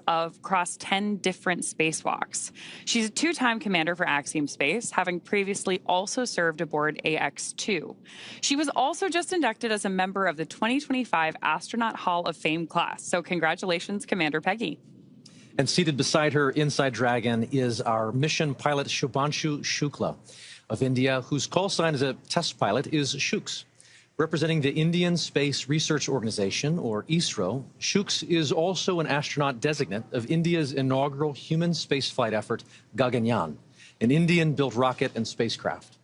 across 10 different spacewalks. She's a two-time commander for Axiom Space, having previously also served aboard AX-2. She was also just inducted as a member of the 2025 Astronaut Hall of Fame class. So congratulations, Commander Peggy. And seated beside her inside Dragon is our mission pilot Shubhanshu Shukla of India, whose call sign as a test pilot is Shuks. Representing the Indian Space Research Organization, or ISRO, Shuks is also an astronaut designate of India's inaugural human spaceflight effort, Gaganyaan, an Indian-built rocket and spacecraft.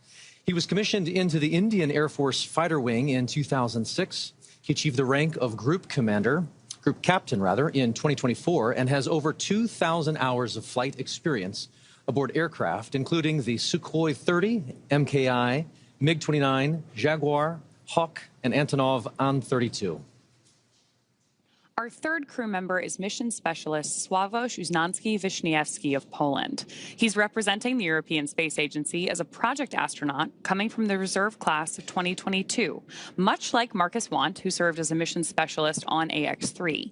He was commissioned into the Indian Air Force Fighter Wing in 2006. He achieved the rank of Group Captain, in 2024, and has over 2,000 hours of flight experience aboard aircraft, including the Sukhoi 30, MKI, MiG-29, Jaguar, Hawk, and Antonov An-32. Our third crew member is mission specialist Sławosz Uznański-Wiśniewski of Poland. He's representing the European Space Agency as a project astronaut coming from the reserve class of 2022, much like Marcus Want, who served as a mission specialist on AX-3.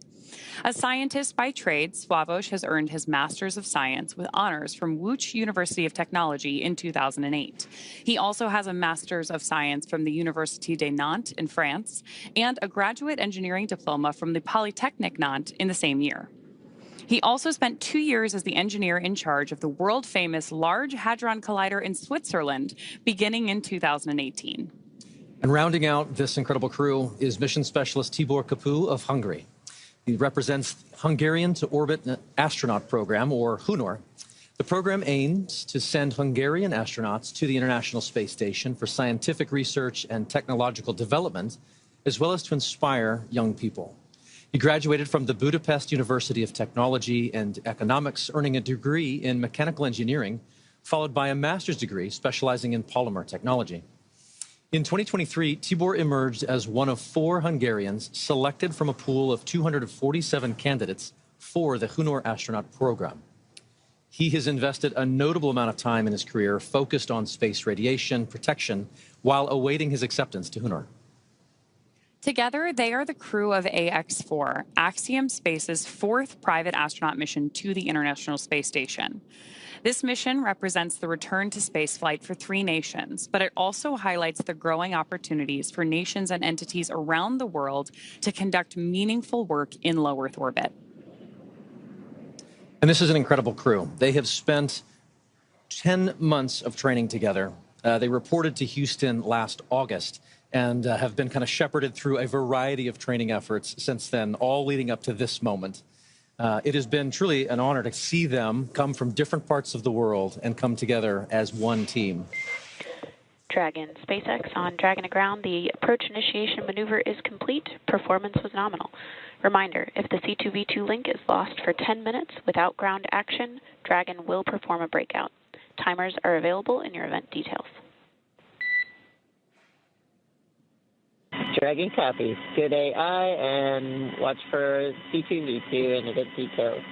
A scientist by trade, Sławosz has earned his Master's of Science with honors from Łódź University of Technology in 2008. He also has a Master's of Science from the Université de Nantes in France and a graduate engineering diploma from the Polytechnique Nantes in the same year. He also spent 2 years as the engineer in charge of the world-famous Large Hadron Collider in Switzerland, beginning in 2018. And rounding out this incredible crew is mission specialist Tibor Kapu of Hungary. He represents Hungarian to Orbit Astronaut Program, or HUNOR. The program aims to send Hungarian astronauts to the International Space Station for scientific research and technological development, as well as to inspire young people. He graduated from the Budapest University of Technology and Economics, earning a degree in mechanical engineering, followed by a master's degree specializing in polymer technology. In 2023, Tibor emerged as one of 4 Hungarians selected from a pool of 247 candidates for the HUNOR astronaut program. He has invested a notable amount of time in his career focused on space radiation protection while awaiting his acceptance to HUNOR. Together, they are the crew of AX-4, Axiom Space's 4th private astronaut mission to the International Space Station. This mission represents the return to spaceflight for 3 nations, but it also highlights the growing opportunities for nations and entities around the world to conduct meaningful work in low Earth orbit. And this is an incredible crew. They have spent 10 months of training together. They reported to Houston last August and have been kind of shepherded through a variety of training efforts since then, all leading up to this moment. It has been truly an honor to see them come from different parts of the world and come together as one team. Dragon, SpaceX on Dragon to ground. The approach initiation maneuver is complete. Performance was nominal. Reminder, if the C2V2 link is lost for 10 minutes without ground action, Dragon will perform a breakout. Timers are available in your event details. Dragon copies. Good AI and watch for C2V2 and event details.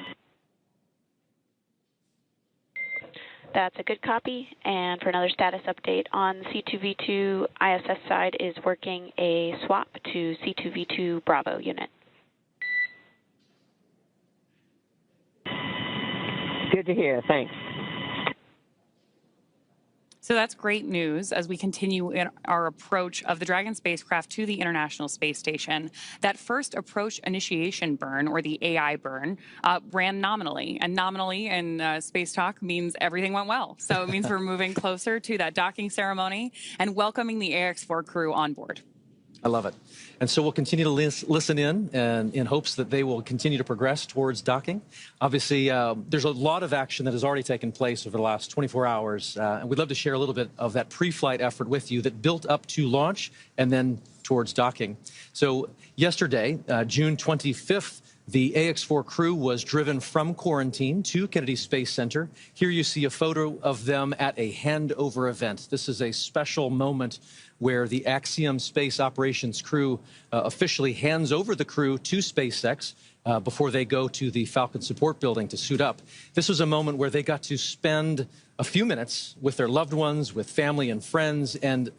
That's a good copy. And for another status update on C2V2, ISS side is working a swap to C2V2 Bravo unit. Good to hear. Thanks. So that's great news as we continue in our approach of the Dragon spacecraft to the International Space Station. That first approach initiation burn, or the AI burn, ran nominally. And nominally in space talk means everything went well. So it means we're moving closer to that docking ceremony and welcoming the AX-4 crew on board. I love it. And so we'll continue to listen in and in hopes that they will continue to progress towards docking. Obviously, there's a lot of action that has already taken place over the last 24 hours. And we'd love to share a little bit of that pre-flight effort with you that built up to launch and then towards docking. So yesterday, June 25th, the AX-4 crew was driven from quarantine to Kennedy Space Center. Here you see a photo of them at a handover event. This is a special moment where the Axiom Space Operations crew officially hands over the crew to SpaceX before they go to the Falcon support building to suit up. This was a moment where they got to spend a few minutes with their loved ones, with family and friends, and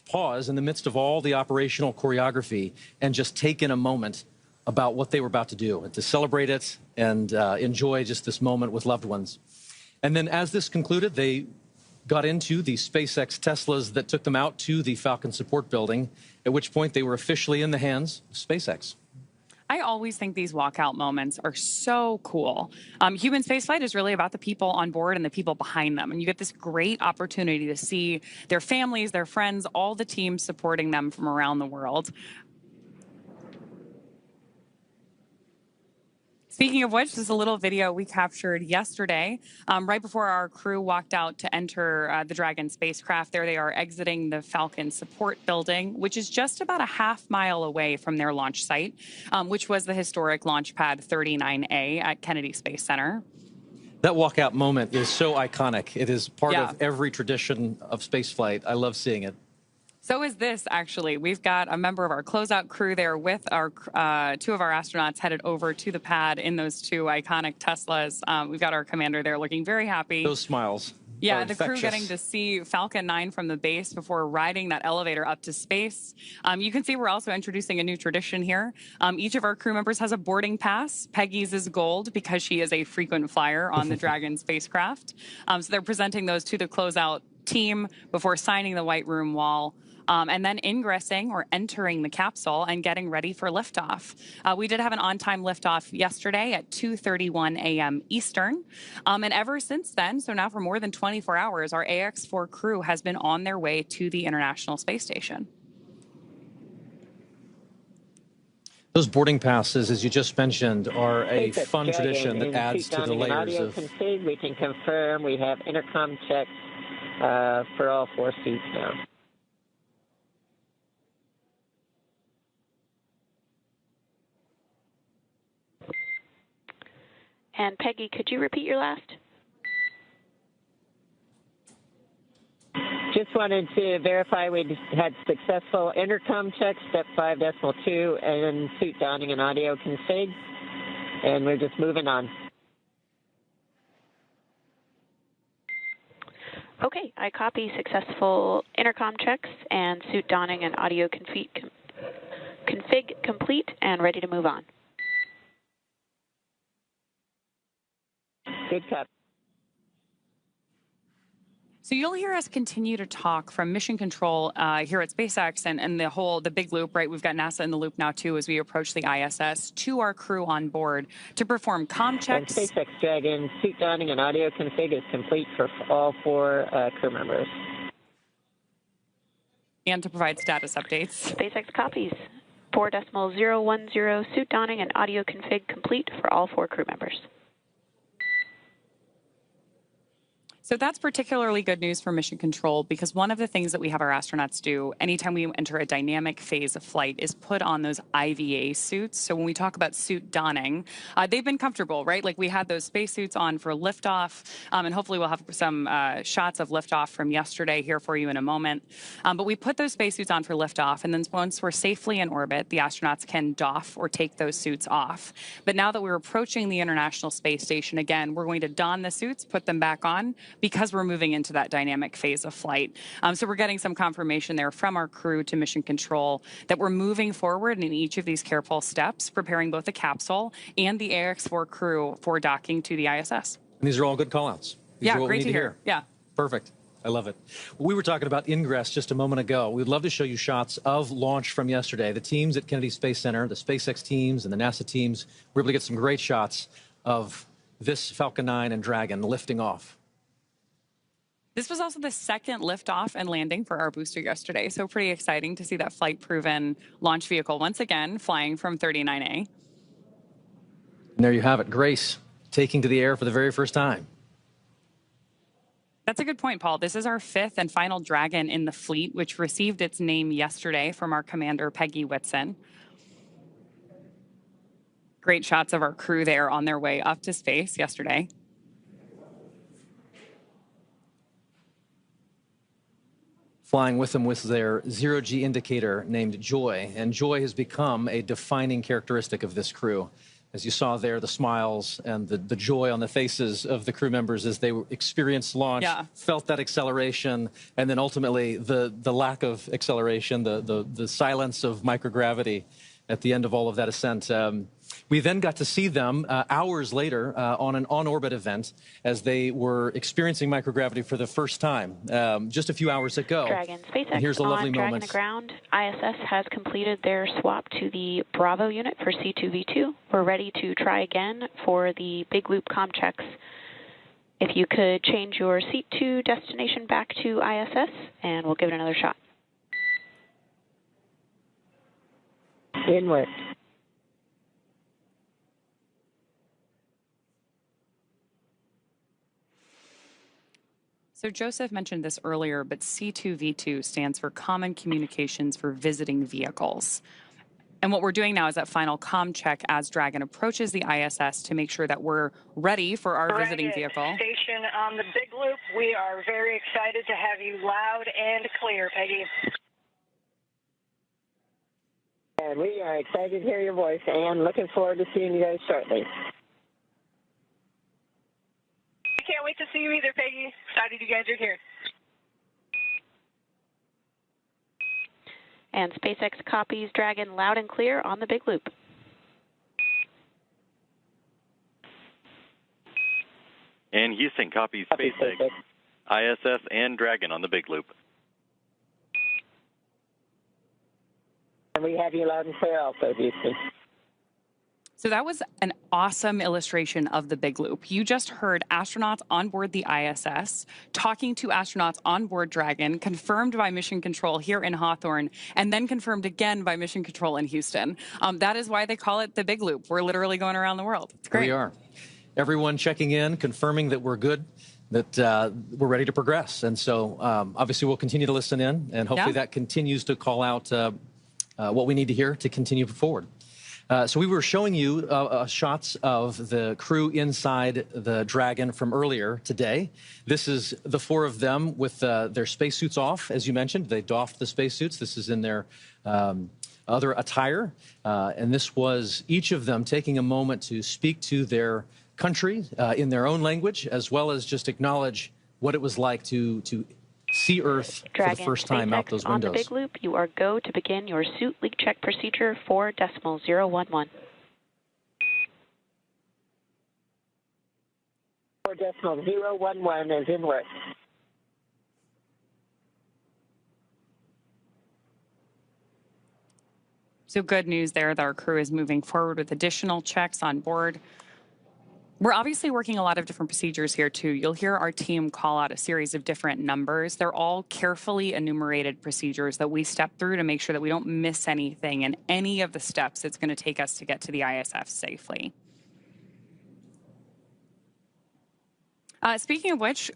pause in the midst of all the operational choreography and just take in a moment about what they were about to do and to celebrate it and enjoy just this moment with loved ones. And then as this concluded, they got into the SpaceX Teslas that took them out to the Falcon support building, at which point they were officially in the hands of SpaceX. I always think these walkout moments are so cool. Human spaceflight is really about the people on board and the people behind them. And you get this great opportunity to see their families, their friends, all the teams supporting them from around the world. Speaking of which, this is a little video we captured yesterday, right before our crew walked out to enter the Dragon spacecraft. There they are exiting the Falcon support building, which is just about a half-mile away from their launch site, which was the historic Launch Pad 39A at Kennedy Space Center. That walkout moment is so iconic. It is part of every tradition of spaceflight. I love seeing it. So is this, actually. We've got a member of our closeout crew there with our two of our astronauts headed over to the pad in those two iconic Teslas. We've got our commander there looking very happy. Those smiles. Yeah, the crew getting to see Falcon 9 from the base before riding that elevator up to space. You can see we're also introducing a new tradition here. Each of our crew members has a boarding pass. Peggy's is gold because she is a frequent flyer on the Dragon spacecraft. So they're presenting those to the closeout team before signing the white room wall. And then ingressing or entering the capsule and getting ready for liftoff. We did have an on-time liftoff yesterday at 2:31 a.m. Eastern. And ever since then, so now for more than 24 hours, our AX-4 crew has been on their way to the International Space Station. Those boarding passes, as you just mentioned, are a fun tradition that adds to the layers of... Config. We can confirm we have intercom checks for all 4 seats now. And Peggy, could you repeat your last? Just wanted to verify we had successful intercom checks, step 5.2, and suit donning and audio config. And we're just moving on. Okay, I copy successful intercom checks and suit donning and audio config complete and ready to move on. Good cut. So you'll hear us continue to talk from mission control here at SpaceX and the big loop, right? We've got NASA in the loop now, too, as we approach the ISS, to our crew on board to perform comm checks. And SpaceX Dragon suit donning and audio config is complete for all 4 crew members. And to provide status updates. SpaceX copies. 4.010 suit donning and audio config complete for all 4 crew members. So that's particularly good news for mission control because one of the things that we have our astronauts do anytime we enter a dynamic phase of flight is put on those IVA suits. So when we talk about suit donning, they've been comfortable, right? Like we had those spacesuits on for liftoff, and hopefully we'll have some shots of liftoff from yesterday here for you in a moment. But we put those spacesuits on for liftoff, and then once we're safely in orbit, the astronauts can doff or take those suits off. But now that we're approaching the International Space Station, again, we're going to don the suits, put them back on, because we're moving into that dynamic phase of flight. So we're getting some confirmation there from our crew to mission control that we're moving forward in each of these careful steps, preparing both the capsule and the AX-4 crew for docking to the ISS. And these are all good call-outs. Yeah, great to hear. Yeah. Perfect. I love it. We were talking about ingress just a moment ago. We'd love to show you shots of launch from yesterday. The teams at Kennedy Space Center, the SpaceX teams and the NASA teams, were able to get some great shots of this Falcon 9 and Dragon lifting off. This was also the second liftoff and landing for our booster yesterday, so pretty exciting to see that flight-proven launch vehicle once again flying from 39A. And there you have it, Grace taking to the air for the very first time. That's a good point, Paul. This is our 5th and final Dragon in the fleet, which received its name yesterday from our commander, Peggy Whitson. Great shots of our crew there on their way up to space yesterday. Flying with them was their zero-G indicator named Joy, and Joy has become a defining characteristic of this crew. As you saw there, the smiles and the joy on the faces of the crew members as they experienced launch, felt that acceleration, and then ultimately the lack of acceleration, the silence of microgravity. at the end of all of that ascent. We then got to see them hours later on an on-orbit event as they were experiencing microgravity for the first time just a few hours ago. Dragon, SpaceX and here's a lovely on moment. Dragon to ground. ISS has completed their swap to the Bravo unit for C2V2. We're ready to try again for the big loop comm checks. If you could change your seat to destination back to ISS, and we'll give it another shot. Inward. So Joseph mentioned this earlier, but C2V2 stands for Common Communications for Visiting Vehicles. And what we're doing now is that final comm check as Dragon approaches the ISS to make sure that we're ready for our visiting vehicle. Station on the big loop. We are very excited to have you loud and clear, Peggy. And we are excited to hear your voice, and looking forward to seeing you guys shortly. I can't wait to see you either, Peggy. Excited you guys are here. And SpaceX copies Dragon loud and clear on the big loop. And Houston copies SpaceX, ISS, and Dragon on the big loop. And we have you loud and clear also, Houston. So that was an awesome illustration of the big loop. You just heard astronauts on board the ISS talking to astronauts on board Dragon, confirmed by Mission Control here in Hawthorne, and then confirmed again by Mission Control in Houston. That is why they call it the big loop. We're literally going around the world. It's great. We are. Everyone checking in, confirming that we're good, that we're ready to progress. And so obviously we'll continue to listen in, and hopefully that continues to call out what we need to hear to continue forward. So we were showing you shots of the crew inside the Dragon from earlier today. This is the four of them with their spacesuits off, as you mentioned. They doffed the spacesuits. This is in their other attire. And this was each of them taking a moment to speak to their country in their own language, as well as just acknowledge what it was like to see Earth Dragon, for the first time out those windows. On the big loop, you are go to begin your suit leak check procedure 4.011. 4.011 is in work. So good news there that our crew is moving forward with additional checks on board. We're obviously working a lot of different procedures here, too. You'll hear our team call out a series of different numbers. They're all carefully enumerated procedures that we step through to make sure that we don't miss anything in any of the steps it's going to take us to get to the ISS safely. Speaking of which,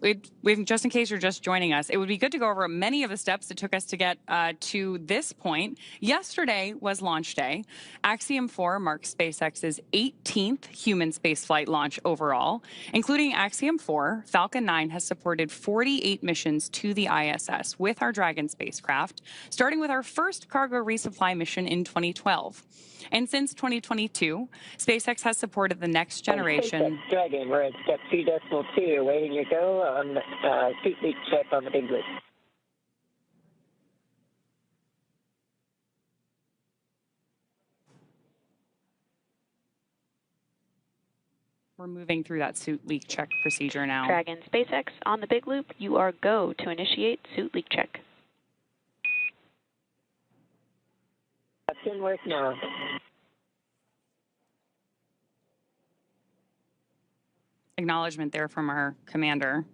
just in case you're just joining us, it would be good to go over many of the steps it took us to get to this point. Yesterday was launch day. Axiom 4 marks SpaceX's 18th human spaceflight launch overall. Including Axiom 4, Falcon 9 has supported 48 missions to the ISS with our Dragon spacecraft, starting with our first cargo resupply mission in 2012. And since 2022, SpaceX has supported the next generation. Dragon, we're at step 2.2, awaiting your go on suit leak check on the big loop. We're moving through that suit leak check procedure now. Dragon, SpaceX on the big loop, you are go to initiate suit leak check. That's in work now. Acknowledgement there from our commander.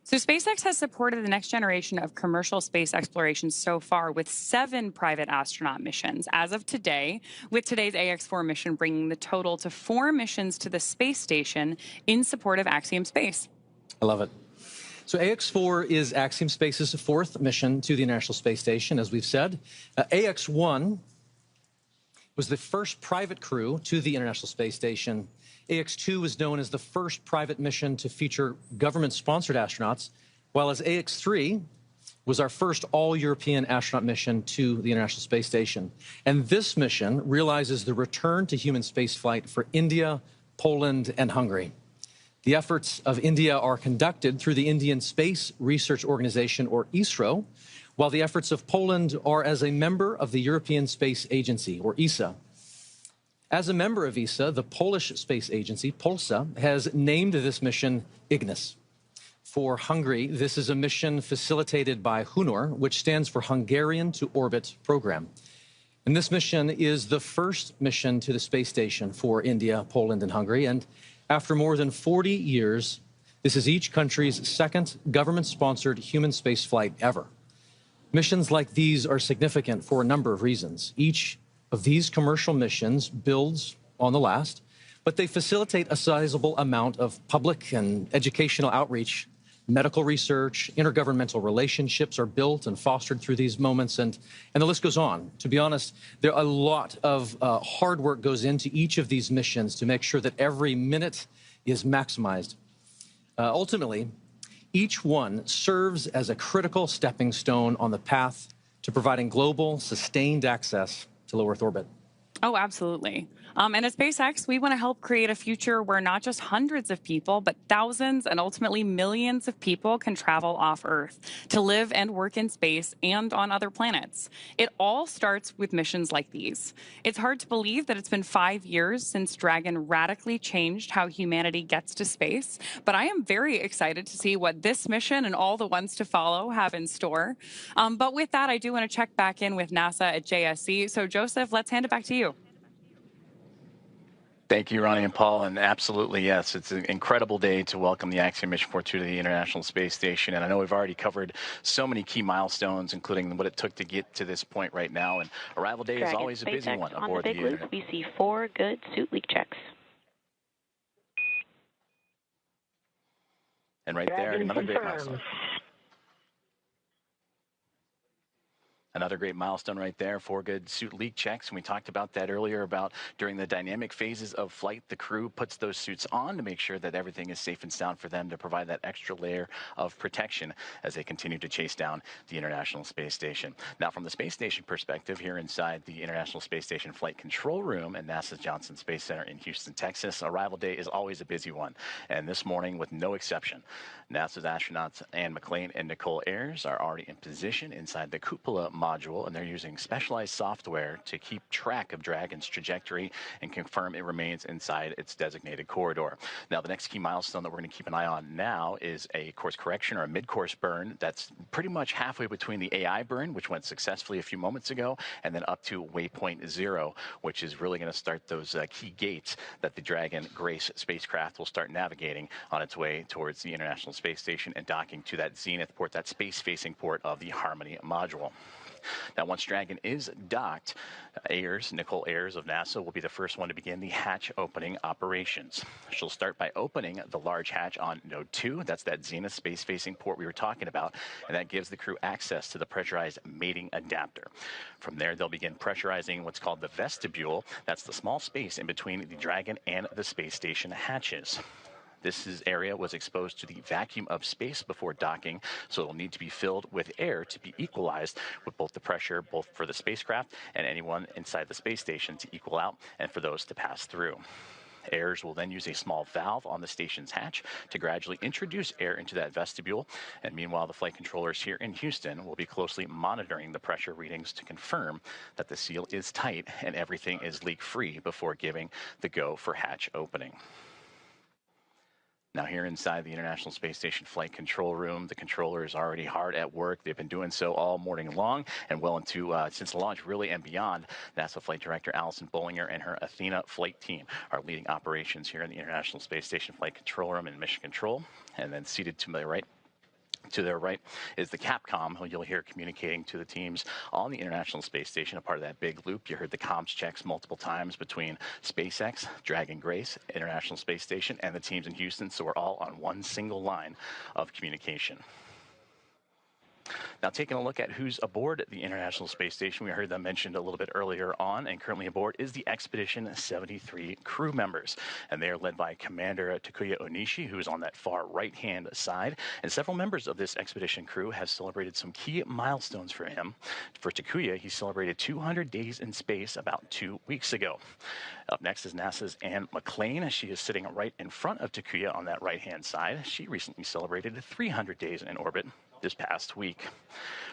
So SpaceX has supported the next generation of commercial space exploration so far with 7 private astronaut missions as of today, with today's AX4 mission bringing the total to 4 missions to the space station in support of Axiom Space. I love it. So AX4 is Axiom Space's 4th mission to the International Space Station, as we've said. AX1 was the first private crew to the International Space Station. AX2 was known as the first private mission to feature government-sponsored astronauts, while as AX3 was our first all-European astronaut mission to the International Space Station. And this mission realizes the return to human spaceflight for India, Poland, and Hungary. The efforts of India are conducted through the Indian Space Research Organization, or ISRO, while the efforts of Poland are as a member of the European Space Agency, or ESA. As a member of ESA, the Polish space agency, Polsa, has named this mission Ignis. For Hungary, this is a mission facilitated by HUNOR, which stands for Hungarian to Orbit Program. And this mission is the first mission to the space station for India, Poland, and Hungary. And after more than 40 years, this is each country's second government-sponsored human spaceflight ever. Missions like these are significant for a number of reasons. Each of these commercial missions builds on the last, but they facilitate a sizable amount of public and educational outreach. Medical research, intergovernmental relationships are built and fostered through these moments, and the list goes on. To be honest, there a lot of hard work goes into each of these missions to make sure that every minute is maximized. Ultimately, each one serves as a critical stepping stone on the path to providing global, sustained access to low Earth orbit. Oh, absolutely. And at SpaceX, we want to help create a future where not just hundreds of people, but thousands and ultimately millions of people can travel off Earth to live and work in space and on other planets. It all starts with missions like these. It's hard to believe that it's been 5 years since Dragon radically changed how humanity gets to space, but I am very excited to see what this mission and all the ones to follow have in store. But with that, I do want to check back in with NASA at JSC. So Joseph, let's hand it back to you. Thank you, Ronnie and Paul. And absolutely, yes, it's an incredible day to welcome the Axiom Mission 42 to the International Space Station. And I know we've already covered so many key milestones, including what it took to get to this point right now. And arrival day is always a busy one aboard the loop. We see 4 good suit leak checks. And right there, another great milestone. Another great milestone right there, 4 good suit leak checks. And we talked about that earlier about during the dynamic phases of flight, the crew puts those suits on to make sure that everything is safe and sound for them to provide that extra layer of protection as they continue to chase down the International Space Station. Now, from the space station perspective, here inside the International Space Station Flight Control Room at NASA's Johnson Space Center in Houston, Texas, arrival day is always a busy one. And this morning, with no exception, NASA's astronauts Anne McClain and Nicole Ayers are already in position inside the cupola module, and they're using specialized software to keep track of Dragon's trajectory and confirm it remains inside its designated corridor. Now, the next key milestone that we're going to keep an eye on now is a course correction or a mid-course burn that's pretty much halfway between the AI burn, which went successfully a few moments ago, and then up to waypoint 0, which is really going to start those key gates that the Dragon Grace spacecraft will start navigating on its way towards the International Space Station and docking to that zenith port, that space-facing port of the Harmony module. Now, once Dragon is docked, Nicole Ayers of NASA will be the first one to begin the hatch opening operations. She'll start by opening the large hatch on Node 2. That's that zenith space-facing port we were talking about, and that gives the crew access to the pressurized mating adapter. From there, they'll begin pressurizing what's called the vestibule. That's the small space in between the Dragon and the space station hatches. This area was exposed to the vacuum of space before docking, so it'll need to be filled with air to be equalized with both the pressure, both for the spacecraft and anyone inside the space station to equal out and for those to pass through. Ayers will then use a small valve on the station's hatch to gradually introduce air into that vestibule. And meanwhile, the flight controllers here in Houston will be closely monitoring the pressure readings to confirm that the seal is tight and everything is leak-free before giving the go for hatch opening. Now, here inside the International Space Station Flight Control Room, the controller is already hard at work. They've been doing so all morning long and well into since the launch, really, and beyond. NASA Flight Director Allison Bollinger and her Athena flight team are leading operations here in the International Space Station Flight Control Room in Mission Control. And then seated to my right, to their right is the Capcom, who you'll hear communicating to the teams on the International Space Station, a part of that big loop. You heard the comms checks multiple times between SpaceX, Dragon Grace, International Space Station, and the teams in Houston, so we're all on one single line of communication. Now, taking a look at who's aboard the International Space Station, we heard them mentioned a little bit earlier on, and currently aboard is the Expedition 73 crew members. And they are led by Commander Takuya Onishi, who is on that far right-hand side. And several members of this expedition crew have celebrated some key milestones for him. For Takuya, he celebrated 200 days in space about 2 weeks ago. Up next is NASA's Anne McClain. She is sitting right in front of Takuya on that right-hand side. She recently celebrated 300 days in orbit. this past week.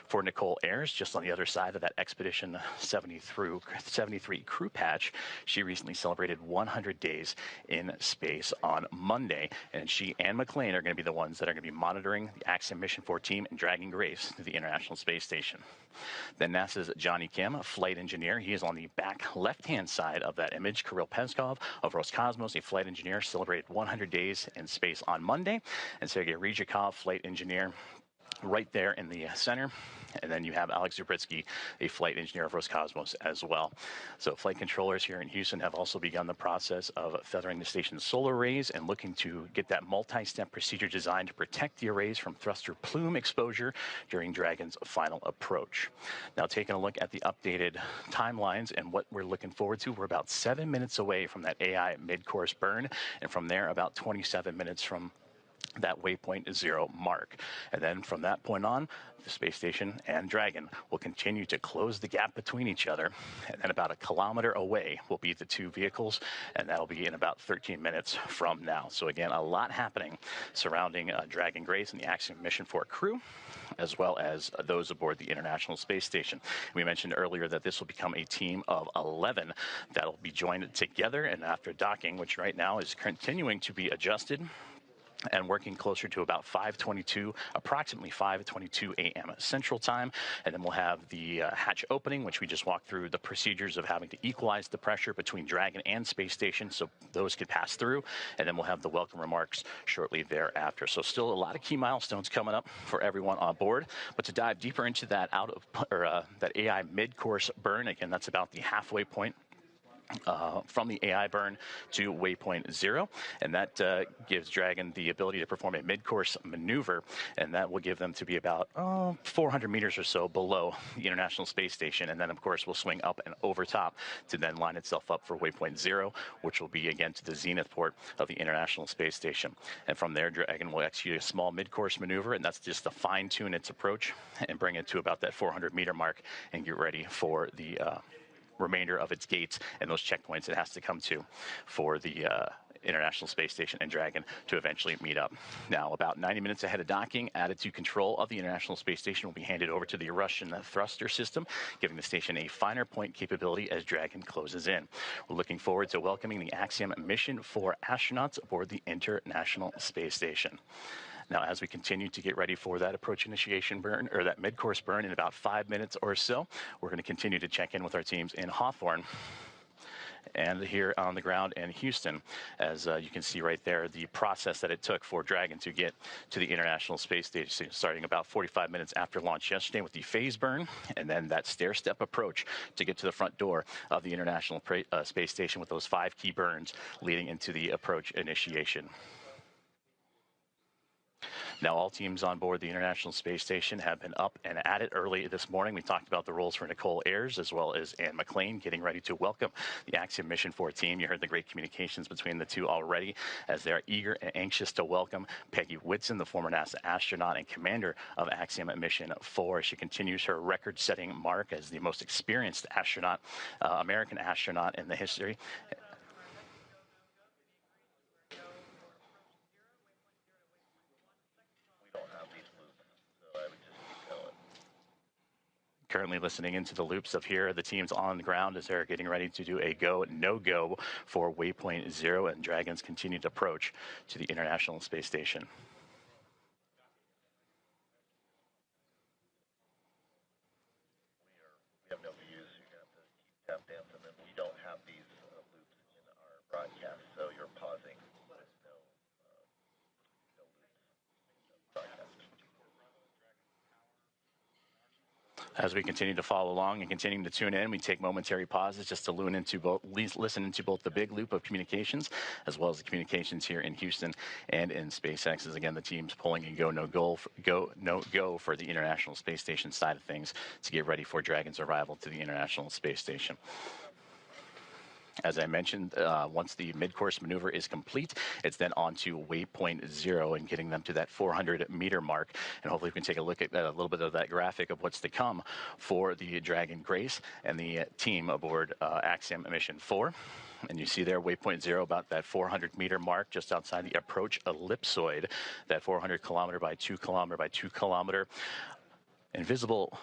For Nicole Ayers, just on the other side of that Expedition 73 crew patch, she recently celebrated 100 days in space on Monday, and she and McLean are going to be the ones that are going to be monitoring the Axiom Mission 4 team and dragging Grace to the International Space Station. Then NASA's Johnny Kim, a flight engineer, he is on the back left-hand side of that image. Kirill Peskov of Roscosmos, a flight engineer, celebrated 100 days in space on Monday, and Sergei Ryzhikov, flight engineer, right there in the center. And then you have Alex Zubritsky, a flight engineer of Roscosmos as well. So flight controllers here in Houston have also begun the process of feathering the station's solar arrays and looking to get that multi-step procedure designed to protect the arrays from thruster plume exposure during Dragon's final approach. Now, taking a look at the updated timelines and what we're looking forward to, we're about 7 minutes away from that AI mid-course burn, and from there about 27 minutes from that waypoint 0 mark. And then from that point on, the space station and Dragon will continue to close the gap between each other. And then about 1 kilometer away will be the two vehicles, and that'll be in about 13 minutes from now. So again, a lot happening surrounding Dragon Grace and the Axiom Mission 4 crew, as well as those aboard the International Space Station. We mentioned earlier that this will become a team of 11 that'll be joined together, and after docking, which right now is continuing to be adjusted, and working closer to about 5:22, approximately 5:22 a.m. Central Time. And then we'll have the hatch opening, which we just walked through the procedures of having to equalize the pressure between Dragon and Space Station so those could pass through. And then we'll have the welcome remarks shortly thereafter. So still a lot of key milestones coming up for everyone on board. But to dive deeper into that that AI mid-course burn, again, that's about the halfway point from the AI burn to waypoint 0, and that gives Dragon the ability to perform a mid-course maneuver, and that will give them to be about 400 meters or so below the International Space Station, and then of course will swing up and over top to then line itself up for waypoint 0, which will be again to the zenith port of the International Space Station. And from there, Dragon will execute a small mid-course maneuver, and that's just to fine-tune its approach and bring it to about that 400-meter mark and get ready for the remainder of its gates and those checkpoints it has to come to for the International Space Station and Dragon to eventually meet up. Now, about 90 minutes ahead of docking, attitude control of the International Space Station will be handed over to the Russian thruster system, giving the station a finer point capability as Dragon closes in. We're looking forward to welcoming the Axiom Mission 4 astronauts aboard the International Space Station. Now, as we continue to get ready for that approach initiation burn, or that mid-course burn in about 5 minutes or so, we're going to continue to check in with our teams in Hawthorne and here on the ground in Houston. As you can see right there, the process that it took for Dragon to get to the International Space Station, starting about 45 minutes after launch yesterday with the phase burn, and then that stair-step approach to get to the front door of the International Space Station with those 5 key burns leading into the approach initiation. Now, all teams on board the International Space Station have been up and at it early this morning. We talked about the roles for Nicole Ayers as well as Ann McLean getting ready to welcome the Axiom Mission 4 team. You heard the great communications between the two already as they're eager and anxious to welcome Peggy Whitson, the former NASA astronaut and commander of Axiom Mission 4. She continues her record-setting mark as the most experienced astronaut, American astronaut in the history. Currently listening into the loops of here, the teams on the ground as they're getting ready to do a go, no-go for waypoint 0 and Dragon's continued approach to the International Space Station. We have no views. You're going to have to keep tap dancing, and we don't have these loops in our broadcast, so you're pausing. There's no loops broadcast. As we continue to follow along and continuing to tune in, we take momentary pauses just to listen into both the big loop of communications as well as the communications here in Houston and in SpaceX. As again, the team's pulling a go, no go for the International Space Station side of things to get ready for Dragon's arrival to the International Space Station. As I mentioned, once the mid-course maneuver is complete, it's then on to waypoint 0 and getting them to that 400-meter mark. And hopefully we can take a look at a little bit of that graphic of what's to come for the Dragon Grace and the team aboard Axiom Mission 4. And you see there waypoint 0 about that 400-meter mark just outside the approach ellipsoid, that 400 kilometer by 2 kilometer by 2 kilometer invisible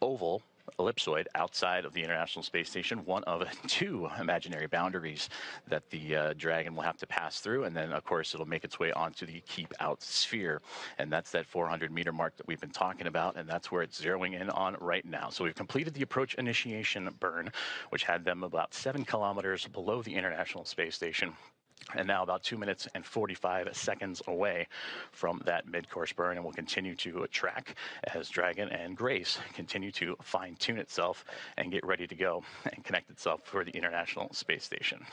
oval ellipsoid outside of the International Space Station, one of 2 imaginary boundaries that the Dragon will have to pass through, and then of course it'll make its way onto the keep out sphere, and that's that 400-meter mark that we've been talking about, and that's where it's zeroing in on right now. So we've completed the approach initiation burn, which had them about 7 kilometers below the International Space Station, and now about 2 minutes and 45 seconds away from that mid-course burn, and we'll continue to track as Dragon and Grace continue to fine-tune itself and get ready to go and connect itself for the International Space Station.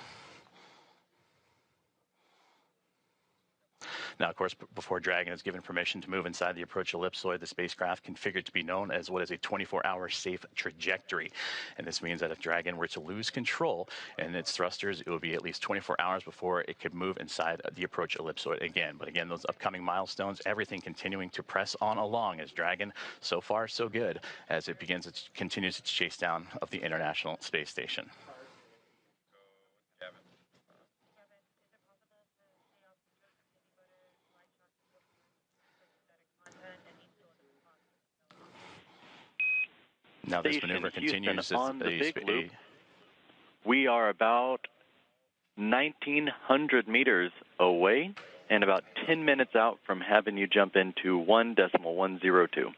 Now, of course, before Dragon is given permission to move inside the approach ellipsoid, the spacecraft configured to be known as what is a 24-hour safe trajectory. And this means that if Dragon were to lose control in its thrusters, it would be at least 24 hours before it could move inside the approach ellipsoid again. But again, those upcoming milestones, everything continuing to press on along as Dragon, so far so good, as it continues its chase down of the International Space Station. Now this maneuver continues on the big loop. We are about 1,900 meters away and about 10 minutes out from having you jump into 1.102.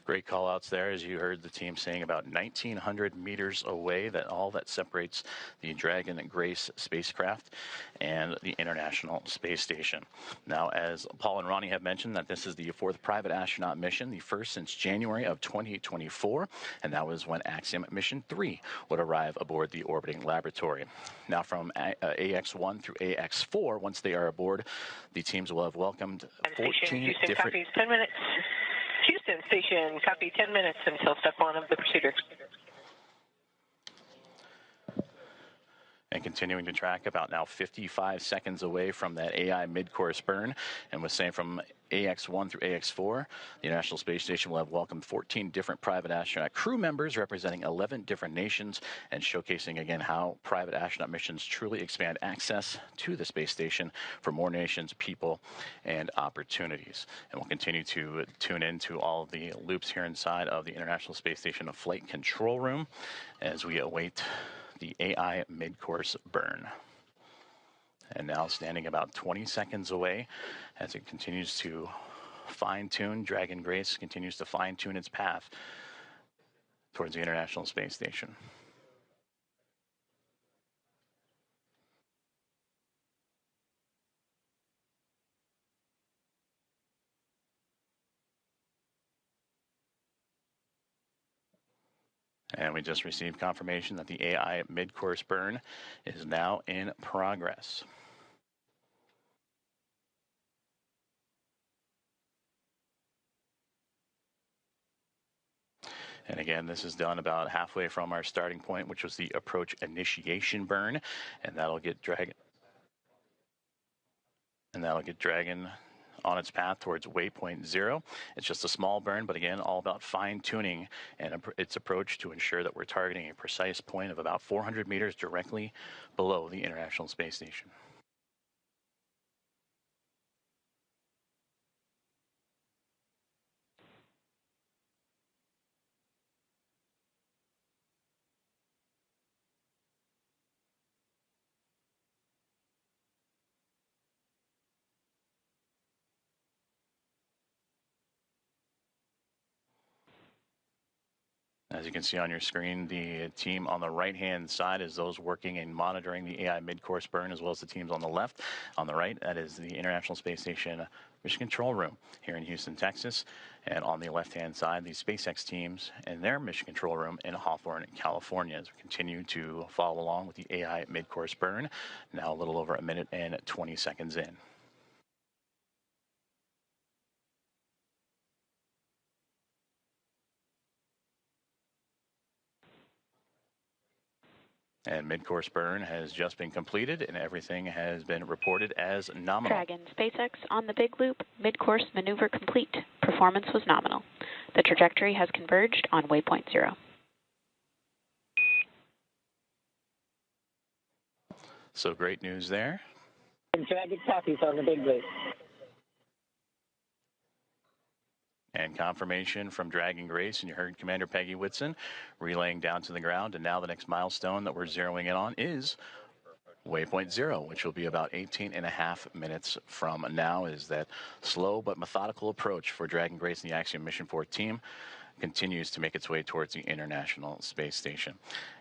Great call outs there, as you heard the team saying, about 1,900 meters away, that all that separates the Dragon and Grace spacecraft and the International Space Station. Now, as Paul and Ronnie have mentioned, that this is the 4th private astronaut mission, the first since January of 2024, and that was when Axiom Mission 3 would arrive aboard the orbiting laboratory. Now, from AX1 through AX4, once they are aboard, the teams will have welcomed 14 different... Copies, 10 minutes. Houston Station, copy 10 minutes until step 1 of the procedure. And continuing to track about now 55 seconds away from that AI mid-course burn. And was saying from AX1 through AX4, the International Space Station will have welcomed 14 different private astronaut crew members representing 11 different nations, and showcasing again how private astronaut missions truly expand access to the space station for more nations, people, and opportunities. And we'll continue to tune into all of the loops here inside of the International Space Station flight control room as we await the AI mid-course burn. And now standing about 20 seconds away as it continues to fine-tune, Dragon Grace continues to fine-tune its path towards the International Space Station. And we just received confirmation that the AI mid-course burn is now in progress. And again, this is done about halfway from our starting point, which was the approach initiation burn, and that'll get Dragon on its path towards waypoint 0. It's just a small burn, but again, all about fine-tuning and its approach to ensure that we're targeting a precise point of about 400 meters directly below the International Space Station. As you can see on your screen, the team on the right-hand side is those working and monitoring the AI mid-course burn, as well as the teams on the left. On the right, that is the International Space Station Mission Control Room here in Houston, Texas. And on the left-hand side, the SpaceX teams and their Mission Control Room in Hawthorne, California, as we continue to follow along with the AI mid-course burn, now a little over 1 minute and 20 seconds in. And mid-course burn has just been completed, and everything has been reported as nominal. Dragon, SpaceX on the big loop, mid-course maneuver complete. Performance was nominal. The trajectory has converged on waypoint 0. So great news there. And Dragon copies on the big loop. And confirmation from Dragon Grace, and you heard Commander Peggy Whitson relaying down to the ground. And now the next milestone that we're zeroing in on is waypoint 0, which will be about 18.5 minutes from now. Is that slow but methodical approach for Dragon Grace and the Axiom Mission 4 team continues to make its way towards the International Space Station.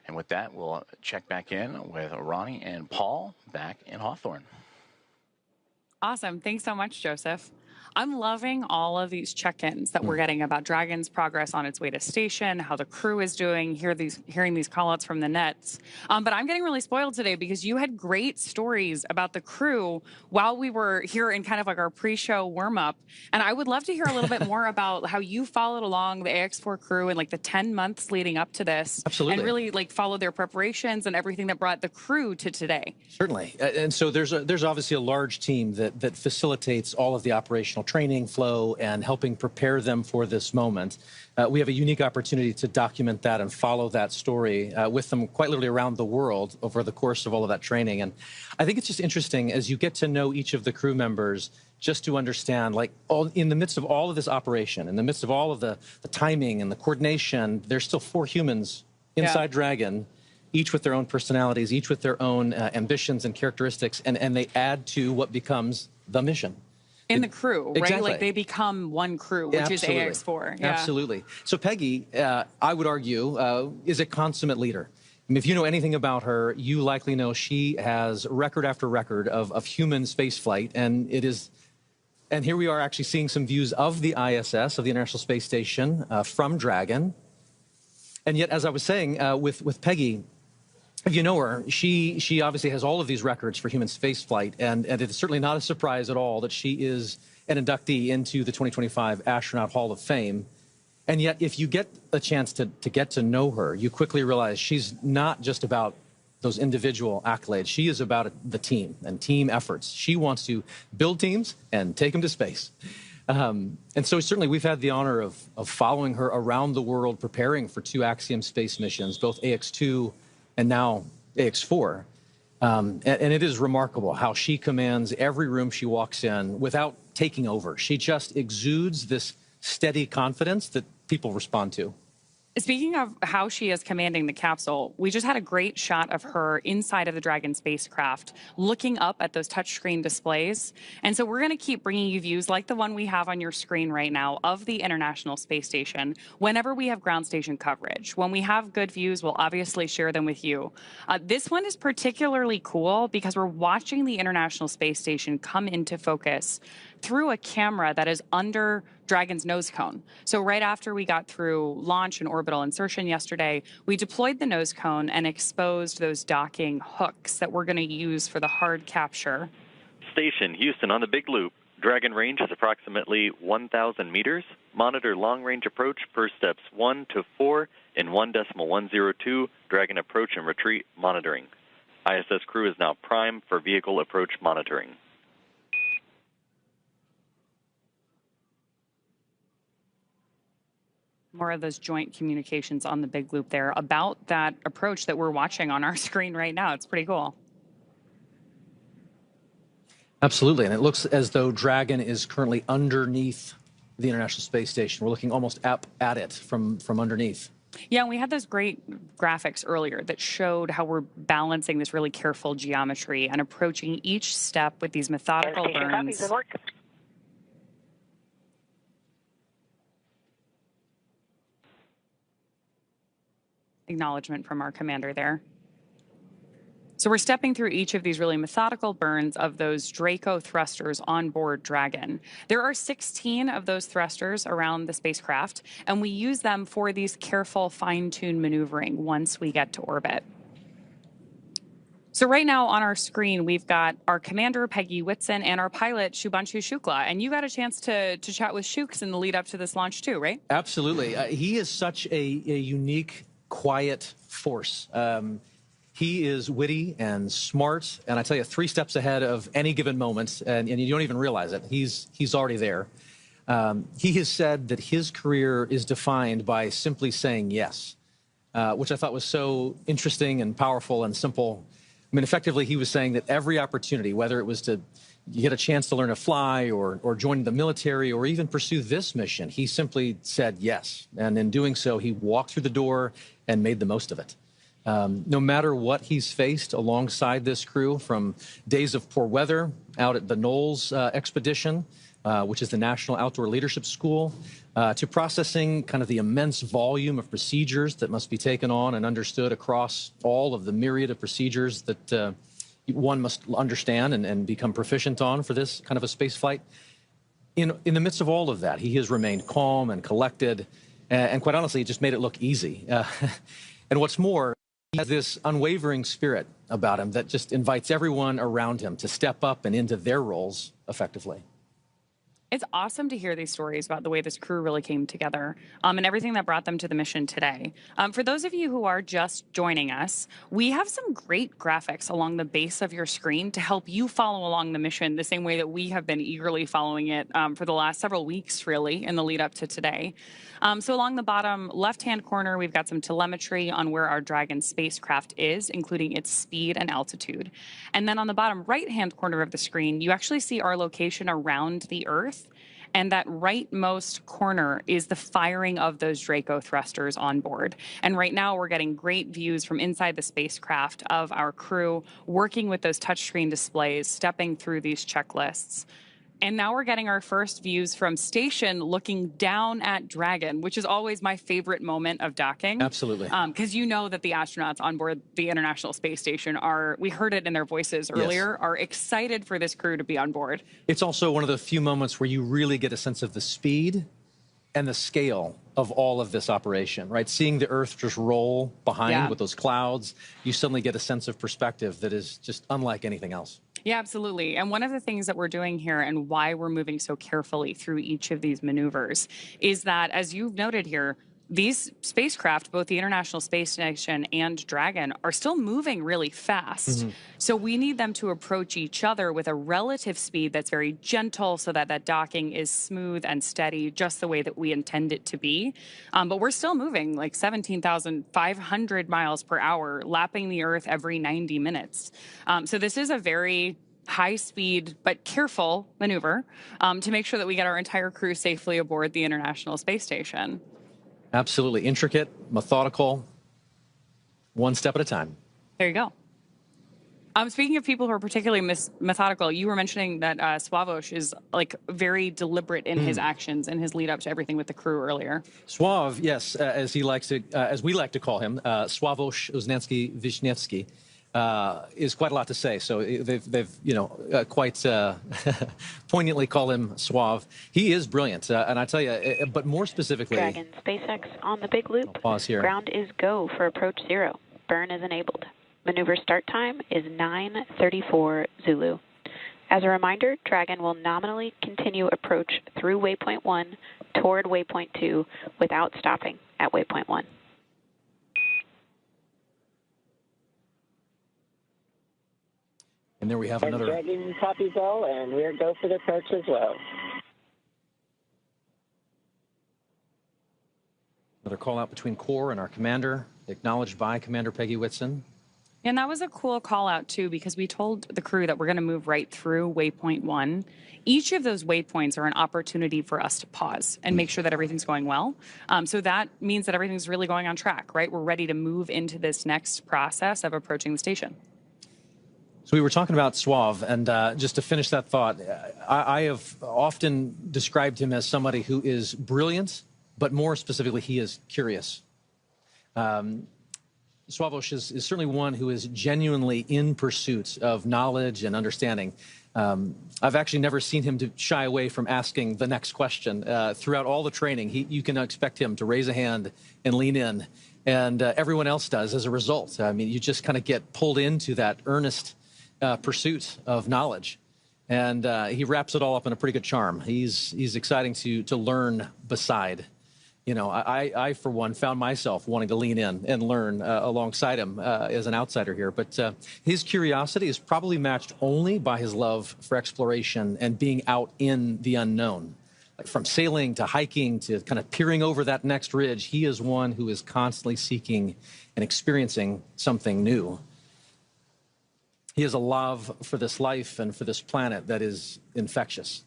And with that, we'll check back in with Ronnie and Paul back in Hawthorne. Awesome. Thanks so much, Joseph. I'm loving all of these check-ins that we're getting about Dragon's progress on its way to station, how the crew is doing, hearing these call-outs from the nets. But I'm getting really spoiled today because you had great stories about the crew while we were here in kind of like our pre-show warm-up. And I would love to hear a little bit more about how you followed along the AX4 crew in like the 10 months leading up to this. Absolutely. And really like followed their preparations and everything that brought the crew to today. Certainly. And so there's obviously a large team that facilitates all of the operational training flow and helping prepare them for this moment. We have a unique opportunity to document that and follow that story with them quite literally around the world over the course of all of that training. And I think it's just interesting as you get to know each of the crew members just to understand, like, in the midst of all of this operation, in the midst of all of the timing and the coordination, there's still 4 humans inside Dragon, each with their own personalities, each with their own ambitions and characteristics, and they add to what becomes the mission. In the crew, right? Exactly. Like they become one crew, which is AX4. Yeah. Absolutely. So Peggy, I would argue, is a consummate leader. I mean, if you know anything about her, you likely know she has record after record of human space flight, and it is. And here we are actually seeing some views of the ISS, of the International Space Station, from Dragon. And yet, as I was saying, with Peggy, if you know her, she obviously has all of these records for human spaceflight, and it's certainly not a surprise at all that she is an inductee into the 2025 Astronaut Hall of Fame. And yet, if you get a chance to get to know her, you quickly realize she's not just about those individual accolades. She is about the team and team efforts. She wants to build teams and take them to space. And so certainly we've had the honor of following her around the world, preparing for 2 Axiom space missions, both AX2 and now AX4. And it is remarkable how she commands every room she walks in without taking over. She just exudes this steady confidence that people respond to. Speaking of how she is commanding the capsule, we just had a great shot of her inside of the Dragon spacecraft, looking up at those touchscreen displays. And so we're going to keep bringing you views like the one we have on your screen right now of the International Space Station whenever we have ground station coverage. When we have good views, we'll obviously share them with you. This one is particularly cool because we're watching the International Space Station come into focus through a camera that is under Dragon's nose cone. So right after we got through launch and orbital insertion yesterday, we deployed the nose cone and exposed those docking hooks that we're going to use for the hard capture. Station Houston on the big loop. Dragon range is approximately 1,000 meters. Monitor long-range approach per steps 1 to 4 in 1.102. Dragon approach and retreat monitoring. ISS crew is now primed for vehicle approach monitoring. More of those joint communications on the big loop there about that approach that we're watching on our screen right now. It's pretty cool. Absolutely. And it looks as though Dragon is currently underneath the International Space Station. We're looking almost up at it from underneath. Yeah, and we had those great graphics earlier that showed how we're balancing this really careful geometry and approaching each step with these methodical burns. Acknowledgement from our commander there. So we're stepping through each of these really methodical burns of those Draco thrusters on board Dragon. There are 16 of those thrusters around the spacecraft, and we use them for these careful, fine-tuned maneuvering once we get to orbit. So right now on our screen, we've got our commander, Peggy Whitson, and our pilot, Shubhanshu Shukla. And you got a chance to chat with Shuks in the lead up to this launch too, right? Absolutely. He is such a unique, quiet force. He is witty and smart, and I tell you, 3 steps ahead of any given moment, and you don't even realize it. He's already there. He has said that his career is defined by simply saying yes, which I thought was so interesting and powerful and simple. I mean, effectively, he was saying that every opportunity, whether it was to get a chance to learn to fly or join the military or even pursue this mission, he simply said yes. And in doing so, he walked through the door and made the most of it. No matter what he's faced alongside this crew, from days of poor weather out at the Knowles expedition, which is the National Outdoor Leadership School, to processing kind of the immense volume of procedures that must be taken on and understood across all of the myriad of procedures that one must understand and become proficient on for this kind of a space flight. In the midst of all of that, he has remained calm and collected, and quite honestly, just made it look easy. And what's more, he has this unwavering spirit about him that just invites everyone around him to step up and into their roles effectively. It's awesome to hear these stories about the way this crew really came together and everything that brought them to the mission today. For those of you who are just joining us, we have some great graphics along the base of your screen to help you follow along the mission the same way that we have been eagerly following it for the last several weeks, really, in the lead up to today. So along the bottom left-hand corner, we've got some telemetry on where our Dragon spacecraft is, including its speed and altitude. And then on the bottom right-hand corner of the screen, you actually see our location around the Earth. And that rightmost corner is the firing of those Draco thrusters on board. And right now we're getting great views from inside the spacecraft of our crew working with those touchscreen displays, stepping through these checklists. And now we're getting our first views from station looking down at Dragon, which is always my favorite moment of docking. Absolutely. Because you know that the astronauts on board the International Space Station are, we heard it in their voices earlier, yes, are excited for this crew to be on board. It's also one of the few moments where you really get a sense of the speed and the scale of all of this operation, right? Seeing the Earth just roll behind with those clouds, you suddenly get a sense of perspective that is just unlike anything else. Yeah, absolutely. And one of the things that we're doing here and why we're moving so carefully through each of these maneuvers is that, as you've noted here, these spacecraft, both the International Space Station and Dragon, are still moving really fast. So we need them to approach each other with a relative speed that's very gentle so that that docking is smooth and steady, just the way that we intend it to be. But we're still moving like 17,500 miles per hour, lapping the Earth every 90 minutes. So this is a very high-speed but careful maneuver to make sure that we get our entire crew safely aboard the International Space Station. Absolutely. Intricate, methodical, one step at a time. There you go. Speaking of people who are particularly methodical, you were mentioning that Sławosz is like very deliberate in his actions and his lead up to everything with the crew earlier. Sław, yes, as he likes to, as we like to call him, Sławosz Uznański-Wiśniewski, is quite a lot to say. So they've quite poignantly call him Sław. He is brilliant, and I tell you, but more specifically, Dragon SpaceX on the big loop. I'll pause here. Ground is go for approach 0. Burn is enabled. Maneuver start time is 9:34 Zulu. As a reminder, Dragon will nominally continue approach through waypoint 1 toward waypoint 2 without stopping at waypoint 1. And there we have And another. Dragon copies all, and we're go for the approach as well. Another call out between Core and our commander, acknowledged by Commander Peggy Whitson. And that was a cool call out too, because we told the crew that we're going to move right through waypoint 1. Each of those waypoints are an opportunity for us to pause and make sure that everything's going well. So that means that everything's really going on track, right? We're ready to move into this next process of approaching the station. So we were talking about Sław, and just to finish that thought, I have often described him as somebody who is brilliant, but more specifically, he is curious. Sławosz is certainly one who is genuinely in pursuit of knowledge and understanding. I've actually never seen him to shy away from asking the next question. Throughout all the training, you can expect him to raise a hand and lean in, and everyone else does as a result. I mean, you just kind of get pulled into that earnest pursuit of knowledge, and he wraps it all up in a pretty good charm. He's exciting to learn beside. You know, I for one, found myself wanting to lean in and learn alongside him as an outsider here. But his curiosity is probably matched only by his love for exploration and being out in the unknown. Like from sailing to hiking to kind of peering over that next ridge, he is one who is constantly seeking and experiencing something new. He has a love for this life and for this planet that is infectious.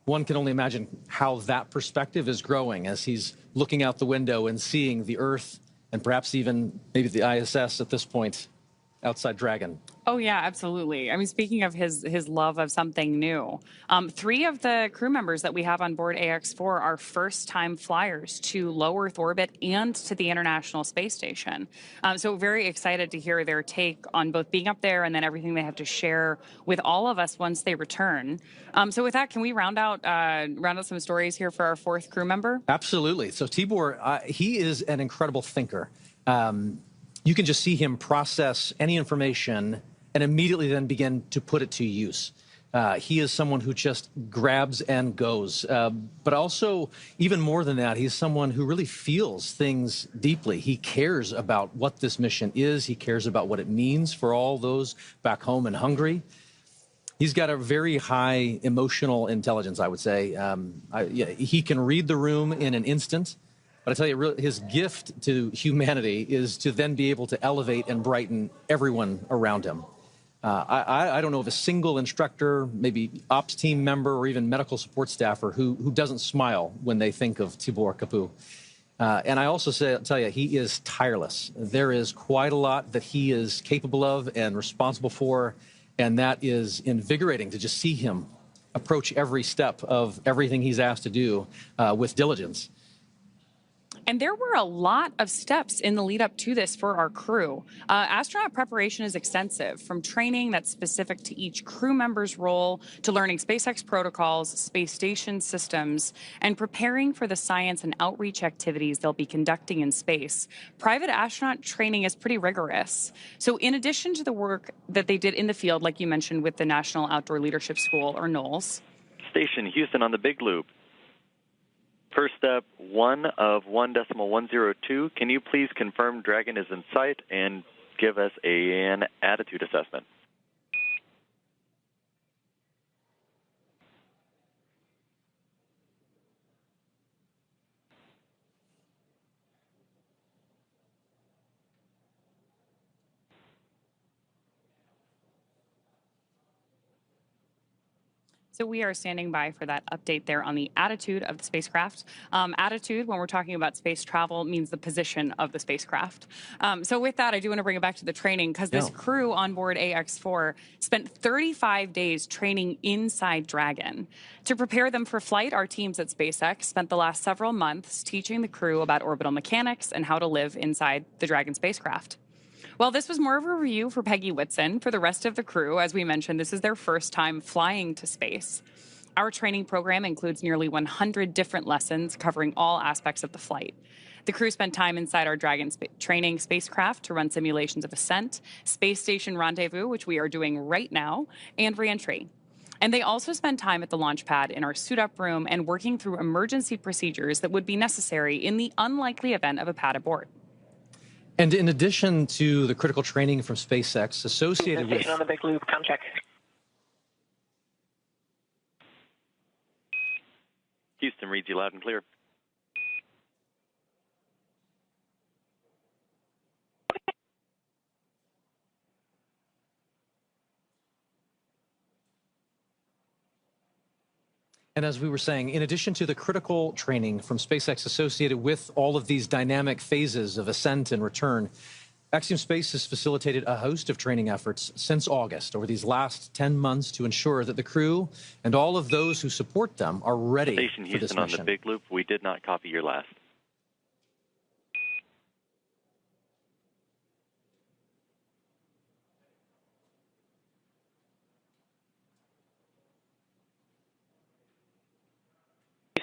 One can only imagine how that perspective is growing as he's looking out the window and seeing the Earth and perhaps even maybe the ISS at this point outside Dragon. Oh, yeah, absolutely. I mean, speaking of his love of something new, 3 of the crew members that we have on board AX4 are first-time flyers to low Earth orbit and to the International Space Station. So very excited to hear their take on both being up there and then everything they have to share with all of us once they return. So with that, can we round out some stories here for our 4th crew member? Absolutely. So Tibor, he is an incredible thinker. You can just see him process any information and immediately then begin to put it to use. He is someone who just grabs and goes. But also, even more than that, he's someone who really feels things deeply. He cares about what this mission is. He cares about what it means for all those back home in Hungary. He's got a very high emotional intelligence, I would say. He can read the room in an instant. But I tell you, his gift to humanity is to then be able to elevate and brighten everyone around him. I don't know of a single instructor, maybe ops team member, or even medical support staffer who doesn't smile when they think of Tibor Kapu. And I also tell you, he is tireless. There is quite a lot that he is capable of and responsible for, and that is invigorating to just see him approach every step of everything he's asked to do with diligence. And there were a lot of steps in the lead up to this for our crew. Astronaut preparation is extensive, from training that's specific to each crew member's role to learning SpaceX protocols, space station systems, and preparing for the science and outreach activities they'll be conducting in space. Private astronaut training is pretty rigorous. So in addition to the work that they did in the field, like you mentioned with the National Outdoor Leadership School, or NOLS. Station Houston on the Big Loop. First step, 1 of 1.102. Can you please confirm Dragon is in sight and give us an attitude assessment? So we are standing by for that update there on the attitude of the spacecraft. Attitude, when we're talking about space travel, means the position of the spacecraft. So with that, I do want to bring it back to the training, because this crew on board AX4 spent 35 days training inside Dragon. To prepare them for flight, our teams at SpaceX spent the last several months teaching the crew about orbital mechanics and how to live inside the Dragon spacecraft. Well, this was more of a review for Peggy Whitson. For the rest of the crew, as we mentioned, this is their first time flying to space. Our training program includes nearly 100 different lessons covering all aspects of the flight. The crew spent time inside our Dragon training spacecraft to run simulations of ascent, space station rendezvous, which we are doing right now, and reentry. And they also spent time at the launch pad in our suit-up room and working through emergency procedures that would be necessary in the unlikely event of a pad abort. And in addition to the critical training from SpaceX associated with... on the Big Loop, come check. Houston reads you loud and clear. And as we were saying, in addition to the critical training from SpaceX associated with all of these dynamic phases of ascent and return, Axiom Space has facilitated a host of training efforts since August over these last 10 months to ensure that the crew and all of those who support them are ready Station for this Houston mission. on the Big Loop. We did not copy your last.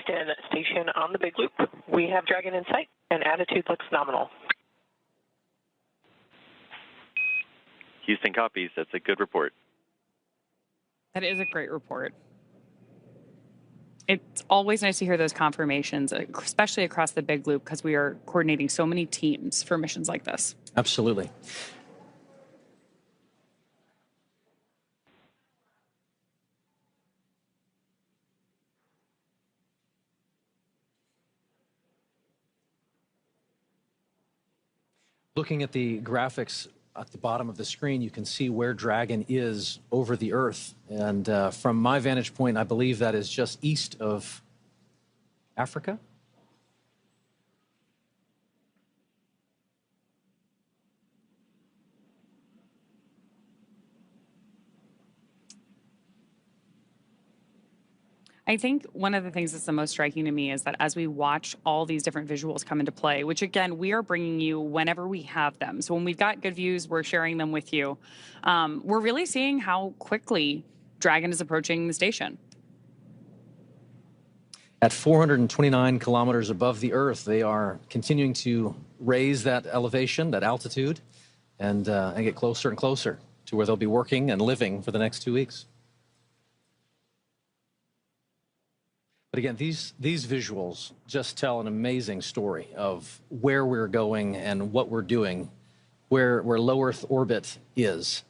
Houston Station on the Big Loop. We have Dragon in sight, and attitude looks nominal. Houston copies. That's a good report. That is a great report. It's always nice to hear those confirmations, especially across the big loop, because we are coordinating so many teams for missions like this. Absolutely. Looking at the graphics at the bottom of the screen, you can see where Dragon is over the Earth. And from my vantage point, I believe that is just east of Africa. I think one of the things that's the most striking to me is that as we watch all these different visuals come into play, which again, we are bringing you whenever we have them. So when we've got good views, we're sharing them with you. We're really seeing how quickly Dragon is approaching the station. At 429 kilometers above the Earth, they are continuing to raise that elevation, that altitude, and get closer and closer to where they'll be working and living for the next 2 weeks. But again, these visuals just tell an amazing story of where we're going and what we're doing, where low Earth orbit is.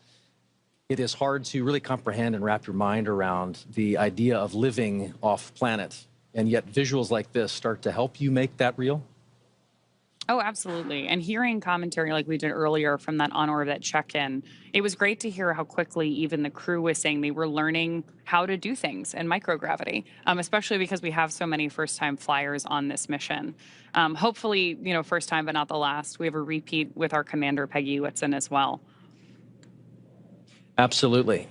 It is hard to really comprehend and wrap your mind around the idea of living off planet, and yet visuals like this start to help you make that real. Oh, absolutely. And hearing commentary like we did earlier from that on-orbit check-in, it was great to hear how quickly even the crew was saying they were learning how to do things in microgravity, especially because we have so many first-time flyers on this mission. Hopefully, first time, but not the last. We have a repeat with our commander, Peggy Whitson, as well. Absolutely.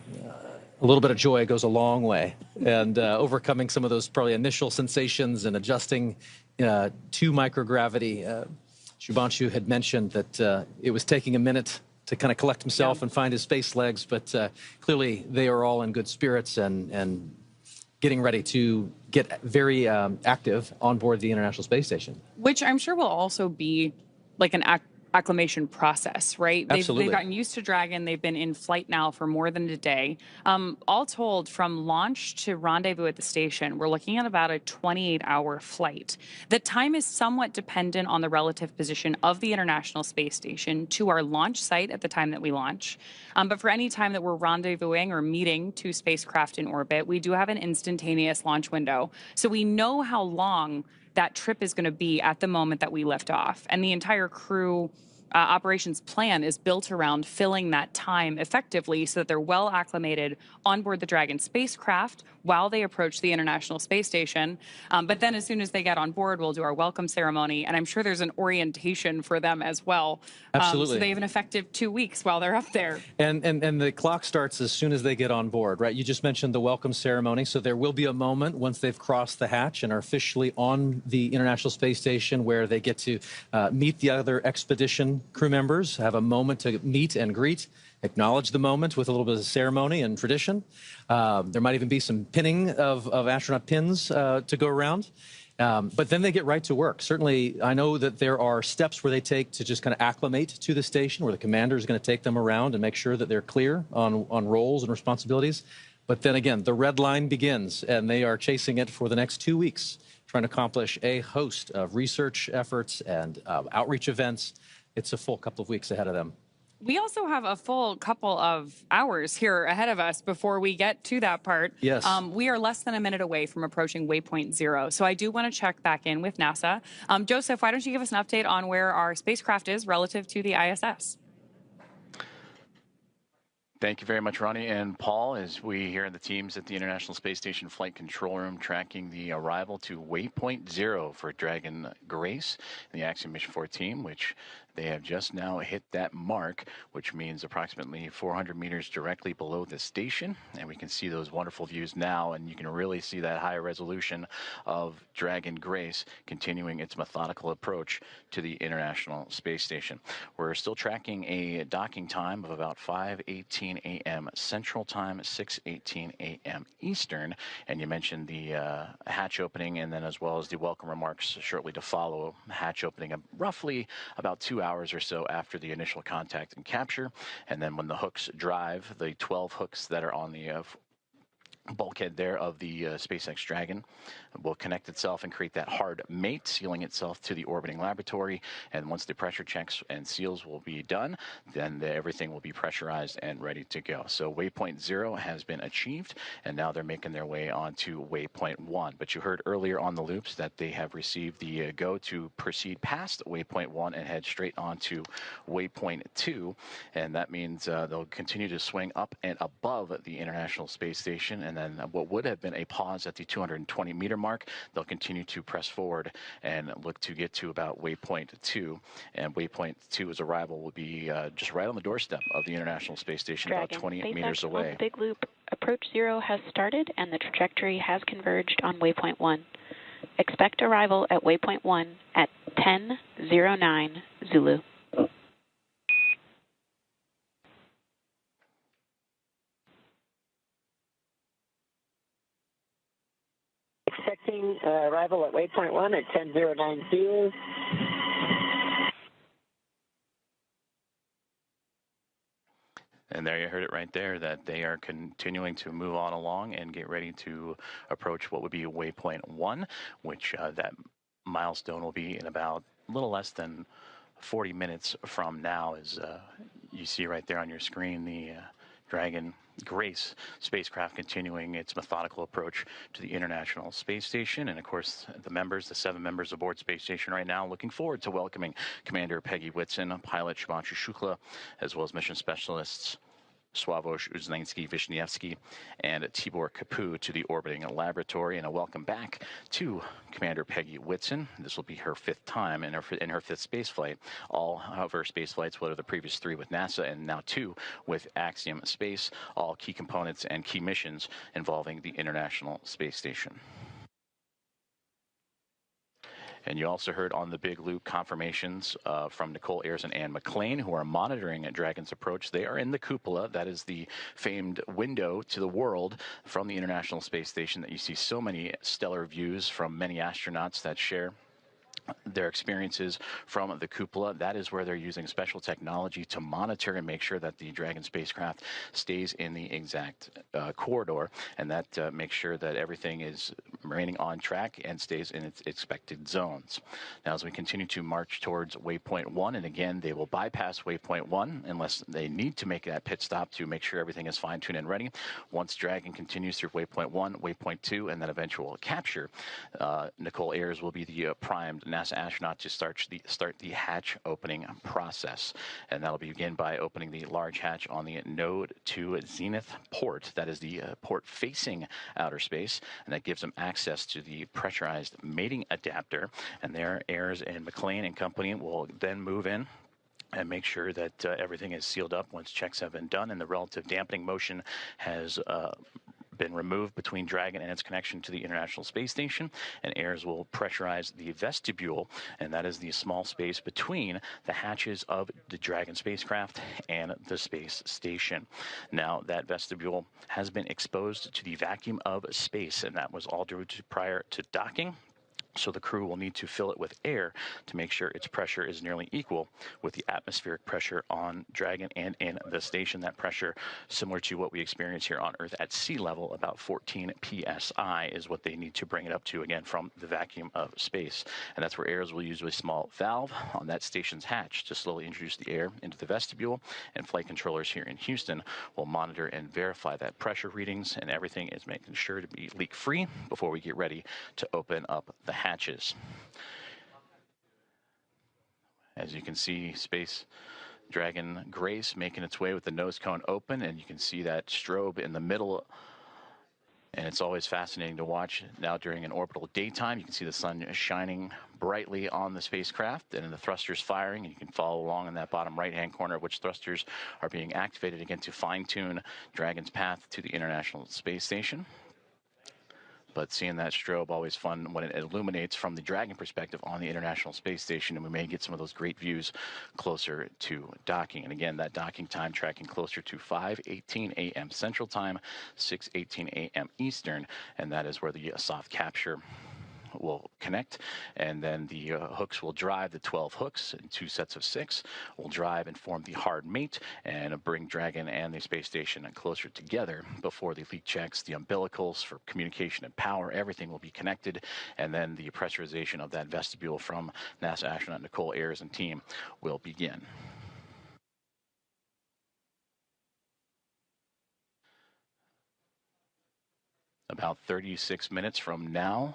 A little bit of joy goes a long way, and overcoming some of those probably initial sensations and adjusting to microgravity. Shubhanshu had mentioned that it was taking a minute to kind of collect himself and find his space legs, but clearly they are all in good spirits and getting ready to get very active on board the International Space Station. Which I'm sure will also be like an acclimation process, right? Absolutely. They've gotten used to Dragon. They've been in flight now for more than a day. All told, from launch to rendezvous at the station, we're looking at about a 28-hour flight. The time is somewhat dependent on the relative position of the International Space Station to our launch site at the time that we launch. But for any time that we're rendezvousing or meeting two spacecraft in orbit, we do have an instantaneous launch window. So we know how long that trip is going to be at the moment that we lift off. And the entire crew operations plan is built around filling that time effectively so that they're well acclimated on board the Dragon spacecraft while they approach the International Space Station. But then as soon as they get on board, we'll do our welcome ceremony. And I'm sure there's an orientation for them as well. Absolutely. So they have an effective 2 weeks while they're up there. And the clock starts as soon as they get on board, right? You just mentioned the welcome ceremony. So there will be a moment once they've crossed the hatch and are officially on the International Space Station where they get to meet the other expedition crew members, have a moment to meet and greet, acknowledge the moment with a little bit of ceremony and tradition. There might even be some pinning of astronaut pins to go around. But then they get right to work. Certainly, I know that there are steps where they take to just kind of acclimate to the station, where the commander is going to take them around and make sure that they're clear on roles and responsibilities. But then again, the red line begins, and they are chasing it for the next 2 weeks, trying to accomplish a host of research efforts and outreach events. It's a full couple of weeks ahead of them. We also have a full couple of hours here ahead of us before we get to that part. Yes. We are less than a minute away from approaching waypoint 0. So I do want to check back in with NASA. Joseph, why don't you give us an update on where our spacecraft is relative to the ISS? Thank you very much, Ronnie and Paul, as we here in the teams at the International Space Station Flight Control Room tracking the arrival to waypoint 0 for Dragon Grace and the Axiom Mission 4 team, which they have just now hit that mark, which means approximately 400 meters directly below the station. And we can see those wonderful views now, and you can really see that high resolution of Dragon Grace continuing its methodical approach to the International Space Station. We're still tracking a docking time of about 5:18 a.m. Central Time, 6:18 a.m. Eastern. And you mentioned the hatch opening, and then as well as the welcome remarks shortly to follow. Hatch opening roughly about 2 hours or so after the initial contact and capture. And then when the hooks drive, the 12 hooks that are on the bulkhead there of the SpaceX Dragon will connect itself and create that hard mate, sealing itself to the orbiting laboratory. And once the pressure checks and seals will be done, then everything will be pressurized and ready to go. So waypoint 0 has been achieved, and now they're making their way on to waypoint 1. But you heard earlier on the loops that they have received the go to proceed past waypoint 1 and head straight on to waypoint 2. And that means they'll continue to swing up and above the International Space Station. And then what would have been a pause at the 220-meter mark, they'll continue to press forward and look to get to about waypoint 2. And waypoint 2's arrival will be just right on the doorstep of the International Space Station, Dragon, about 20 SpaceX meters away. On the big loop, approach 0 has started and the trajectory has converged on waypoint 1. Expect arrival at waypoint 1 at 10:09 Zulu. Expecting arrival at waypoint 1 at 10:09 Zulu. And there you heard it right there, that they are continuing to move on along and get ready to approach what would be waypoint 1, which that milestone will be in about a little less than 40 minutes from now. As you see right there on your screen, the Dragon Grace spacecraft continuing its methodical approach to the International Space Station. And of course, the 7 members aboard Space Station right now, looking forward to welcoming Commander Peggy Whitson, pilot Shubhanshu Shukla, as well as mission specialists Sławosz, Uznański-Wiśniewski, and Tibor Kapu to the orbiting laboratory. And a welcome back to Commander Peggy Whitson. This will be her 5th time in her 5th space flight. All of her space flights, what are the previous 3 with NASA and now 2 with Axiom Space, all key components and key missions involving the International Space Station. And you also heard on the big loop confirmations from Nicole Ayers and Ann McLean, who are monitoring Dragon's approach. They are in the cupola. That is the famed window to the world from the International Space Station that you see so many stellar views from many astronauts that share their experiences from the cupola. That is where they're using special technology to monitor and make sure that the Dragon spacecraft stays in the exact corridor, and that makes sure that everything is remaining on track and stays in its expected zones. Now, as we continue to march towards waypoint 1, and again, they will bypass waypoint 1 unless they need to make that pit stop to make sure everything is fine-tuned and ready. Once Dragon continues through waypoint 1, waypoint 2, and then eventual capture, Nicole Ayers will be the primed NASA astronaut to start the hatch opening process. And that'll begin by opening the large hatch on the node to zenith port. That is the port facing outer space, and that gives them access to the pressurized mating adapter. And there, Ayers and McLean and company will then move in and make sure that everything is sealed up once checks have been done and the relative dampening motion has been removed between Dragon and its connection to the International Space Station. And Ayers will pressurize the vestibule, and that is the small space between the hatches of the Dragon spacecraft and the space station. Now, that vestibule has been exposed to the vacuum of space, and that was all due to prior to docking. So the crew will need to fill it with air to make sure its pressure is nearly equal with the atmospheric pressure on Dragon and in the station. That pressure, similar to what we experience here on Earth at sea level, about 14 psi is what they need to bring it up to, again, from the vacuum of space. And that's where Ayers will use a small valve on that station's hatch to slowly introduce the air into the vestibule. And flight controllers here in Houston will monitor and verify that pressure readings, and everything is making sure to be leak-free before we get ready to open up the hatches. As you can see, Space Dragon Grace making its way with the nose cone open, and you can see that strobe in the middle. And it's always fascinating to watch. Now during an orbital daytime, you can see the sun shining brightly on the spacecraft and the thrusters firing. And you can follow along in that bottom right-hand corner, which thrusters are being activated again to fine-tune Dragon's path to the International Space Station. But seeing that strobe, always fun when it illuminates from the Dragon perspective on the International Space Station, and we may get some of those great views closer to docking. And again, that docking time tracking closer to 5:18 a.m. Central Time, 6:18 a.m. Eastern, and that is where the soft capture will connect, and then the hooks will drive the 12 hooks in 2 sets of 6, will drive and form the hard mate and bring Dragon and the space station closer together. Before the leak checks, the umbilicals for communication and power, everything will be connected, and then the pressurization of that vestibule from NASA astronaut Nicole Ayers and team will begin. About 36 minutes from now,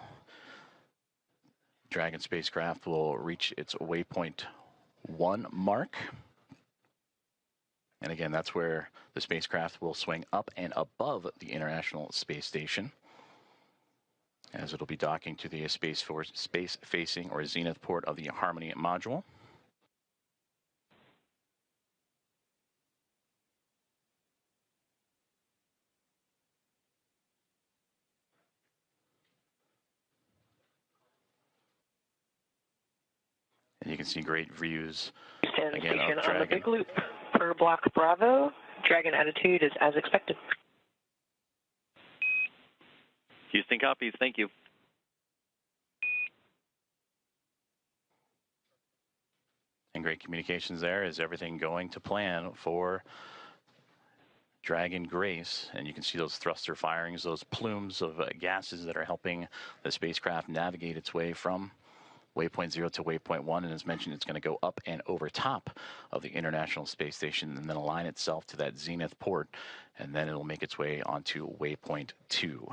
Dragon spacecraft will reach its waypoint 1 mark. And again, that's where the spacecraft will swing up and above the International Space Station, as it'll be docking to the space-facing or zenith port of the Harmony module. And you can see great views again of Dragon. On the big loop per block Bravo. Dragon attitude is as expected. Houston copies. Thank you. And great communications there. Is everything going to plan for Dragon Grace? And you can see those thruster firings, those plumes of gases that are helping the spacecraft navigate its way from waypoint 0 to waypoint 1, and as mentioned, it's going to go up and over top of the International Space Station and then align itself to that zenith port, and then it'll make its way onto waypoint 2.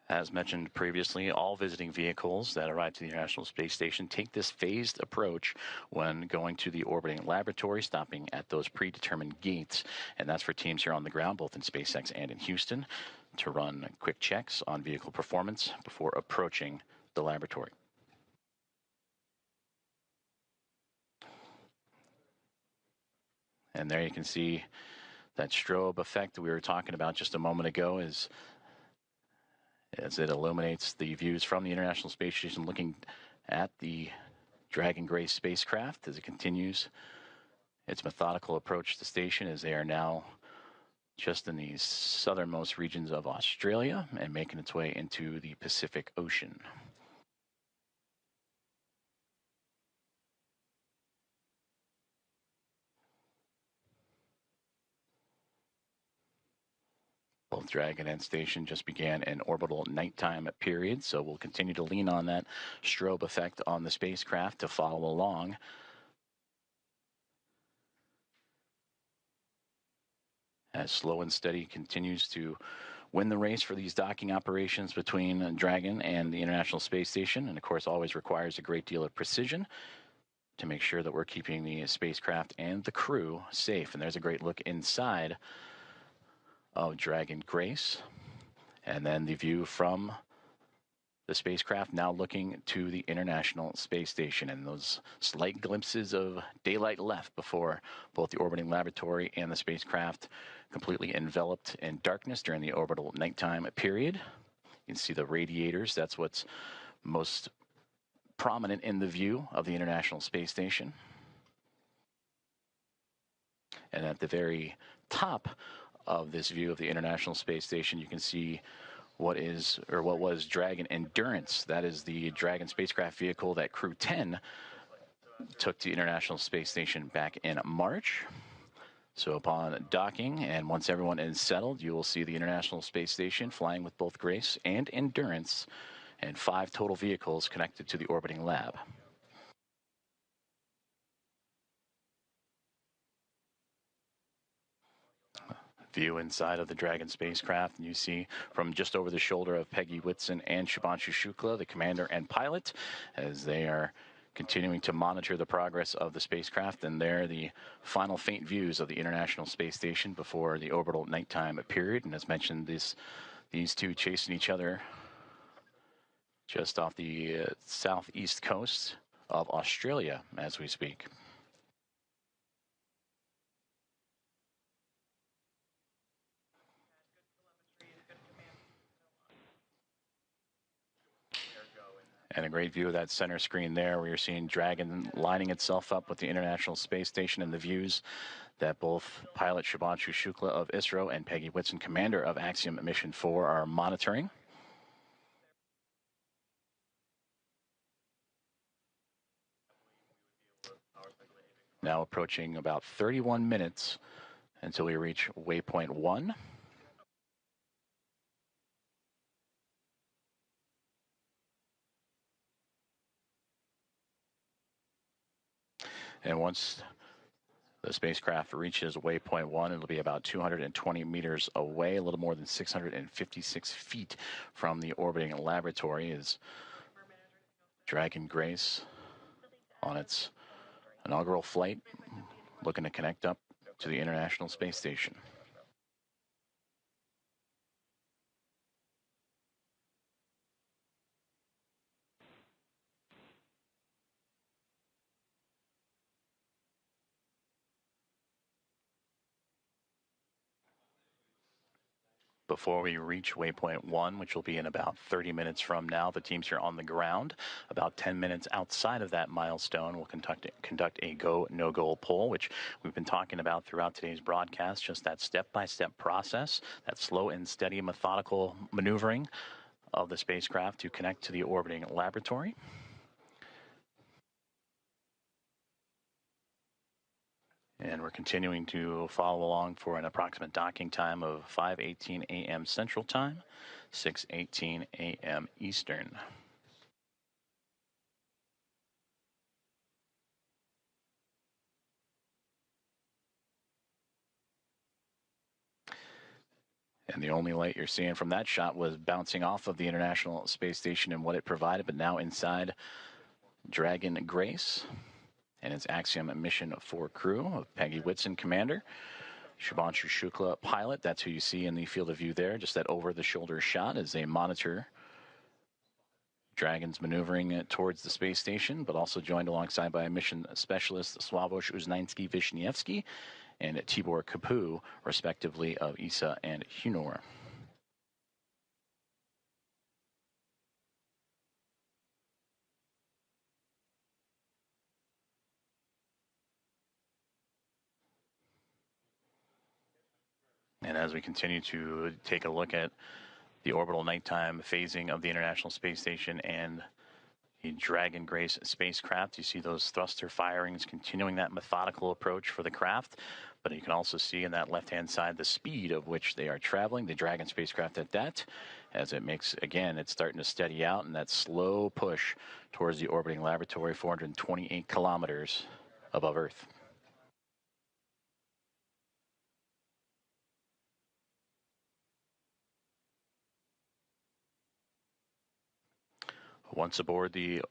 As mentioned previously, all visiting vehicles that arrive to the International Space Station take this phased approach when going to the orbiting laboratory, stopping at those predetermined gates. And that's for teams here on the ground, both in SpaceX and in Houston, to run quick checks on vehicle performance before approaching the laboratory. And there you can see that strobe effect that we were talking about just a moment ago as it illuminates the views from the International Space Station looking at the Dragon Grace spacecraft as it continues its methodical approach to the station, as they are now just in the southernmost regions of Australia and making its way into the Pacific Ocean. Both Dragon and station just began an orbital nighttime period, so we'll continue to lean on that strobe effect on the spacecraft to follow along. As Slow and Steady continues to win the race for these docking operations between Dragon and the International Space Station, and of course always requires a great deal of precision to make sure that we're keeping the spacecraft and the crew safe. And there's a great look inside of Dragon Grace, and then the view from the spacecraft now looking to the International Space Station, and those slight glimpses of daylight left before both the orbiting laboratory and the spacecraft completely enveloped in darkness during the orbital nighttime period. You can see the radiators. That's what's most prominent in the view of the International Space Station. And at the very top of this view of the International Space Station, you can see what was Dragon Endurance. That is the Dragon spacecraft vehicle that Crew 10 took to the International Space Station back in March. So upon docking, and once everyone is settled, you will see the International Space Station flying with both Grace and Endurance, and 5 total vehicles connected to the orbiting lab. View inside of the Dragon spacecraft, and you see from just over the shoulder of Peggy Whitson and Shubhanshu Shukla, the commander and pilot, as they are continuing to monitor the progress of the spacecraft. And there, the final faint views of the International Space Station before the orbital nighttime period. And as mentioned, these two chasing each other just off the southeast coast of Australia as we speak. And a great view of that center screen there where you're seeing Dragon lining itself up with the International Space Station and the views that both pilot Shubhanshu Shukla of ISRO and Peggy Whitson, commander of Axiom Mission 4, are monitoring. Now approaching about 31 minutes until we reach waypoint 1. And once the spacecraft reaches waypoint 1, it'll be about 220 meters away, a little more than 656 feet from the orbiting laboratory, is Dragon Grace on its inaugural flight, looking to connect up to the International Space Station. Before we reach waypoint 1, which will be in about 30 minutes from now, the teams here on the ground, about 10 minutes outside of that milestone, will conduct a go, no-go poll, which we've been talking about throughout today's broadcast, just that step-by-step process, that slow and steady methodical maneuvering of the spacecraft to connect to the orbiting laboratory. And we're continuing to follow along for an approximate docking time of 5:18 a.m. Central Time, 6:18 a.m. Eastern. And the only light you're seeing from that shot was bouncing off of the International Space Station and what it provided, but now inside Dragon Grace and its Axiom Mission 4 crew of Peggy Whitson, commander, Shubhanshu Shukla, pilot. That's who you see in the field of view there. Just that over-the-shoulder shot as they monitor Dragon's maneuvering towards the space station, but also joined alongside by mission specialist Sławosz Uznański-Wiśniewski and Tibor Kapu, respectively, of ESA and Húngaro. And as we continue to take a look at the orbital nighttime phasing of the International Space Station and the Dragon Grace spacecraft, you see those thruster firings continuing that methodical approach for the craft. But you can also see in that left-hand side the speed of which they are traveling, the Dragon spacecraft at that, as it makes, again, it's starting to steady out, and that slow push towards the orbiting laboratory, 428 kilometers above Earth. Once aboard the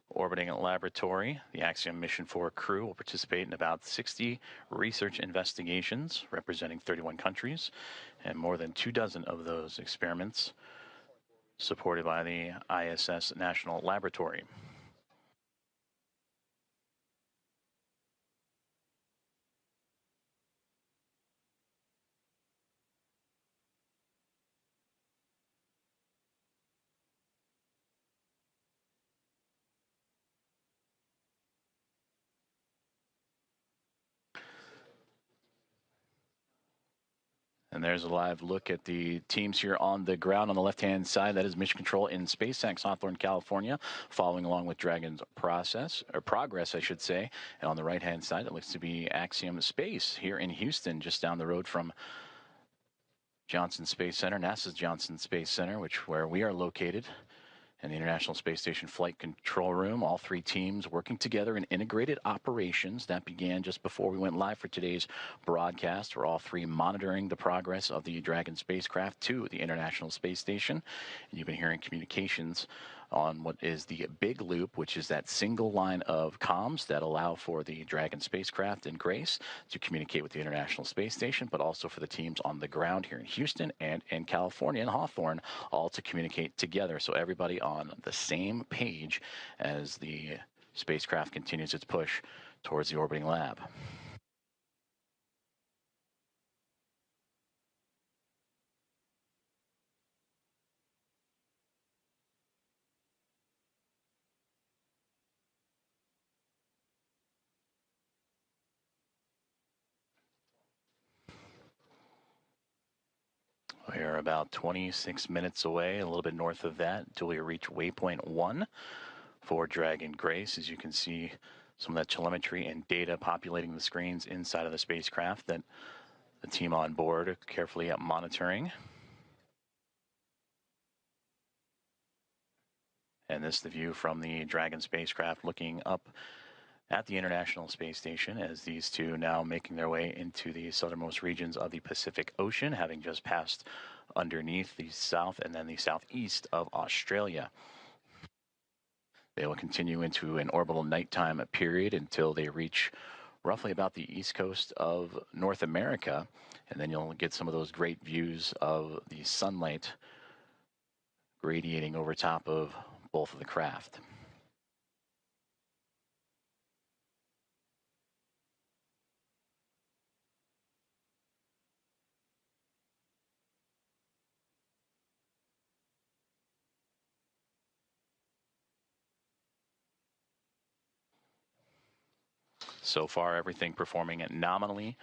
orbiting laboratory, the Axiom Mission 4 crew will participate in about 60 research investigations representing 31 countries, and more than 24 of those experiments supported by the ISS National Laboratory. And there's a live look at the teams here on the ground. On the left-hand side, that is Mission Control in SpaceX, Hawthorne, California, following along with Dragon's progress, I should say. And on the right-hand side, it looks to be Axiom Space here in Houston, just down the road from Johnson Space Center, NASA's Johnson Space Center, where we are located. And the International Space Station Flight Control Room, all three teams working together in integrated operations. That began just before we went live for today's broadcast. We're all three monitoring the progress of the Dragon spacecraft to the International Space Station. And you've been hearing communications on what is the big loop, which is that single line of comms that allow for the Dragon spacecraft and Grace to communicate with the International Space Station, but also for the teams on the ground here in Houston and in California and Hawthorne, all to communicate together. So everybody on the same page as the spacecraft continues its push towards the orbiting lab. They're about 26 minutes away, a little bit north of that, until we reach waypoint 1 for Dragon Grace. As you can see, some of that telemetry and data populating the screens inside of the spacecraft that the team on board are carefully monitoring. And this is the view from the Dragon spacecraft looking up at the International Space Station as these two now making their way into the southernmost regions of the Pacific Ocean, having just passed underneath the south and then the southeast of Australia. They will continue into an orbital nighttime period until they reach roughly about the east coast of North America, and then you'll get some of those great views of the sunlight radiating over top of both of the craft. So far, everything performing nominally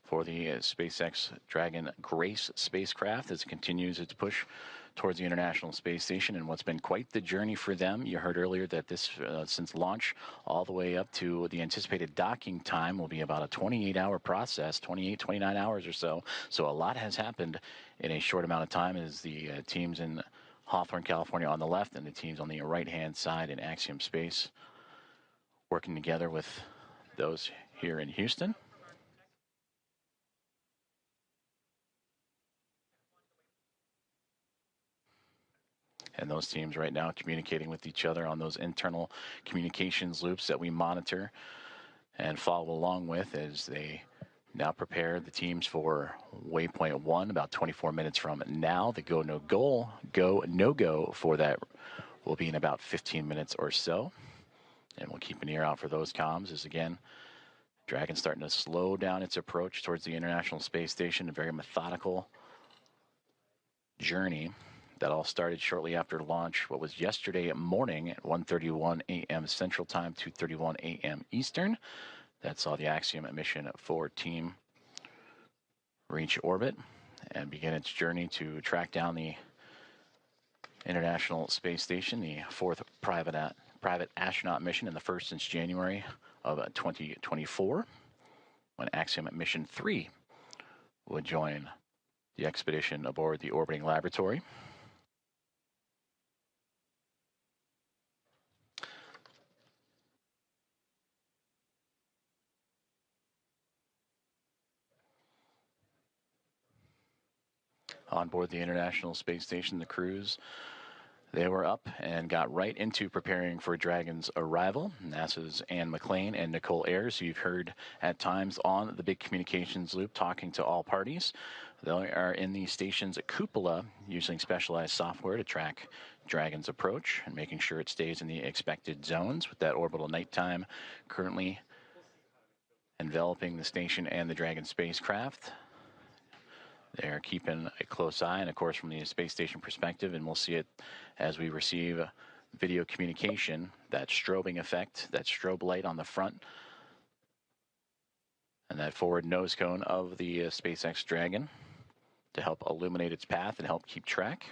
for the SpaceX Dragon Grace spacecraft as it continues its push towards the International Space Station, and what's been quite the journey for them. You heard earlier that this, since launch all the way up to the anticipated docking time, will be about a 28-hour process, 29 hours or so. So a lot has happened in a short amount of time as the teams in Hawthorne, California on the left and the teams on the right-hand side in Axiom Space working together with those here in Houston. And those teams right now communicating with each other on those internal communications loops that we monitor and follow along with as they now prepare the teams for waypoint 1 about 24 minutes from now. The go no go for that will be in about 15 minutes or so. And we'll keep an ear out for those comms as, again, Dragon starting to slow down its approach towards the International Space Station, a very methodical journey that all started shortly after launch, what was yesterday morning at 1:31 a.m. Central Time, 2:31 a.m. Eastern. That saw the Axiom mission 4 team reach orbit and begin its journey to track down the International Space Station, the 4th private astronaut mission and the first since January of 2024, when Axiom mission 3 would join the expedition aboard the orbiting laboratory. On board the International Space Station, the crews, they were up and got right into preparing for Dragon's arrival. NASA's Anne McClain and Nicole Ayers, who you've heard at times on the big communications loop talking to all parties. They are in the station's cupola using specialized software to track Dragon's approach and making sure it stays in the expected zones with that orbital nighttime currently enveloping the station and the Dragon spacecraft. They're keeping a close eye, and of course from the space station perspective, and we'll see it as we receive video communication, that strobing effect, that strobe light on the front, and that forward nose cone of the SpaceX Dragon to help illuminate its path and help keep track.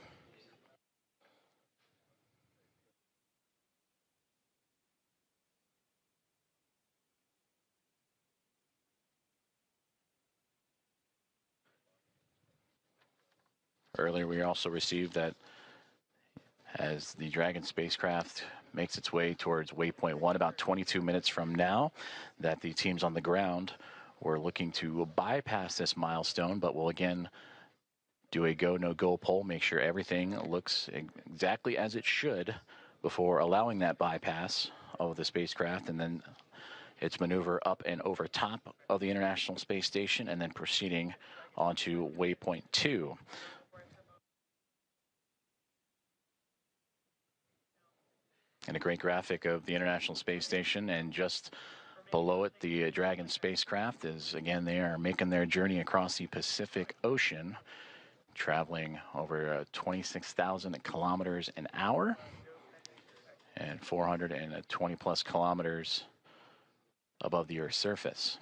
Earlier, we also received that as the Dragon spacecraft makes its way towards waypoint 1 about 22 minutes from now, that the teams on the ground were looking to bypass this milestone, but will again do a go, no go poll, make sure everything looks exactly as it should before allowing that bypass of the spacecraft, and then its maneuver up and over top of the International Space Station, and then proceeding onto waypoint 2. And a great graphic of the International Space Station, and just below it, the Dragon spacecraft is, again, they are making their journey across the Pacific Ocean, traveling over 26,000 kilometers an hour and 420 plus kilometers above the Earth's surface.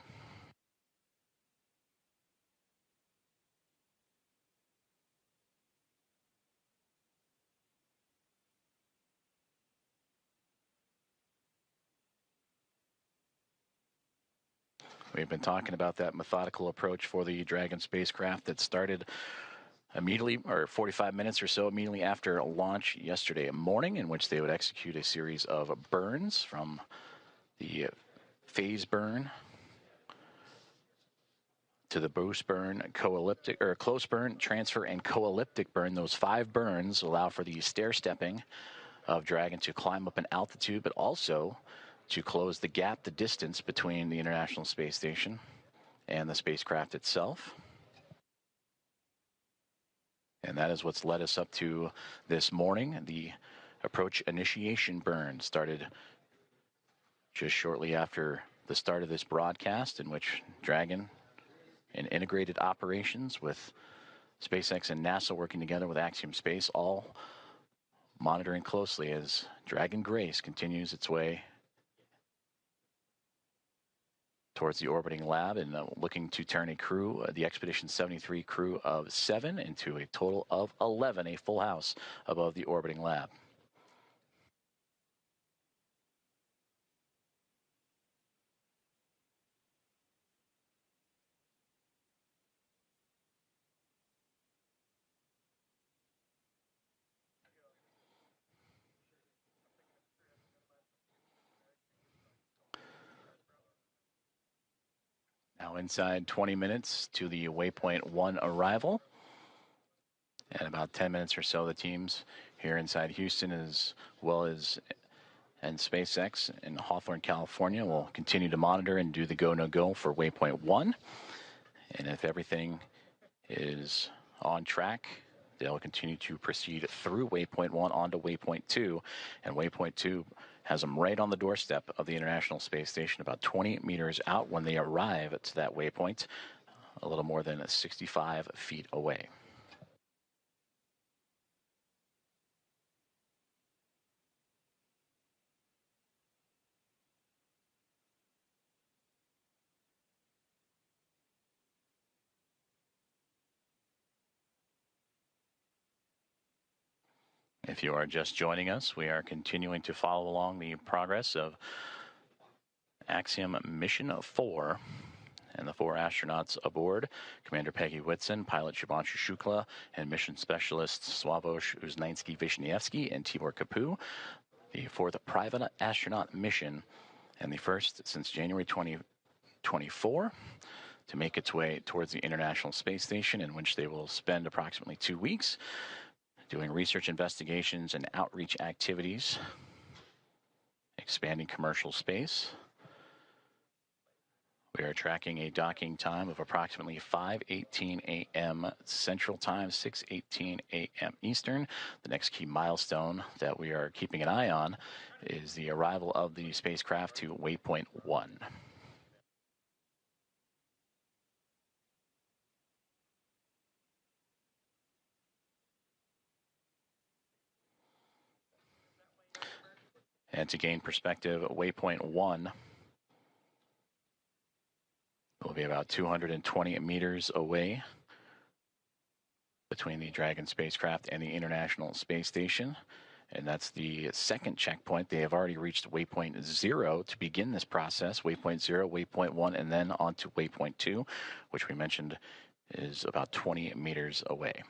We've been talking about that methodical approach for the Dragon spacecraft that started immediately, or 45 minutes or so immediately after launch yesterday morning, in which they would execute a series of burns from the phase burn to the boost burn, co-elliptic or close burn, transfer, and co-elliptic burn. Those 5 burns allow for the stair-stepping of Dragon to climb up in altitude, but also to close the gap, the distance between the International Space Station and the spacecraft itself. And that is what's led us up to this morning. The approach initiation burn started just shortly after the start of this broadcast, in which Dragon, in integrated operations with SpaceX and NASA working together with Axiom Space, all monitoring closely as Dragon Grace continues its way towards the orbiting lab and looking to turn a crew, the Expedition 73 crew of 7 into a total of 11, a full house above the orbiting lab. Now inside 20 minutes to the waypoint 1 arrival. And about 10 minutes or so, the teams here inside Houston, as well as and SpaceX in Hawthorne, California, will continue to monitor and do the go, no go for waypoint 1. And if everything is on track, they'll continue to proceed through waypoint 1 onto waypoint 2. And waypoint 2 has them right on the doorstep of the International Space Station, about 20 meters out when they arrive to that waypoint, a little more than 65 feet away. If you are just joining us, we are continuing to follow along the progress of Axiom Mission 4 and the 4 astronauts aboard, Commander Peggy Whitson, pilot Shubhanshu Shukla, and mission specialists Sławosz, Uznański-Wiśniewski, and Tibor Kapu, the 4th private astronaut mission and the first since January 2024 to make its way towards the International Space Station, in which they will spend approximately 2 weeks doing research investigations and outreach activities, expanding commercial space. We are tracking a docking time of approximately 5:18 a.m. Central Time, 6:18 a.m. Eastern. The next key milestone that we are keeping an eye on is the arrival of the spacecraft to waypoint 1. And to gain perspective, waypoint 1 will be about 220 meters away between the Dragon spacecraft and the International Space Station. And that's the second checkpoint. They have already reached waypoint 0 to begin this process. Waypoint 0, waypoint 1, and then on to waypoint 2, which we mentioned is about 20 meters away.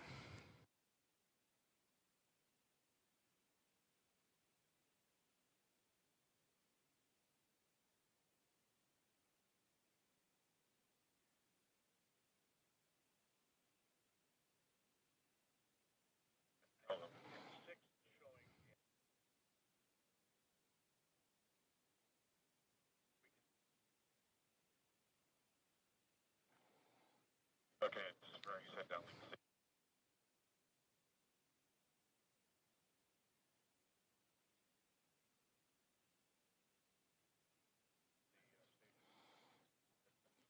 Okay, set down.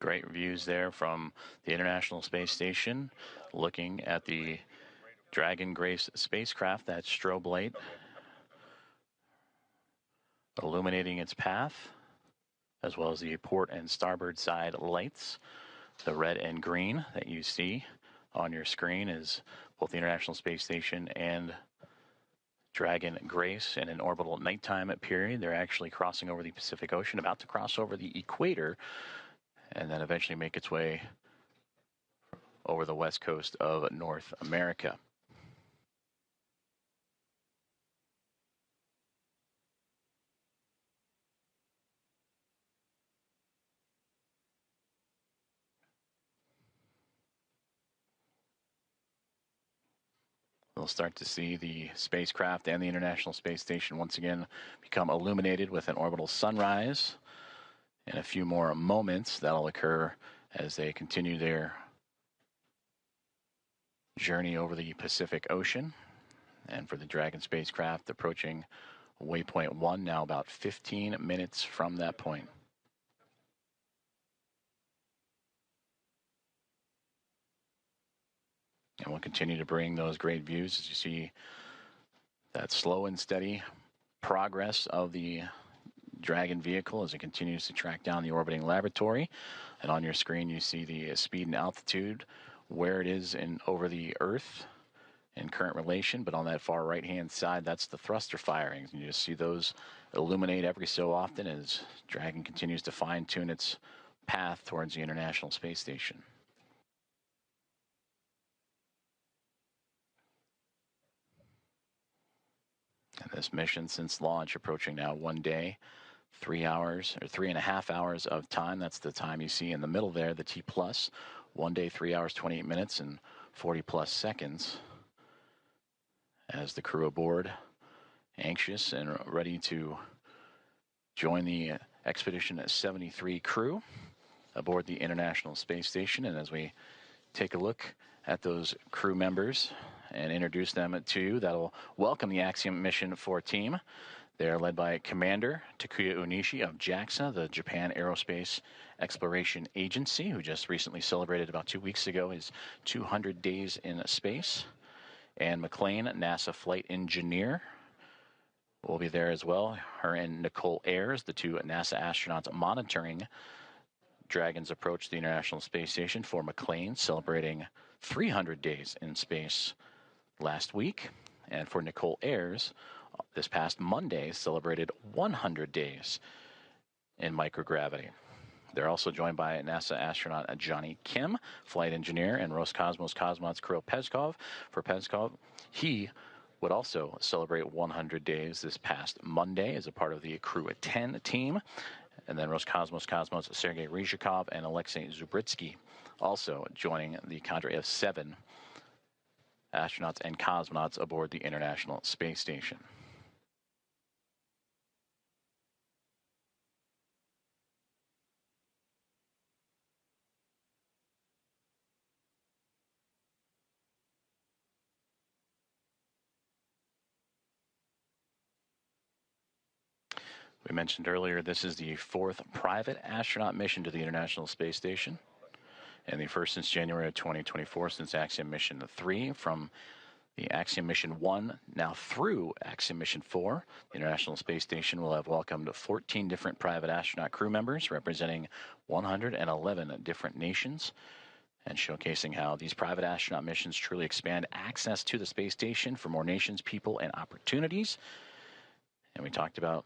Great views there from the International Space Station, looking at the Dragon Grace spacecraft, that strobe light illuminating its path, as well as the port and starboard side lights. The red and green that you see on your screen is both the International Space Station and Dragon Grace in an orbital nighttime period. They're actually crossing over the Pacific Ocean, about to cross over the equator, and then eventually make its way over the west coast of North America. We'll start to see the spacecraft and the International Space Station once again become illuminated with an orbital sunrise. In a few more moments, that'll occur as they continue their journey over the Pacific Ocean. And for the Dragon spacecraft approaching waypoint 1, now about 15 minutes from that point. And we'll continue to bring those great views as you see that slow and steady progress of the Dragon vehicle as it continues to track down the orbiting laboratory. And on your screen, you see the speed and altitude, where it is over the Earth in current relation. But on that far right-hand side, that's the thruster firings. And you just see those illuminate every so often as Dragon continues to fine-tune its path towards the International Space Station. And this mission since launch approaching now 1 day, 3 hours or 3.5 hours of time. That's the time you see in the middle there, the T plus. 1 day, 3 hours, 28 minutes and 40 plus seconds. As the crew aboard, anxious and ready to join the Expedition 73 crew aboard the International Space Station. And as we take a look at those crew members and introduce them to you, that'll welcome the Axiom Mission 4 team. They are led by Commander Takuya Onishi of JAXA, the Japan Aerospace Exploration Agency, who just recently celebrated about 2 weeks ago his 200 days in space. Anne McLean, NASA flight engineer, will be there as well. Her and Nicole Ayers, the two NASA astronauts monitoring Dragon's approach to the International Space Station. For McLean, celebrating 300 days in space last week. And for Nicole Ayers, this past Monday, celebrated 100 days in microgravity. They're also joined by NASA astronaut Johnny Kim, flight engineer, and Roscosmos cosmonauts Kirill Peskov. For Peskov, he would also celebrate 100 days this past Monday as a part of the Crew at 10 team. And then Roscosmos cosmonauts Sergei Ryzhikov and Alexei Zubritsky also joining the cadre of 7 astronauts and cosmonauts aboard the International Space Station. We mentioned earlier, this is the 4th private astronaut mission to the International Space Station, and the first since January of 2024, since Axiom Mission 3, from the Axiom Mission 1 now through Axiom Mission 4. The International Space Station will have welcomed 14 different private astronaut crew members representing 111 different nations, and showcasing how these private astronaut missions truly expand access to the space station for more nations, people, and opportunities. And we talked about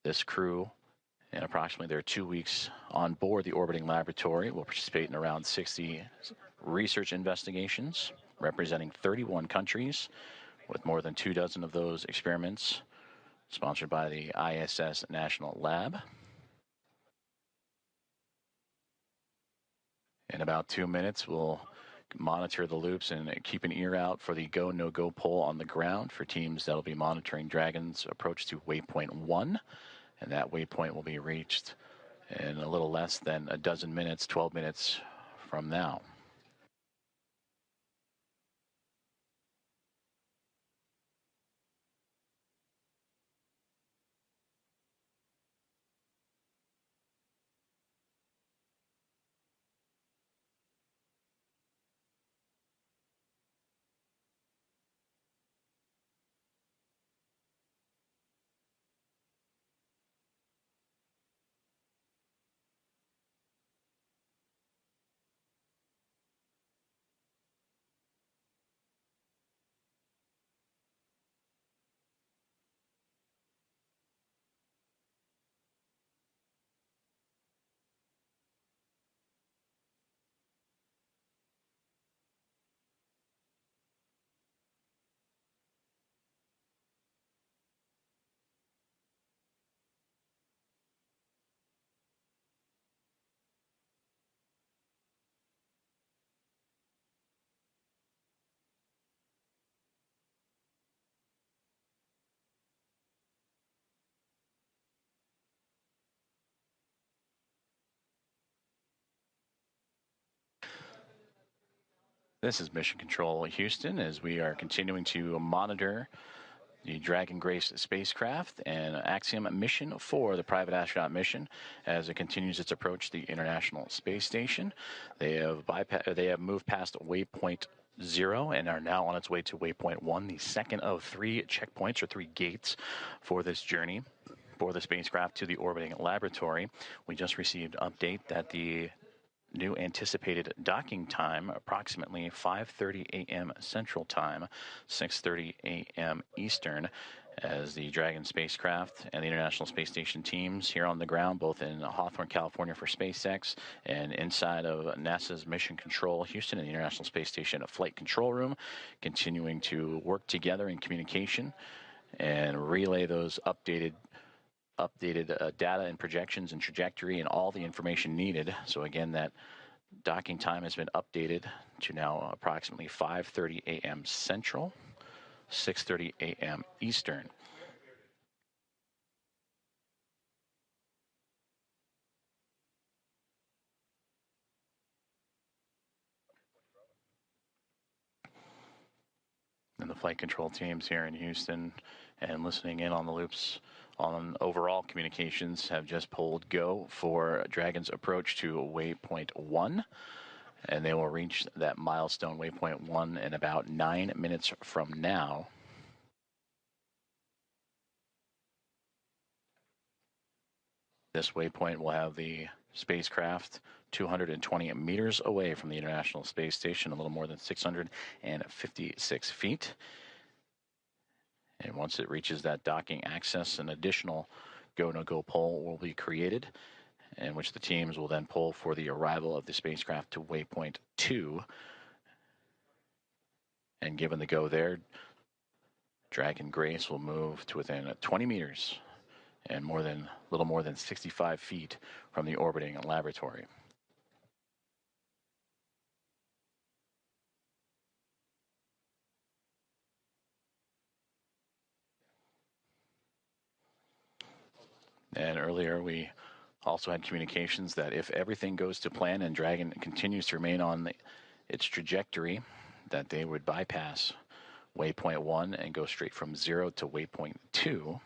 this crew, in approximately their 2 weeks on board the orbiting laboratory, will participate in around 60 research investigations representing 31 countries, with more than 24 of those experiments sponsored by the ISS National Lab. In about 2 minutes, we'll monitor the loops and keep an ear out for the go, no-go poll on the ground for teams that'll be monitoring Dragon's approach to waypoint 1. And that waypoint will be reached in a little less than a dozen minutes, 12 minutes from now. This is Mission Control Houston as we are continuing to monitor the Dragon Grace spacecraft and Axiom mission 4, the private astronaut mission, as it continues its approach to the International Space Station. They have moved past waypoint 0 and are now on its way to waypoint 1, the second of 3 checkpoints or 3 gates for this journey for the spacecraft to the orbiting laboratory. We just received an update that the new anticipated docking time, approximately 5:30 a.m. Central Time, 6:30 a.m. Eastern, as the Dragon spacecraft and the International Space Station teams here on the ground, both in Hawthorne, California for SpaceX and inside of NASA's Mission Control Houston and the International Space Station Flight Control Room, continuing to work together in communication and relay those updated data and projections and trajectory and all the information needed. So again, that docking time has been updated to now approximately 5:30 a.m. Central, 6:30 a.m. Eastern. And the flight control teams here in Houston and listening in on the loops on overall communications have just pulled go for Dragon's approach to waypoint 1, and they will reach that milestone waypoint 1 in about 9 minutes from now. This waypoint will have the spacecraft 220 meters away from the International Space Station, a little more than 656 feet. And once it reaches that docking access, an additional go-no-go pole will be created, in which the teams will then pull for the arrival of the spacecraft to waypoint 2. And given the go there, Dragon Grace will move to within 20 meters and little more than 65 feet from the orbiting laboratory. And earlier we also had communications that if everything goes to plan and Dragon continues to remain on its trajectory, that they would bypass waypoint 1 and go straight from 0 to waypoint 2.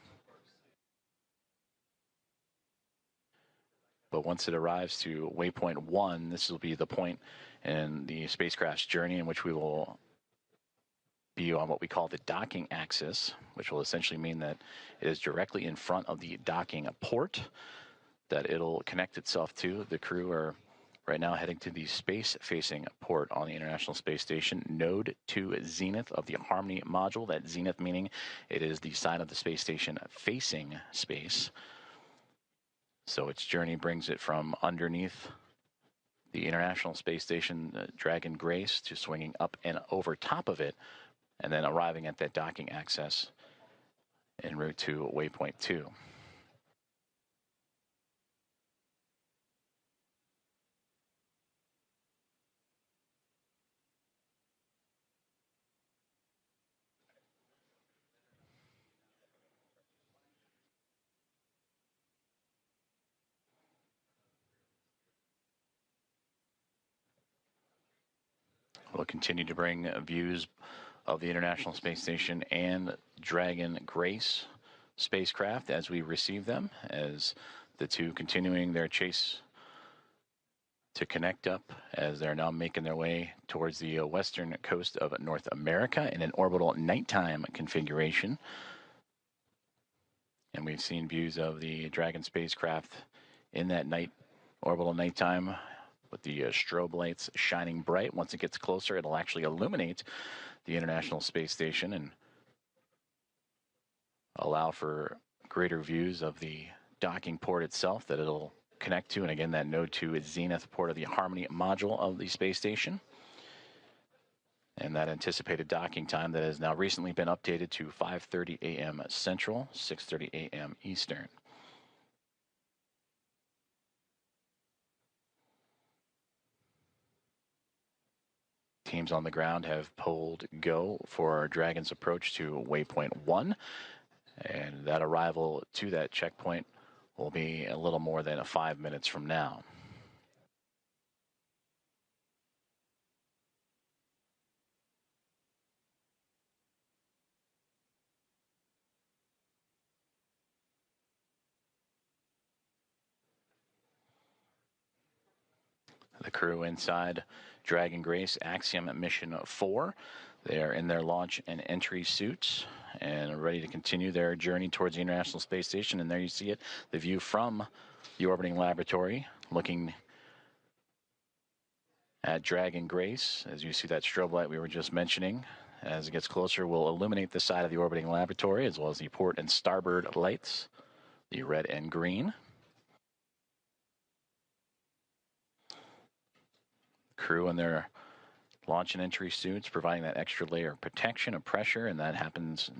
But once it arrives to waypoint 1, this will be the point in the spacecraft's journey in which we will be on what we call the docking axis, which will essentially mean that it is directly in front of the docking port that it'll connect itself to. The crew are right now heading to the space-facing port on the International Space Station, node to zenith of the Harmony module. That zenith meaning it is the side of the space station facing space. So its journey brings it from underneath the International Space Station, Dragon Grace, to swinging up and over top of it, and then arriving at that docking access en route to waypoint 2. We'll continue to bring views of the International Space Station and Dragon Grace spacecraft as we receive them, as the two continuing their chase to connect up as they're now making their way towards the western coast of North America in an orbital nighttime configuration. And we've seen views of the Dragon spacecraft in that orbital nighttime with the strobe lights shining bright. Once it gets closer, it'll actually illuminate the International Space Station and allow for greater views of the docking port itself that it'll connect to. And again, that node to its zenith port of the Harmony module of the space station. And that anticipated docking time that has now recently been updated to 5:30 a.m. Central, 6:30 a.m. Eastern. Teams on the ground have pulled go for Dragon's approach to waypoint 1, and that arrival to that checkpoint will be a little more than 5 minutes from now. crew inside Dragon Grace Axiom Mission 4. They are in their launch and entry suits and are ready to continue their journey towards the International Space Station. And there you see it, the view from the orbiting laboratory, looking at Dragon Grace. As you see that strobe light we were just mentioning, as it gets closer, will illuminate the side of the orbiting laboratory, as well as the port and starboard lights, the red and green. Crew in their launch and entry suits, providing that extra layer of protection and pressure, and that happens,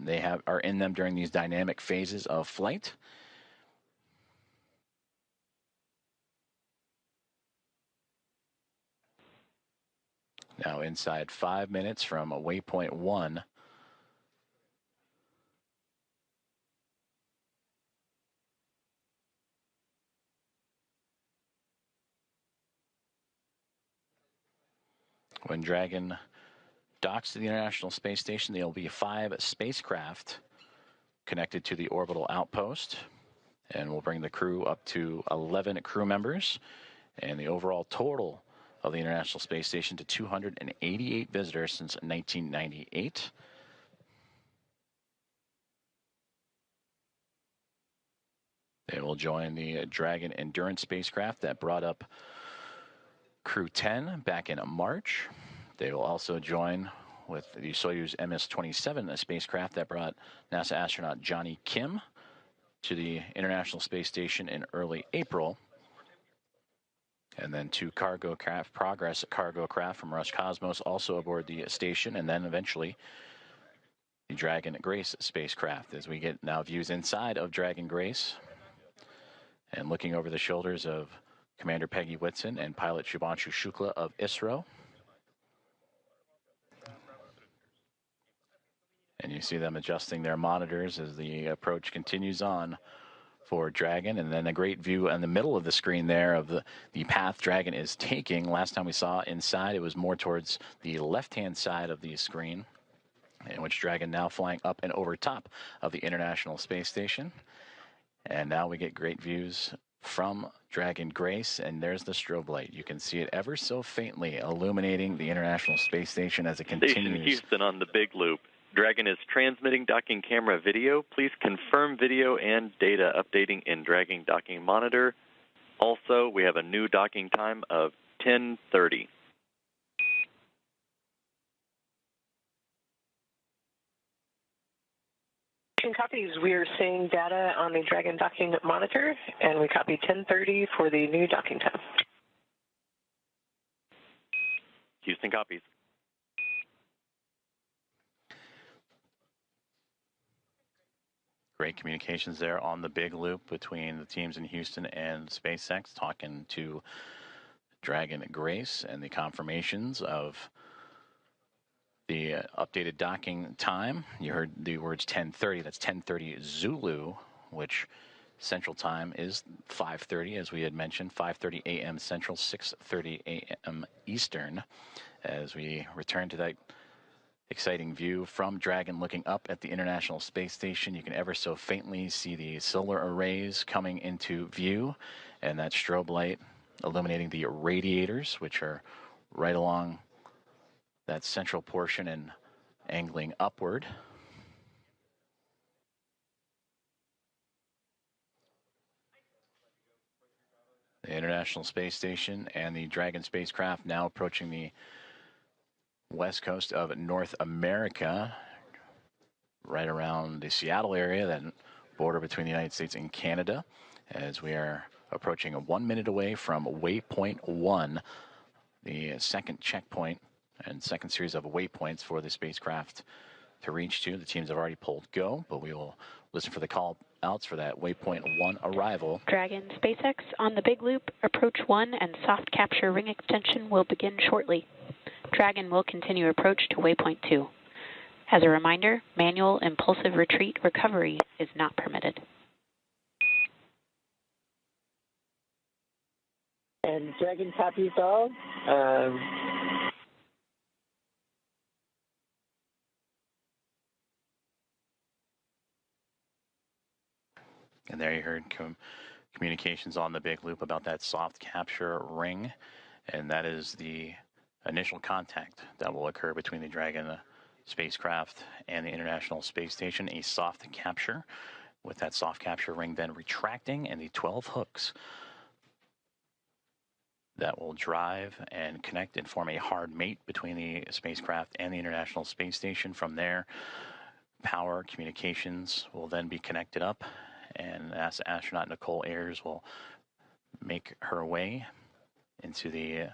are in them during these dynamic phases of flight. Now inside 5 minutes from waypoint 1. When Dragon docks to the International Space Station, there will be 5 spacecraft connected to the orbital outpost, and we'll bring the crew up to 11 crew members, and the overall total of the International Space Station to 288 visitors since 1998. They will join the Dragon Endurance spacecraft that brought up Crew 10 back in March. They will also join with the Soyuz MS-27, a spacecraft that brought NASA astronaut Johnny Kim to the International Space Station in early April. And then 2 cargo craft, Progress cargo craft from Roscosmos also aboard the station, and then eventually the Dragon Grace spacecraft, as we get now views inside of Dragon Grace and looking over the shoulders of Commander Peggy Whitson and pilot Shubhanshu Shukla of ISRO. And you see them adjusting their monitors as the approach continues on for Dragon. And then a great view in the middle of the screen there of the path Dragon is taking. Last time we saw inside, it was more towards the left-hand side of the screen, in which Dragon now flying up and over top of the International Space Station. And now we get great views from Dragon Grace, and there's the strobe light. You can see it ever so faintly illuminating the International Space Station as it continues. Station Houston on the big loop. Dragon is transmitting docking camera video. Please confirm video and data updating in Dragon docking monitor. Also, we have a new docking time of 10:30. Copies. We are seeing data on the Dragon docking monitor, and we copy 10:30 for the new docking time. Houston copies. Great communications there on the big loop between the teams in Houston and SpaceX, talking to Dragon Grace and the confirmations of the updated docking time. You heard the words 10:30. That's 10:30 Zulu, which Central Time is 5:30, as we had mentioned, 5:30 a.m. Central, 6:30 a.m. Eastern, as we return to that exciting view from Dragon looking up at the International Space Station. You can ever so faintly see the solar arrays coming into view, and that strobe light illuminating the radiators, which are right along that central portion and angling upward. The International Space Station and the Dragon spacecraft now approaching the west coast of North America, right around the Seattle area, that border between the United States and Canada, as we are approaching 1 minute away from waypoint 1, the second checkpoint and second series of waypoints for the spacecraft to reach to. The teams have already pulled go, but we will listen for the call outs for that waypoint 1 arrival. Dragon SpaceX on the big loop, approach 1 and soft capture ring extension will begin shortly. Dragon will continue approach to waypoint 2. As a reminder, manual impulsive retreat recovery is not permitted. And Dragon copies all. And there you heard communications on the big loop about that soft capture ring And that is the initial contact that will occur between the Dragon spacecraft and the International Space Station, a soft capture, with that soft capture ring then retracting and the 12 hooks that will drive and connect and form a hard mate between the spacecraft and the International Space Station. From there, power communications will then be connected up, and NASA astronaut Nicole Ayers will make her way into the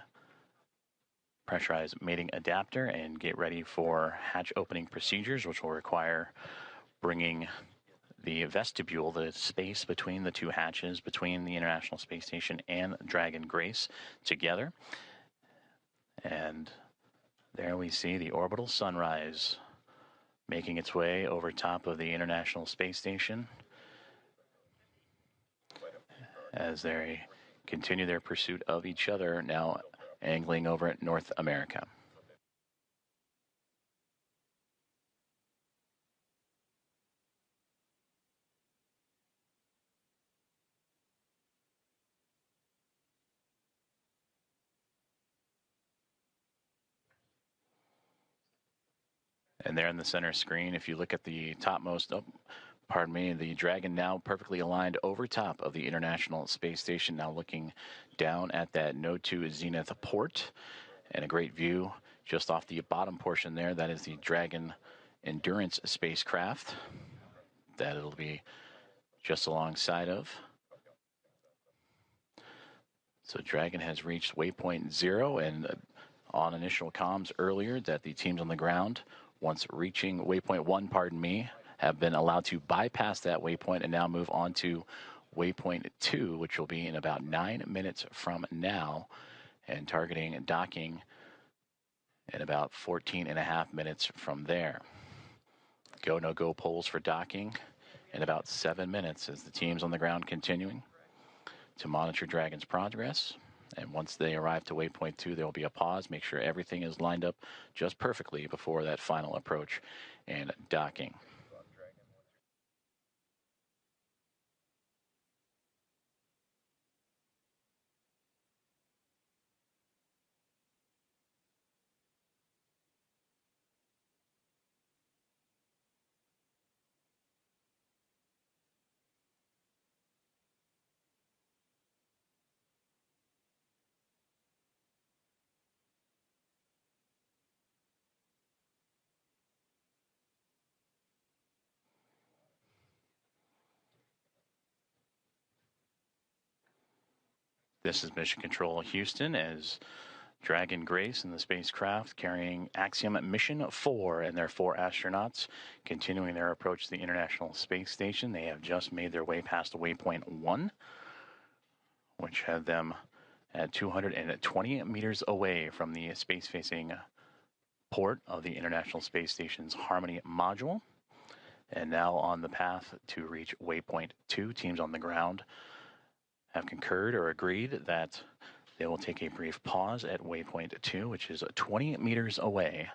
pressurized mating adapter and get ready for hatch opening procedures, which will require bringing the vestibule, the space between the two hatches, between the International Space Station and Dragon Grace, together. And there we see the orbital sunrise making its way over top of the International Space Station as they continue their pursuit of each other, now angling over at North America. And there in the center screen, if you look at the topmost, the Dragon now perfectly aligned over top of the International Space Station, now looking down at that Node 2 Zenith port, and a great view just off the bottom portion there. That is the Dragon Endurance spacecraft that it'll be just alongside of. So Dragon has reached waypoint 0, and on initial comms earlier that the teams on the ground, once reaching waypoint 1, have been allowed to bypass that waypoint and now move on to waypoint 2, which will be in about 9 minutes from now, and targeting docking in about 14.5 minutes from there. Go, no-go polls for docking in about 7 minutes as the teams on the ground continuing to monitor Dragon's progress. And once they arrive to waypoint 2, there will be a pause, make sure everything is lined up just perfectly before that final approach and docking. This is Mission Control Houston as Dragon Grace and the spacecraft carrying Axiom Mission 4 and their 4 astronauts continuing their approach to the International Space Station. They have just made their way past waypoint 1, which had them at 220 meters away from the space-facing port of the International Space Station's Harmony module. And now on the path to reach waypoint 2, teams on the ground have concurred or agreed that they will take a brief pause at waypoint 2, which is 20 meters away,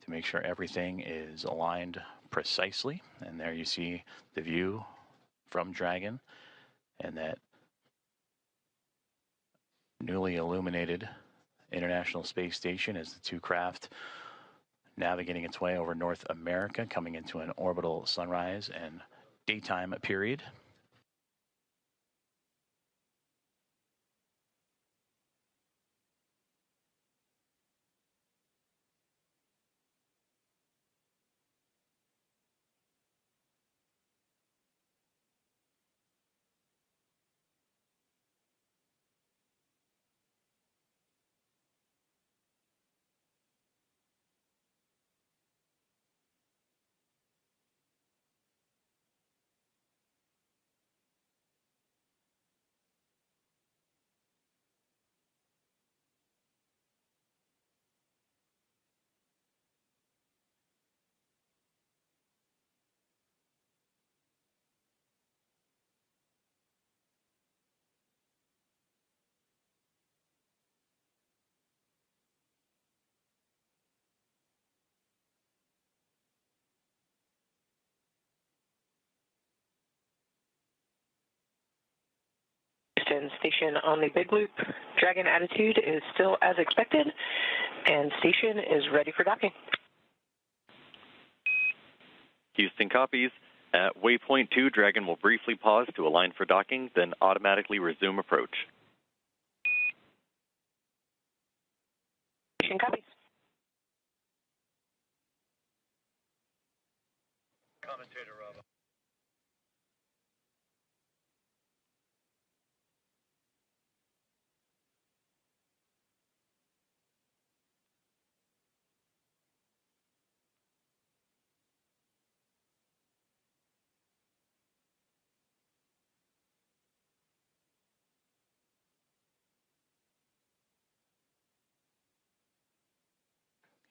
to make sure everything is aligned precisely. And there you see the view from Dragon and that newly illuminated International Space Station as the two craft navigating its way over North America, coming into an orbital sunrise and daytime period. and station on the big loop. Dragon attitude is still as expected, and station is ready for docking. Houston copies. At waypoint 2, Dragon will briefly pause to align for docking, then automatically resume approach. Station copies. Commentator Robo.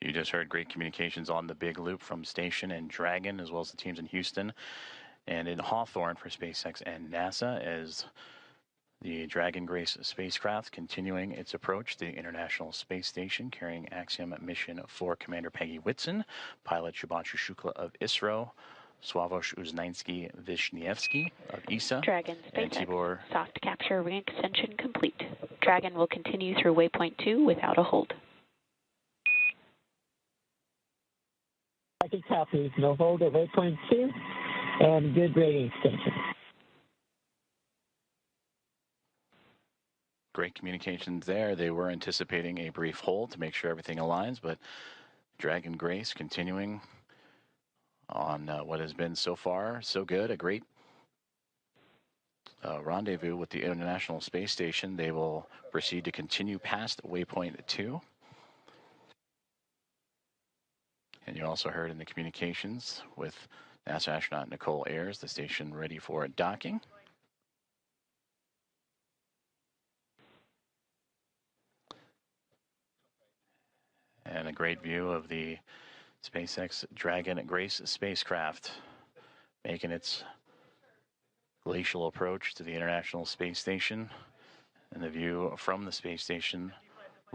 You just heard great communications on the big loop from Station and Dragon, as well as the teams in Houston and in Hawthorne for SpaceX and NASA, as the Dragon Grace spacecraft continuing its approach to the International Space Station, carrying Axiom mission for Commander Peggy Whitson, pilot Shubhanshu Shukla of ISRO, Sławosz Uznański-Wiśniewski of ESA, Dragon and SpaceX Tibor. soft capture ring extension complete. Dragon will continue through waypoint 2 without a hold. Second copy, no hold at waypoint 2, and good rating extension. Great communications there. They were anticipating a brief hold to make sure everything aligns, but Dragon Grace continuing on what has been so far so good. A great rendezvous with the International Space Station. They will proceed to continue past waypoint 2. And you also heard in the communications with NASA astronaut Nicole Ayers, the station ready for docking. And a great view of the SpaceX Dragon Grace spacecraft making its glacial approach to the International Space Station, and the view from the space station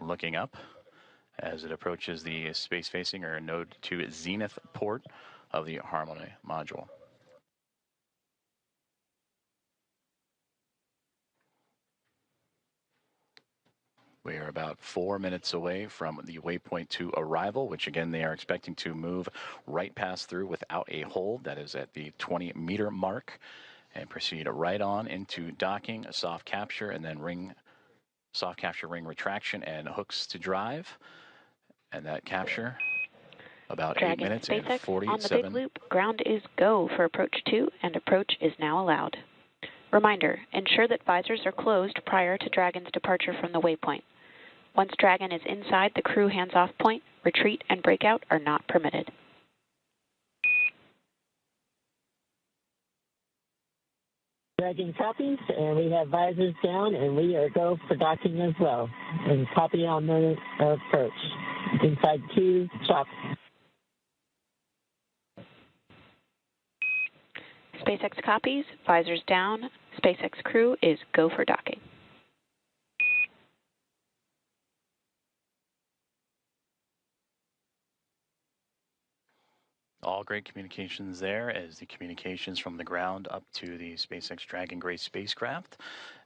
looking up as it approaches the space-facing or Node 2 zenith port of the Harmony module. We are about 4 minutes away from the waypoint 2 arrival, which again they are expecting to move right past through without a hold. That is at the 20-meter mark, and proceed right on into docking, a soft capture, and then soft capture ring retraction and hooks to drive. And that capture, about Dragon 8 minutes SpaceX and 47. on the big loop, ground is go for approach 2, and approach is now allowed. Reminder, ensure that visors are closed prior to Dragon's departure from the waypoint. Once Dragon is inside the crew hands-off point, retreat and breakout are not permitted. Dragon copies, and we have visors down, and we are go for docking as well. And copy on the approach. Inside 2, chop. SpaceX copies, visors down, SpaceX crew is go for docking. All great communications there, as the communications from the ground up to the SpaceX Dragon Grace spacecraft,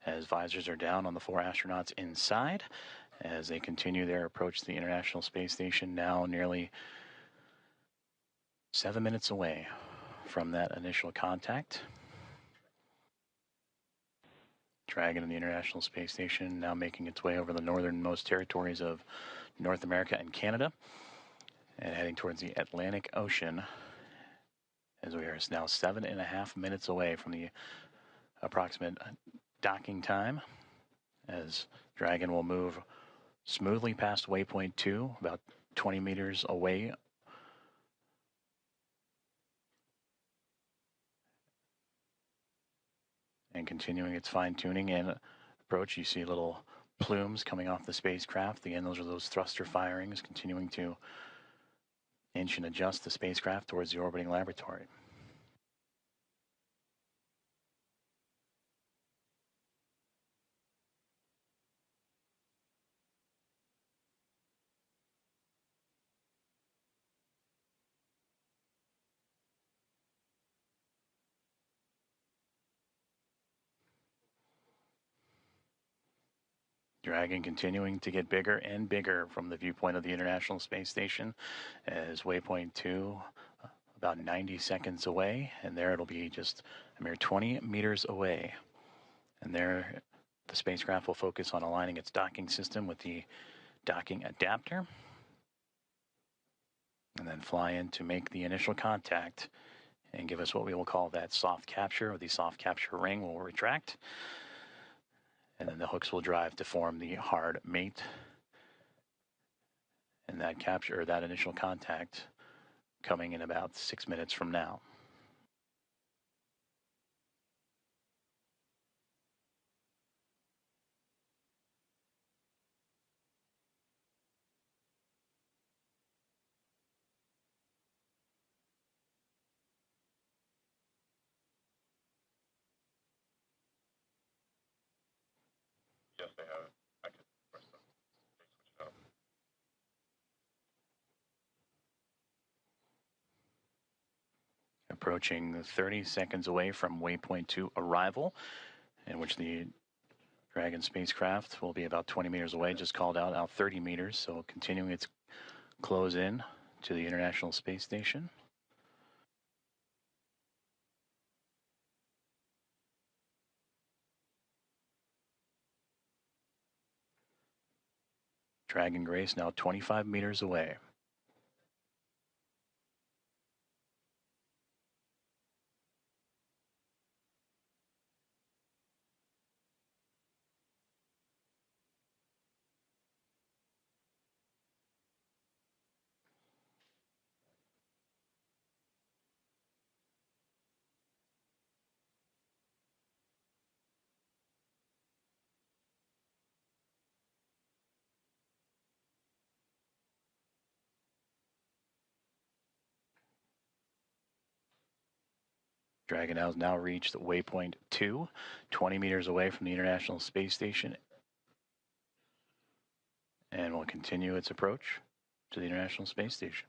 as visors are down on the 4 astronauts inside, as they continue their approach to the International Space Station, now nearly 7 minutes away from that initial contact. Dragon and the International Space Station now making its way over the northernmost territories of North America and Canada, and heading towards the Atlantic Ocean, as we are now 7.5 minutes away from the approximate docking time, as Dragon will move smoothly past waypoint 2, about 20 meters away. And continuing its fine-tuning and approach, you see little plumes coming off the spacecraft. Again, those are those thruster firings, continuing to inch and adjust the spacecraft towards the orbiting laboratory. Dragon continuing to get bigger and bigger from the viewpoint of the International Space Station as waypoint 2 about 90 seconds away, and there it'll be just a mere 20 meters away. And there the spacecraft will focus on aligning its docking system with the docking adapter and then fly in to make the initial contact and give us what we will call that soft capture, or the soft capture ring will retract. And then the hooks will drive to form the hard mate. And that capture, or that initial contact, coming in about 6 minutes from now. Yes, they have. I can press them. They switch it up. Approaching 30 seconds away from waypoint 2 arrival, in which the Dragon spacecraft will be about 20 meters away, just called out 30 meters, so continuing its close in to the International Space Station. Dragon Grace now 25 meters away. Dragon has now reached waypoint 2, 20 meters away from the International Space Station, and will continue its approach to the International Space Station.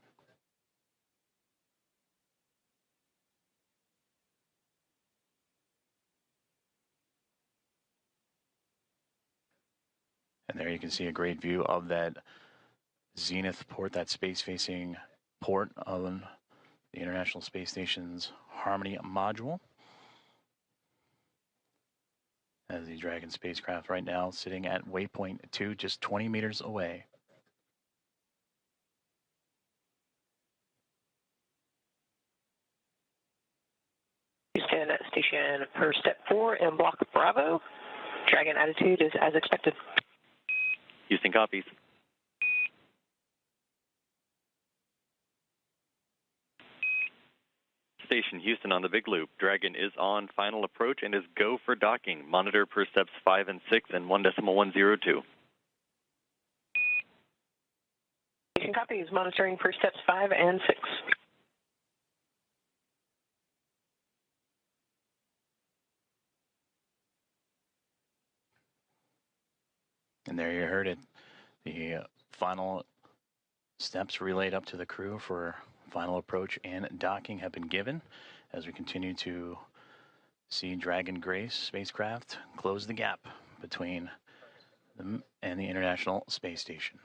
And there you can see a great view of that zenith port, that space-facing port of the International Space Station's Harmony module. As the Dragon spacecraft right now sitting at waypoint 2, just 20 meters away. Houston, station for step 4 in block Bravo. Dragon attitude is as expected. Houston copies. Station Houston on the big loop. Dragon is on final approach and is go for docking. Monitor per steps 5 and 6 and 1.102. Station copies. Monitoring per steps 5 and 6. And there you heard it. The final steps relayed up to the crew for final approach and docking have been given as we continue to see Dragon Grace spacecraft close the gap between them and the International Space Station.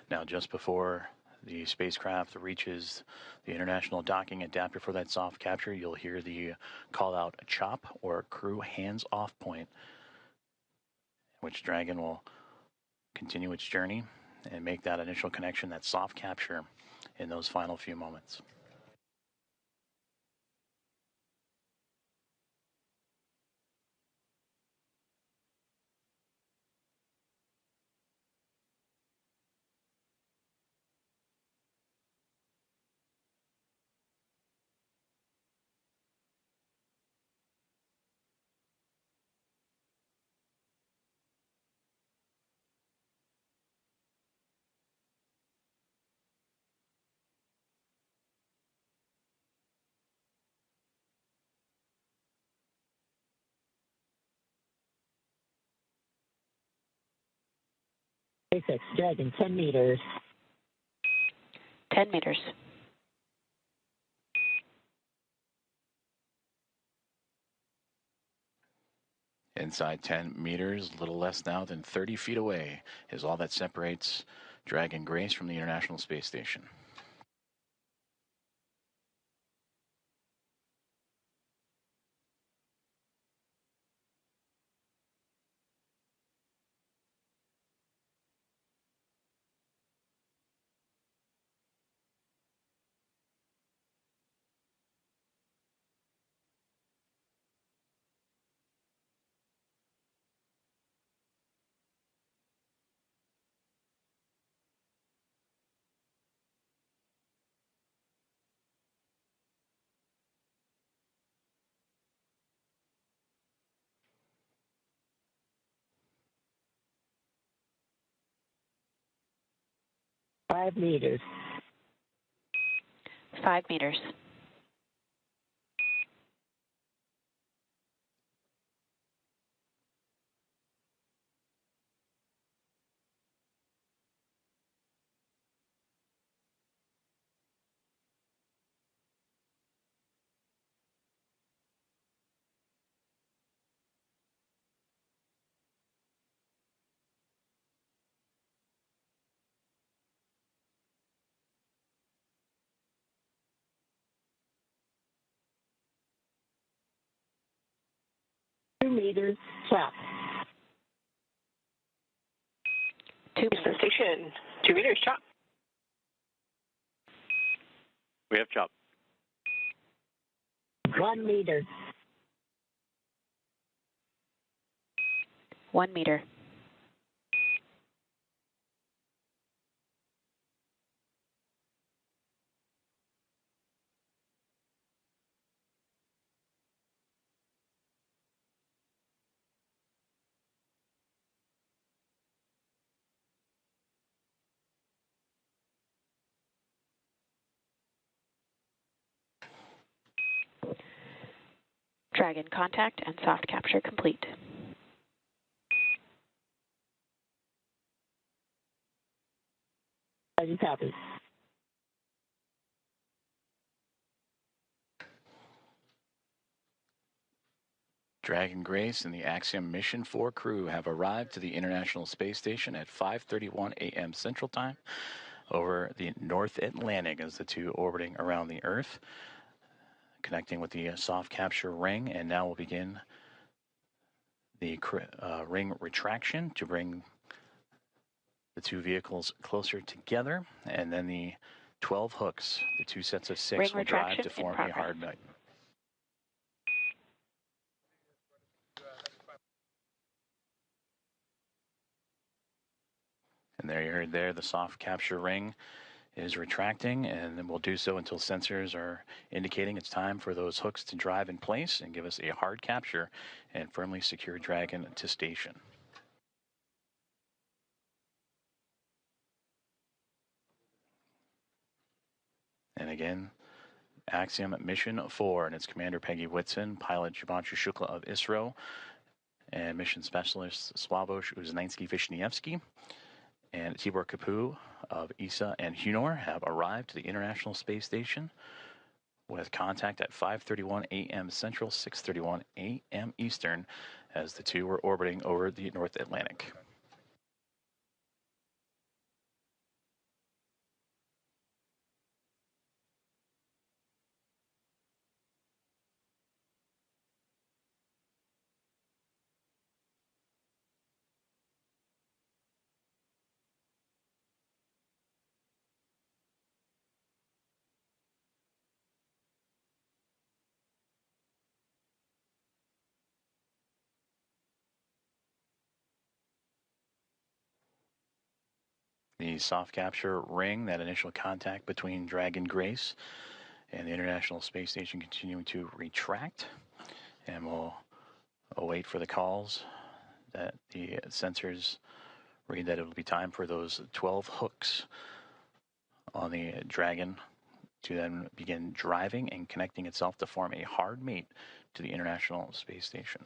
Now, just before the spacecraft reaches the international docking adapter for that soft capture, you'll hear the call out CHOP, or crew hands off point, which Dragon will continue its journey and make that initial connection, that soft capture, in those final few moments. SpaceX Dragon, 10 meters. 10 meters. Inside 10 meters, a little less now than 30 feet away, is all that separates Dragon Grace from the International Space Station. Five meters. 5 meters. Meters, chop. 2 Houston meters. Station, 2 meters, chop. We have chop. 1 meter. 1 meter. Dragon contact and soft capture complete. Roger, copy. Dragon Grace and the Axiom Mission 4 crew have arrived to the International Space Station at 5:31 a.m. Central Time over the North Atlantic as the two orbiting around the Earth, connecting with the soft capture ring, and now we'll begin the ring retraction to bring the two vehicles closer together, and then the 12 hooks, the two sets of 6, Ring will drive retraction to in form a progress. hard nut. And there you heard there, the soft capture ring is retracting, and then we'll do so until sensors are indicating it's time for those hooks to drive in place and give us a hard capture and firmly secure Dragon to station. And again, Axiom Mission 4 and its commander Peggy Whitson, pilot Shubhanshu Shukla of ISRO, and mission specialist Sławosz Uznański-Wiśniewski and Tibor Kapu of ESA and Hunor have arrived to the International Space Station with contact at 5:31 a.m. Central, 6:31 a.m. Eastern, as the two were orbiting over the North Atlantic. The soft capture ring, that initial contact between Dragon Grace and the International Space Station, continuing to retract, and we'll await for the calls that the sensors read that it will be time for those 12 hooks on the Dragon to then begin driving and connecting itself to form a hard mate to the International Space Station.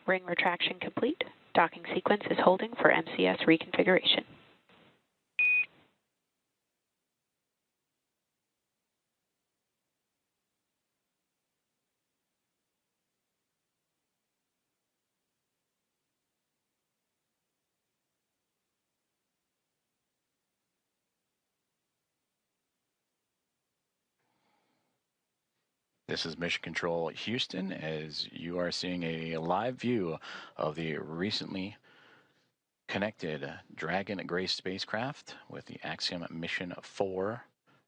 Ring retraction complete. Docking sequence is holding for MCS reconfiguration. This is Mission Control Houston, as you are seeing a live view of the recently connected Dragon Grace spacecraft with the Axiom Mission 4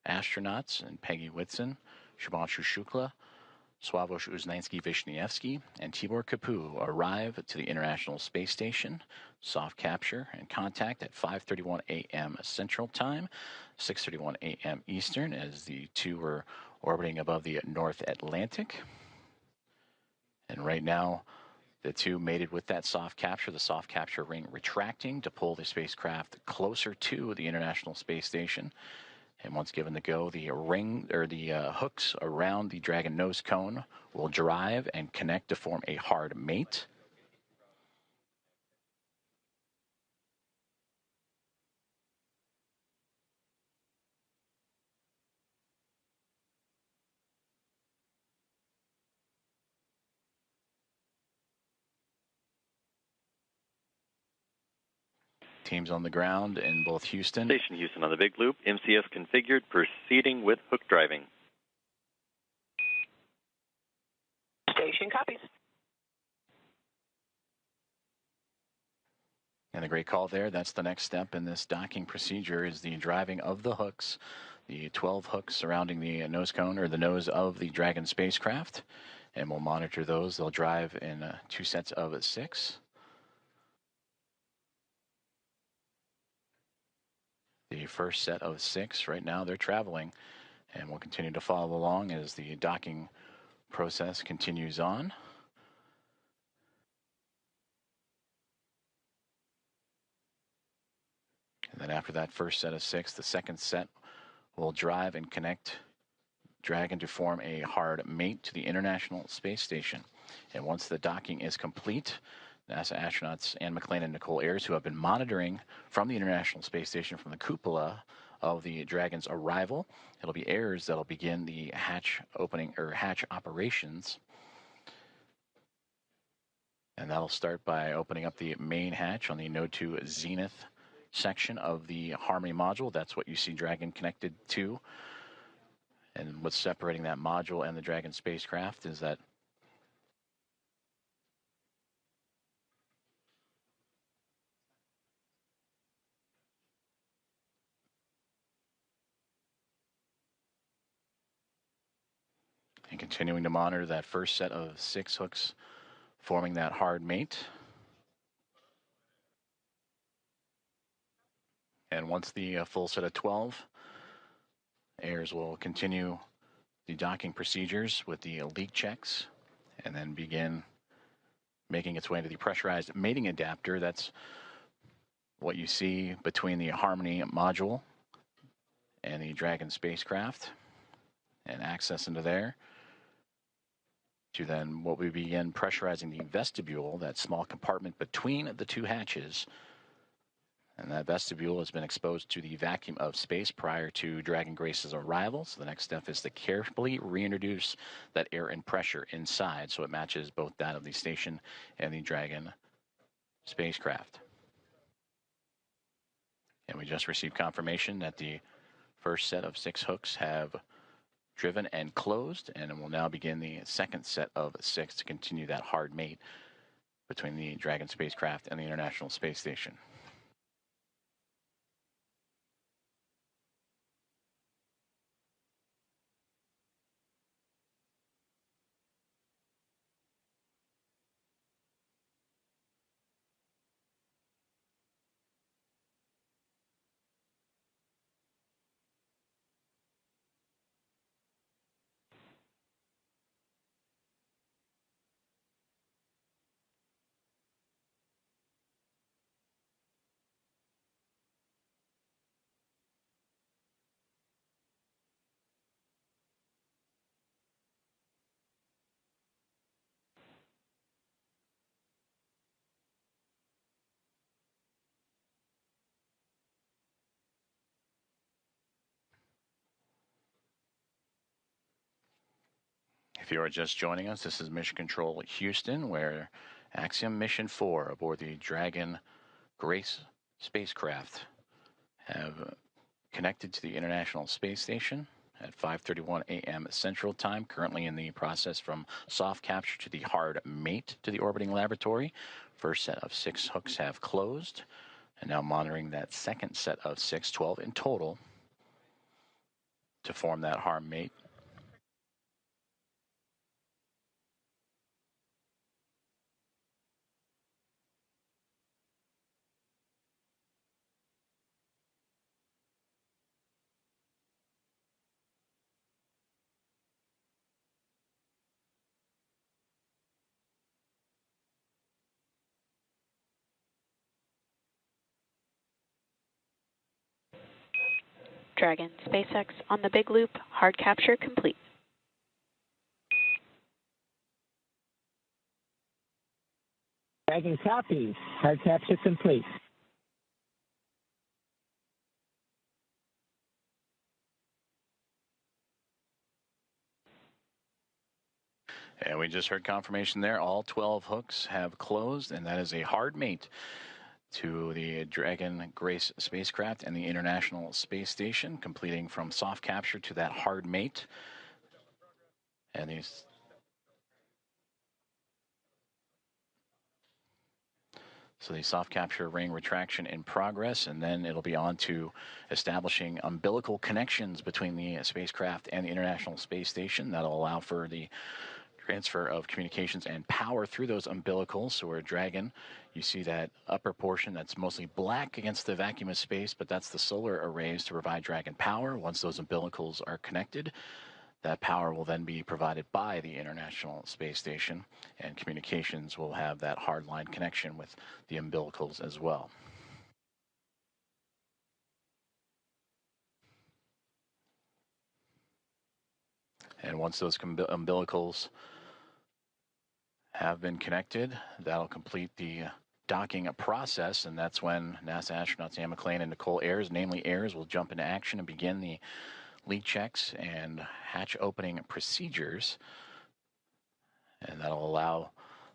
astronauts and Peggy Whitson, Shubhanshu Shukla, Sławosz Uznański-Wiśniewski, and Tibor Kapu arrive to the International Space Station. Soft capture and contact at 5:31 a.m. Central Time, 6:31 a.m. Eastern, as the two were orbiting above the North Atlantic. And right now, the two mated with that soft capture, the soft capture ring retracting to pull the spacecraft closer to the International Space Station. And once given the go, the ring or the hooks around the Dragon nose cone will drive and connect to form a hard mate. Teams on the ground in both Houston. Station Houston on the big loop. MCS configured, proceeding with hook driving. Station copies. And a great call there. That's the next step in this docking procedure, is the driving of the hooks, the 12 hooks surrounding the nose cone or the nose of the Dragon spacecraft. And we'll monitor those. They'll drive in 2 sets of 6. The first set of 6 right now, they're traveling, and we'll continue to follow along as the docking process continues on. And then after that first set of 6, the second set will drive and connect Dragon to form a hard mate to the International Space Station. And once the docking is complete, NASA astronauts Anne McLean and Nicole Ayers, who have been monitoring from the International Space Station from the cupola of the Dragon's arrival, it'll be Ayers that'll begin the hatch opening or hatch operations. And that'll start by opening up the main hatch on the Node 2 Zenith section of the Harmony module. That's what you see Dragon connected to. And what's separating that module and the Dragon spacecraft is that and continuing to monitor that first set of 6 hooks forming that hard mate. And once the full set of 12, Ayers will continue the docking procedures with the leak checks and then begin making its way into the pressurized mating adapter. That's what you see between the Harmony module and the Dragon spacecraft, and access into there to then what we begin pressurizing the vestibule, that small compartment between the 2 hatches. And that vestibule has been exposed to the vacuum of space prior to Dragon Grace's arrival. So the next step is to carefully reintroduce that air and pressure inside so it matches both that of the station and the Dragon spacecraft. And we just received confirmation that the first set of 6 hooks have driven and closed, and we'll now begin the second set of 6 to continue that hard mate between the Dragon spacecraft and the International Space Station. If you are just joining us, this is Mission Control Houston, where Axiom Mission 4 aboard the Dragon Grace spacecraft have connected to the International Space Station at 5:31 a.m. Central Time, currently in the process from soft capture to the hard mate to the orbiting laboratory. First set of 6 hooks have closed, and now monitoring that second set of 6, 12 in total, to form that hard mate. Dragon SpaceX on the big loop, hard capture complete. Dragon copies. Hard capture complete. And we just heard confirmation there. All 12 hooks have closed, and that is a hard mate to the Dragon Grace spacecraft and the International Space Station, completing from soft capture to that hard mate. And these So the soft capture ring retraction in progress, and then it'll be on to establishing umbilical connections between the spacecraft and the International Space Station. That'll allow for the transfer of communications and power through those umbilicals. So we're Dragon. You see that upper portion that's mostly black against the vacuum of space, but that's the solar arrays to provide Dragon power. Once those umbilicals are connected, that power will then be provided by the International Space Station, and communications will have that hardline connection with the umbilicals as well. And once those umbilicals have been connected, that'll complete the docking process, and that's when NASA astronauts Anne McClain and Nicole Ayers, namely Ayers, will jump into action and begin the leak checks and hatch opening procedures. And that'll allow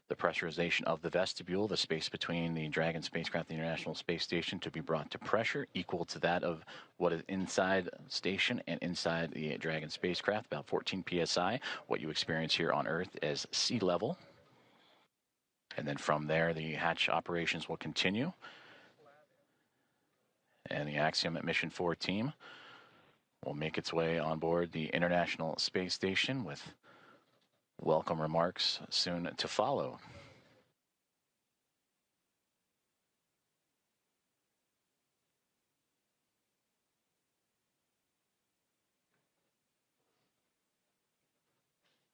the pressurization of the vestibule, the space between the Dragon spacecraft and the International Space Station, to be brought to pressure equal to that of what is inside station and inside the Dragon spacecraft, about 14 psi, what you experience here on Earth as sea level. And then from there, the hatch operations will continue. And the Axiom Mission 4 team will make its way on board the International Space Station with welcome remarks soon to follow.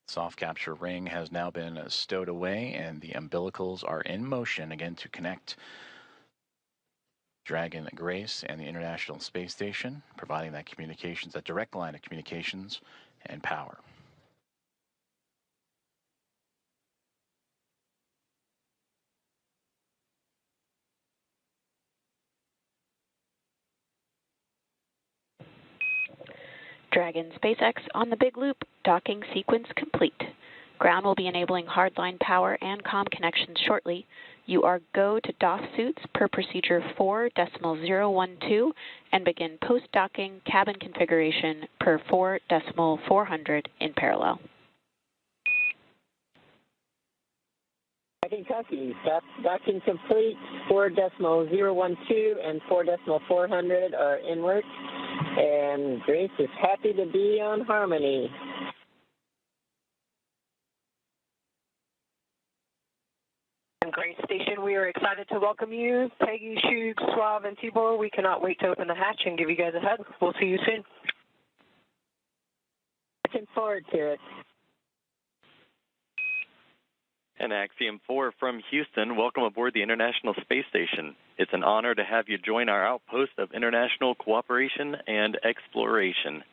Soft capture ring has now been stowed away, and the umbilicals are in motion again to connect Dragon Grace and the International Space Station, providing that communications, that direct line of communications and power. Dragon SpaceX on the big loop, docking sequence complete. Ground will be enabling hardline power and comm connections shortly. You are go to DOF suits per procedure 4.012 and begin post-docking cabin configuration per 4.400 in parallel. Dragon copies. Docking complete. 4.012 and 4.400 are in work. And Grace is happy to be on Harmony. Grace Station, we are excited to welcome you. Peggy, Shug, Sław, and Tibor, we cannot wait to open the hatch and give you guys a hug. We'll see you soon. Looking forward to it. And Axiom 4 from Houston, welcome aboard the International Space Station. It's an honor to have you join our outpost of international cooperation and exploration.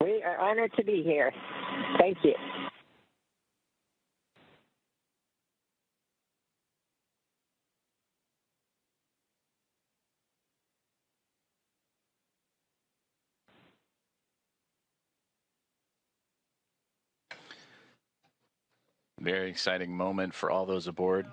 We are honored to be here. Thank you. Very exciting moment for all those aboard.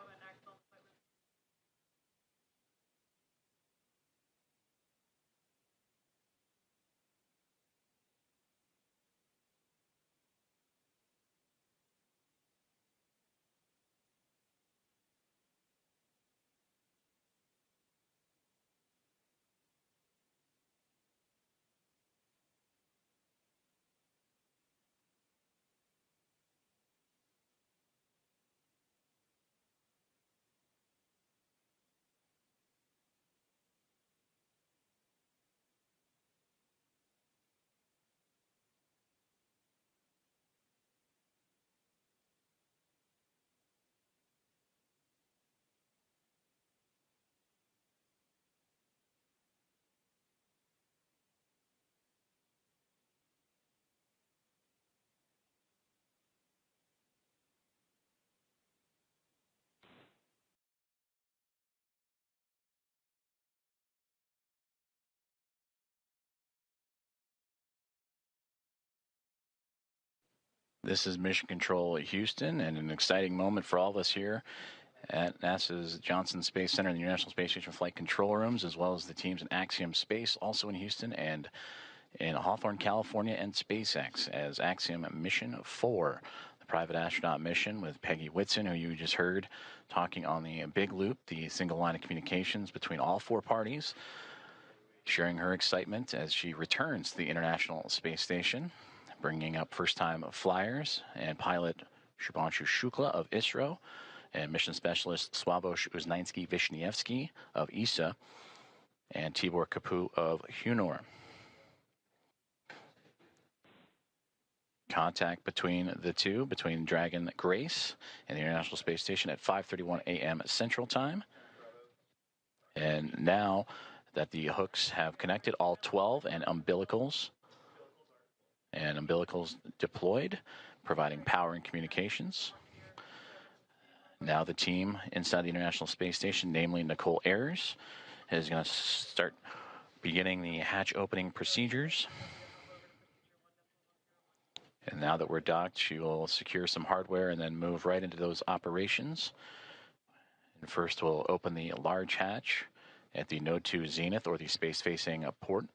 This is Mission Control Houston, and an exciting moment for all of us here at NASA's Johnson Space Center and the International Space Station flight control rooms, as well as the teams in Axiom Space, also in Houston, and in Hawthorne, California, and SpaceX as Axiom Mission 4, the private astronaut mission with Peggy Whitson, who you just heard talking on the big loop, the single line of communications between all four parties, sharing her excitement as she returns to the International Space Station, bringing up first-time flyers and pilot Shubhanshu Shukla of ISRO and mission specialist Sławosz Uznański-Wiśniewski of ESA and Tibor Kapu of húngaro. Contact between the two, between Dragon Grace and the International Space Station at 5:31 a.m. Central Time. And now that the hooks have connected, all 12 and umbilicals deployed, providing power and communications. Now the team inside the International Space Station, namely Nicole Ayers, is going to start beginning the hatch opening procedures. And now that we're docked, she will secure some hardware and then move right into those operations. And first we'll open the large hatch at the Node 2 Zenith, or the space-facing port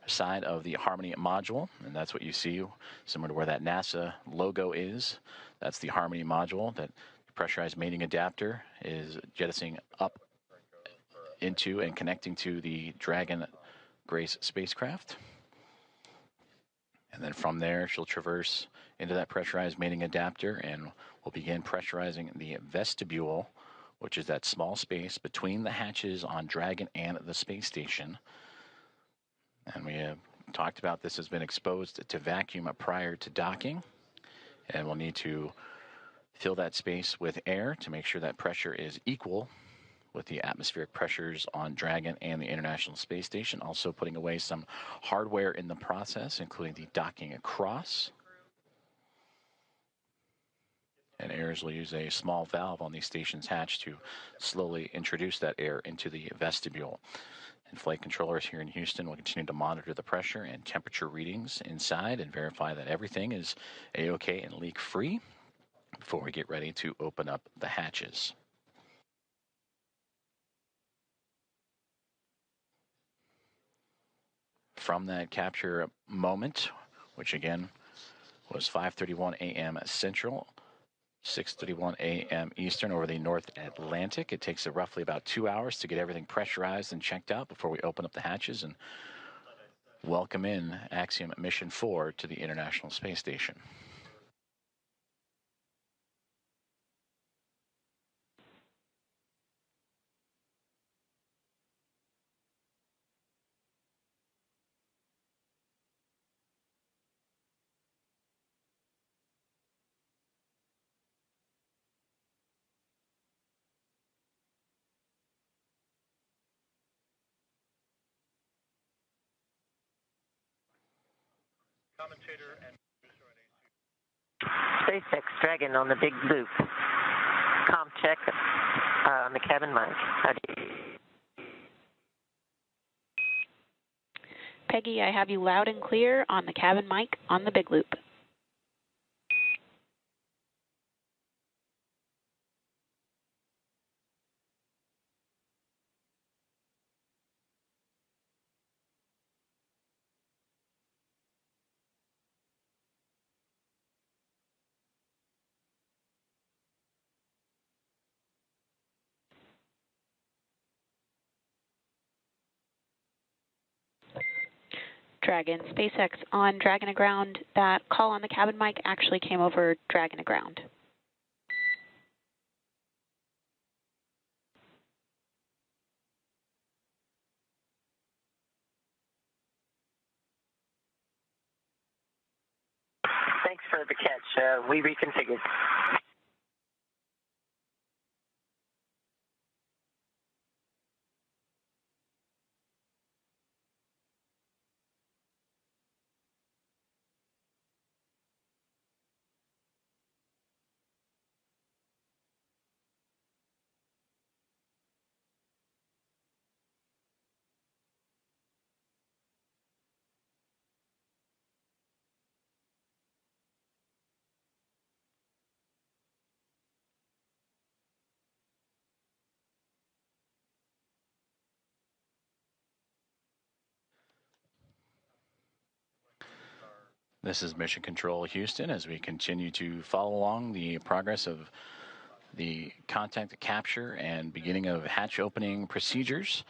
side of the Harmony module, and that's what you see, similar to where that NASA logo is. That's the Harmony module that the pressurized mating adapter is jettisoning up into and connecting to the Dragon Grace spacecraft. And then from there, she'll traverse into that pressurized mating adapter and we'll begin pressurizing the vestibule, which is that small space between the hatches on Dragon and the space station. And we have talked about this has been exposed to vacuum prior to docking. And we'll need to fill that space with air to make sure that pressure is equal with the atmospheric pressures on Dragon and the International Space Station. Also putting away some hardware in the process, including the docking across. And Ayers will use a small valve on the station's hatch to slowly introduce that air into the vestibule. And flight controllers here in Houston will continue to monitor the pressure and temperature readings inside and verify that everything is A-OK and leak-free before we get ready to open up the hatches. From that capture moment, which again was 5:31 a.m. Central, 6:31 a.m. Eastern over the North Atlantic. It takes roughly about 2 hours to get everything pressurized and checked out before we open up the hatches and welcome in Axiom Mission 4 to the International Space Station. Commentator and producer SpaceX Dragon on the big loop. Com check on the cabin mic. Peggy, I have you loud and clear on the cabin mic on the big loop. Dragon, SpaceX on Dragon Aground. That call on the cabin mic actually came over Dragon Aground. Thanks for the catch. We reconfigured. This is Mission Control Houston as we continue to follow along the progress of the contact capture and beginning of hatch opening procedures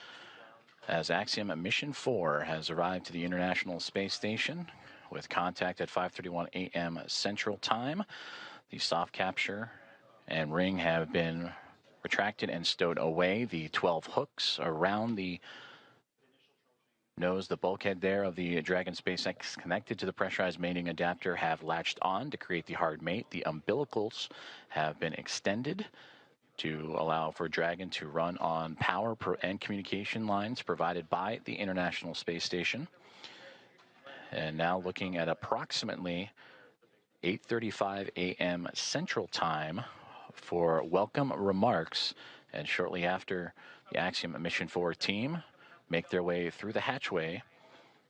as Axiom Mission 4 has arrived to the International Space Station with contact at 5:31 a.m. Central Time. The soft capture and ring have been retracted and stowed away. The 12 hooks around the nose, the bulkhead there of the Dragon SpaceX connected to the pressurized mating adapter have latched on to create the hard mate. The umbilicals have been extended to allow for Dragon to run on power and communication lines provided by the International Space Station. And now looking at approximately 8:35 a.m. Central Time for welcome remarks, and shortly after the Axiom Mission 4 team make their way through the hatchway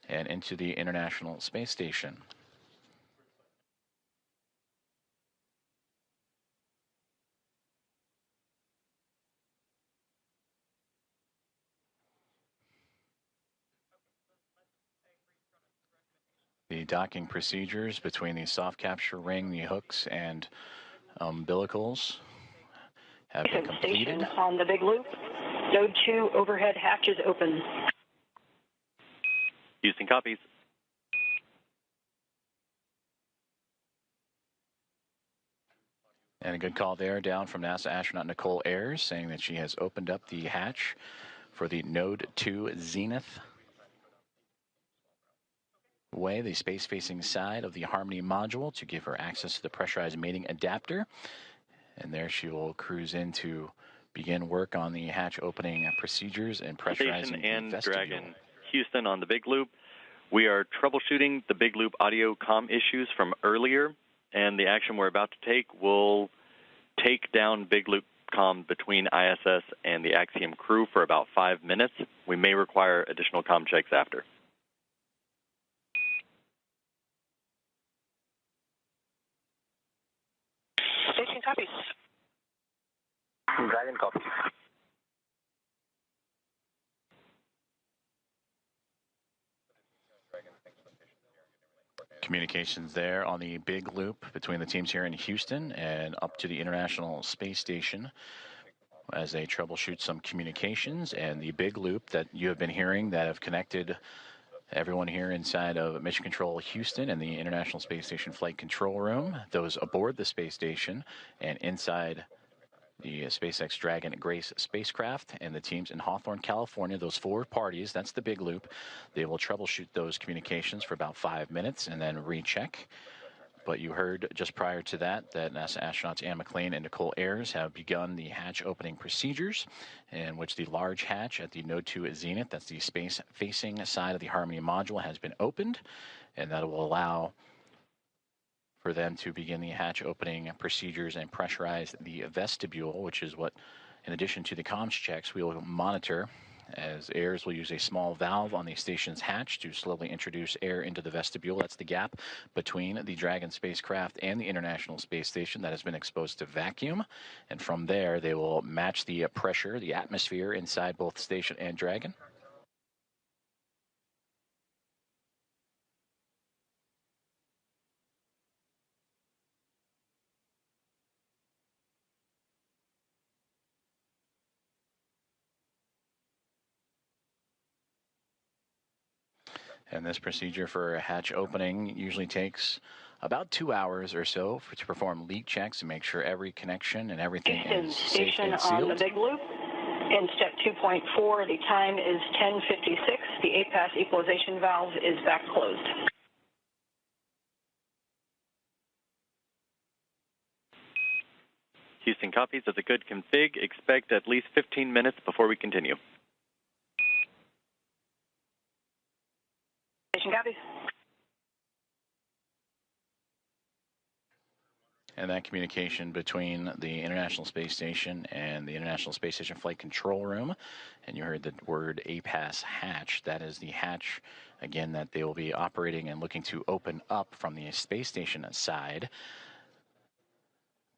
and into the International Space Station. The docking procedures between the soft capture ring, the hooks, and umbilicals have been completed. Station on the big loop. Node 2 overhead hatch is open. Houston copies. And a good call there down from NASA astronaut Nicole Ayers saying that she has opened up the hatch for the Node 2 Zenith way, the space-facing side of the Harmony module, to give her access to the pressurized mating adapter. And there she will cruise in to begin work on the hatch opening procedures and pressurizing Station and the vestibule. Dragon Houston on the big loop. We are troubleshooting the big loop audio comm issues from earlier, and the action we're about to take will take down big loop comm between ISS and the Axiom crew for about 5 minutes. We may require additional comm checks after. Station copies. Dragon copies. Communications there on the big loop between the teams here in Houston and up to the International Space Station as they troubleshoot some communications, and the big loop that you have been hearing that have connected everyone here inside of Mission Control Houston and the International Space Station Flight Control Room, those aboard the space station and inside the SpaceX Dragon Grace spacecraft, and the teams in Hawthorne, California, those 4 parties, that's the big loop. They will troubleshoot those communications for about 5 minutes and then recheck. But you heard just prior to that NASA astronauts Anne McLean and Nicole Ayers have begun the hatch opening procedures, in which the large hatch at the Node 2 Zenith, that's the space-facing side of the Harmony module, has been opened, and that will allow for them to begin the hatch opening procedures and pressurize the vestibule, which is what, in addition to the comms checks, we will monitor, as Ayers will use a small valve on the station's hatch to slowly introduce air into the vestibule. That's the gap between the Dragon spacecraft and the International Space Station that has been exposed to vacuum. And from there, they will match the pressure, the atmosphere inside both station and Dragon. And this procedure for a hatch opening usually takes about 2 hours or so to perform leak checks and make sure every connection and everything is safe and sealed. On the big loop. In step 2.4, the time is 10:56. The APAS equalization valve is back closed. Houston copies of the good config. Expect at least 15 minutes before we continue. Station copies. And that communication between the International Space Station and the International Space Station Flight Control Room, and you heard the word APAS hatch. That is the hatch, again, that they will be operating and looking to open up from the space station side.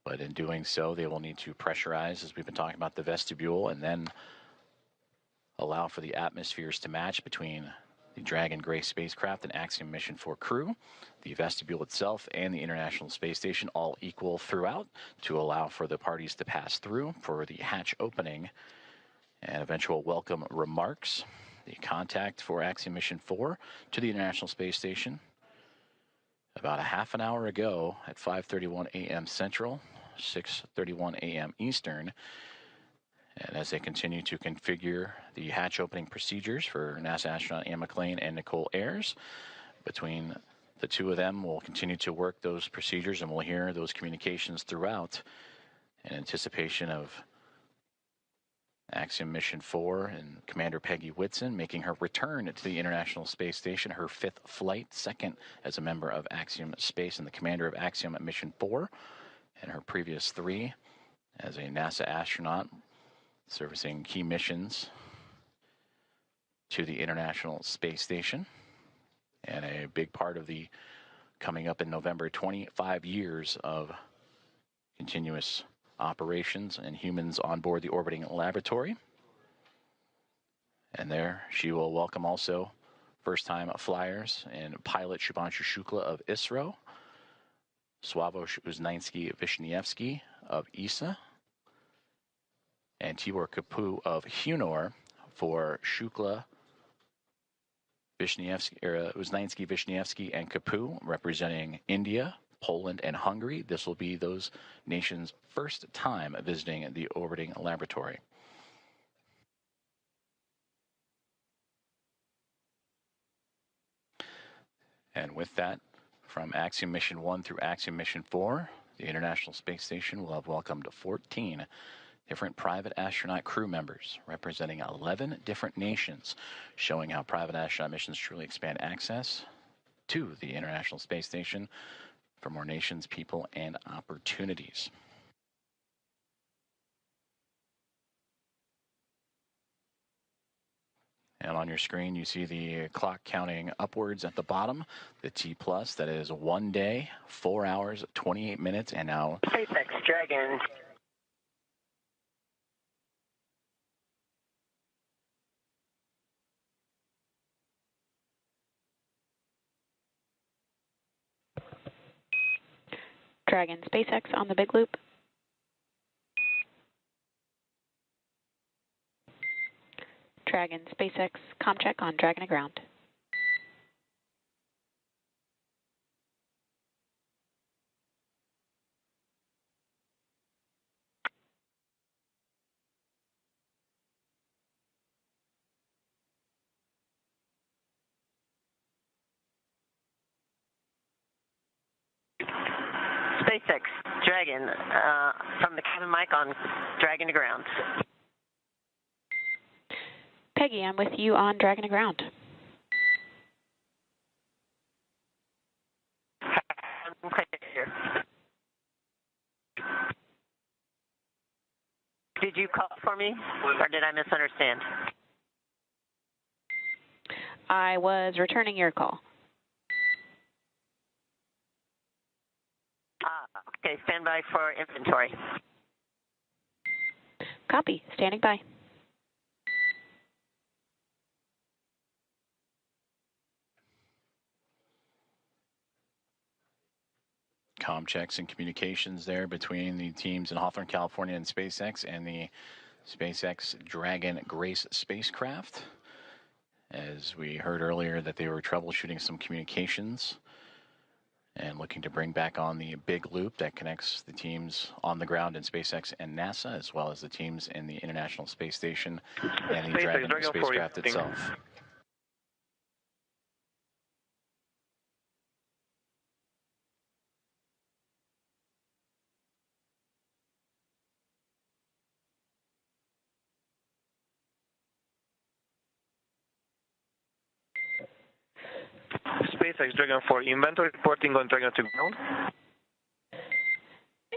But in doing so, they will need to pressurize, as we've been talking about, the vestibule, and then allow for the atmospheres to match between the Dragon Gray spacecraft and Axiom Mission 4 crew, the vestibule itself, and the International Space Station, all equal throughout to allow for the parties to pass through for the hatch opening and eventual welcome remarks. The contact for Axiom Mission 4 to the International Space Station about a half an hour ago at 5:31 a.m. Central, 6:31 a.m. Eastern. And as they continue to configure the hatch opening procedures for NASA astronaut Anne McClain and Nicole Ayers, between the two of them, we'll continue to work those procedures, and we'll hear those communications throughout in anticipation of Axiom Mission 4 and Commander Peggy Whitson making her return to the International Space Station, her 5th flight, second as a member of Axiom Space and the commander of Axiom Mission 4, and her previous 3 as a NASA astronaut servicing key missions to the International Space Station. And a big part of the coming up in November, 25 years of continuous operations and humans on board the orbiting laboratory. And there she will welcome also first-time flyers and pilot Shubhanshu Shukla of ISRO, Sławosz Uznański-Wiśniewski of ESA, and Tibor Kapu of Hunor for Shukla, Uznański-Wiśniewski, and Kapu representing India, Poland, and Hungary. This will be those nations' first time visiting the orbiting laboratory. And with that, from Axiom Mission 1 through Axiom Mission 4, the International Space Station will have welcomed 14 different private astronaut crew members representing 11 different nations, showing how private astronaut missions truly expand access to the International Space Station for more nations, people, and opportunities. And on your screen, you see the clock counting upwards at the bottom, the T+, that is 1 day, 4 hours, 28 minutes, and now SpaceX Dragon. Dragon SpaceX on the big loop. Dragon SpaceX ComCheck on Dragon ground. SpaceX Dragon from the cabin mic on Dragon to ground. Peggy, I'm with you on Dragon to ground. Did you call for me, or did I misunderstand? I was returning your call. Okay, stand by for inventory. Copy, standing by. comm checks and communications there between the teams in Hawthorne, California and SpaceX and the SpaceX Dragon Grace spacecraft. as we heard earlier that they were troubleshooting some communications and looking to bring back on the big loop that connects the teams on the ground in SpaceX and NASA, as well as the teams in the International Space Station and the Dragon spacecraft itself. SpaceX Dragon 4, inventory reporting on Dragon to ground.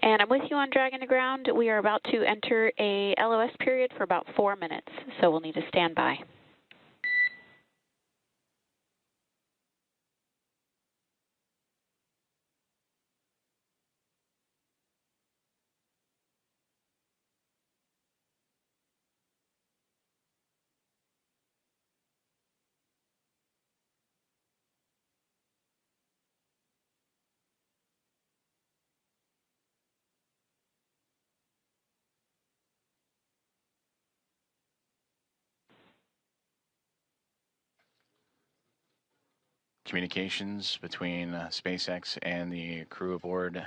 And I'm with you on Dragon to ground. We are about to enter a LOS period for about 4 minutes, so we'll need to stand by. Communications between SpaceX and the crew aboard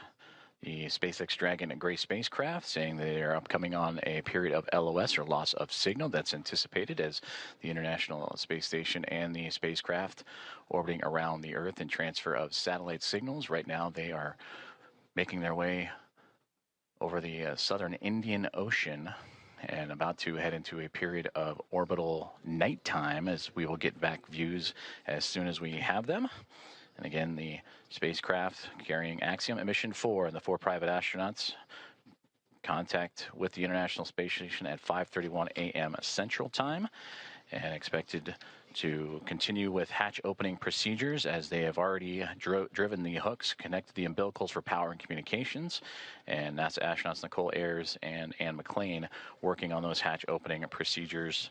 the SpaceX Dragon gray spacecraft, saying they are upcoming on a period of LOS, or loss of signal, that's anticipated as the International Space Station and the spacecraft orbiting around the Earth and transfer of satellite signals. Right now they are making their way over the southern Indian Ocean and about to head into a period of orbital nighttime, as we will get back views as soon as we have them. And again, the spacecraft carrying Axiom Mission 4 and the 4 private astronauts contact with the International Space Station at 5:31 a.m. Central Time, and expected to continue with hatch opening procedures as they have already driven the hooks, connected the umbilicals for power and communications, and NASA astronauts Nicole Ayers and Ann McLean working on those hatch opening procedures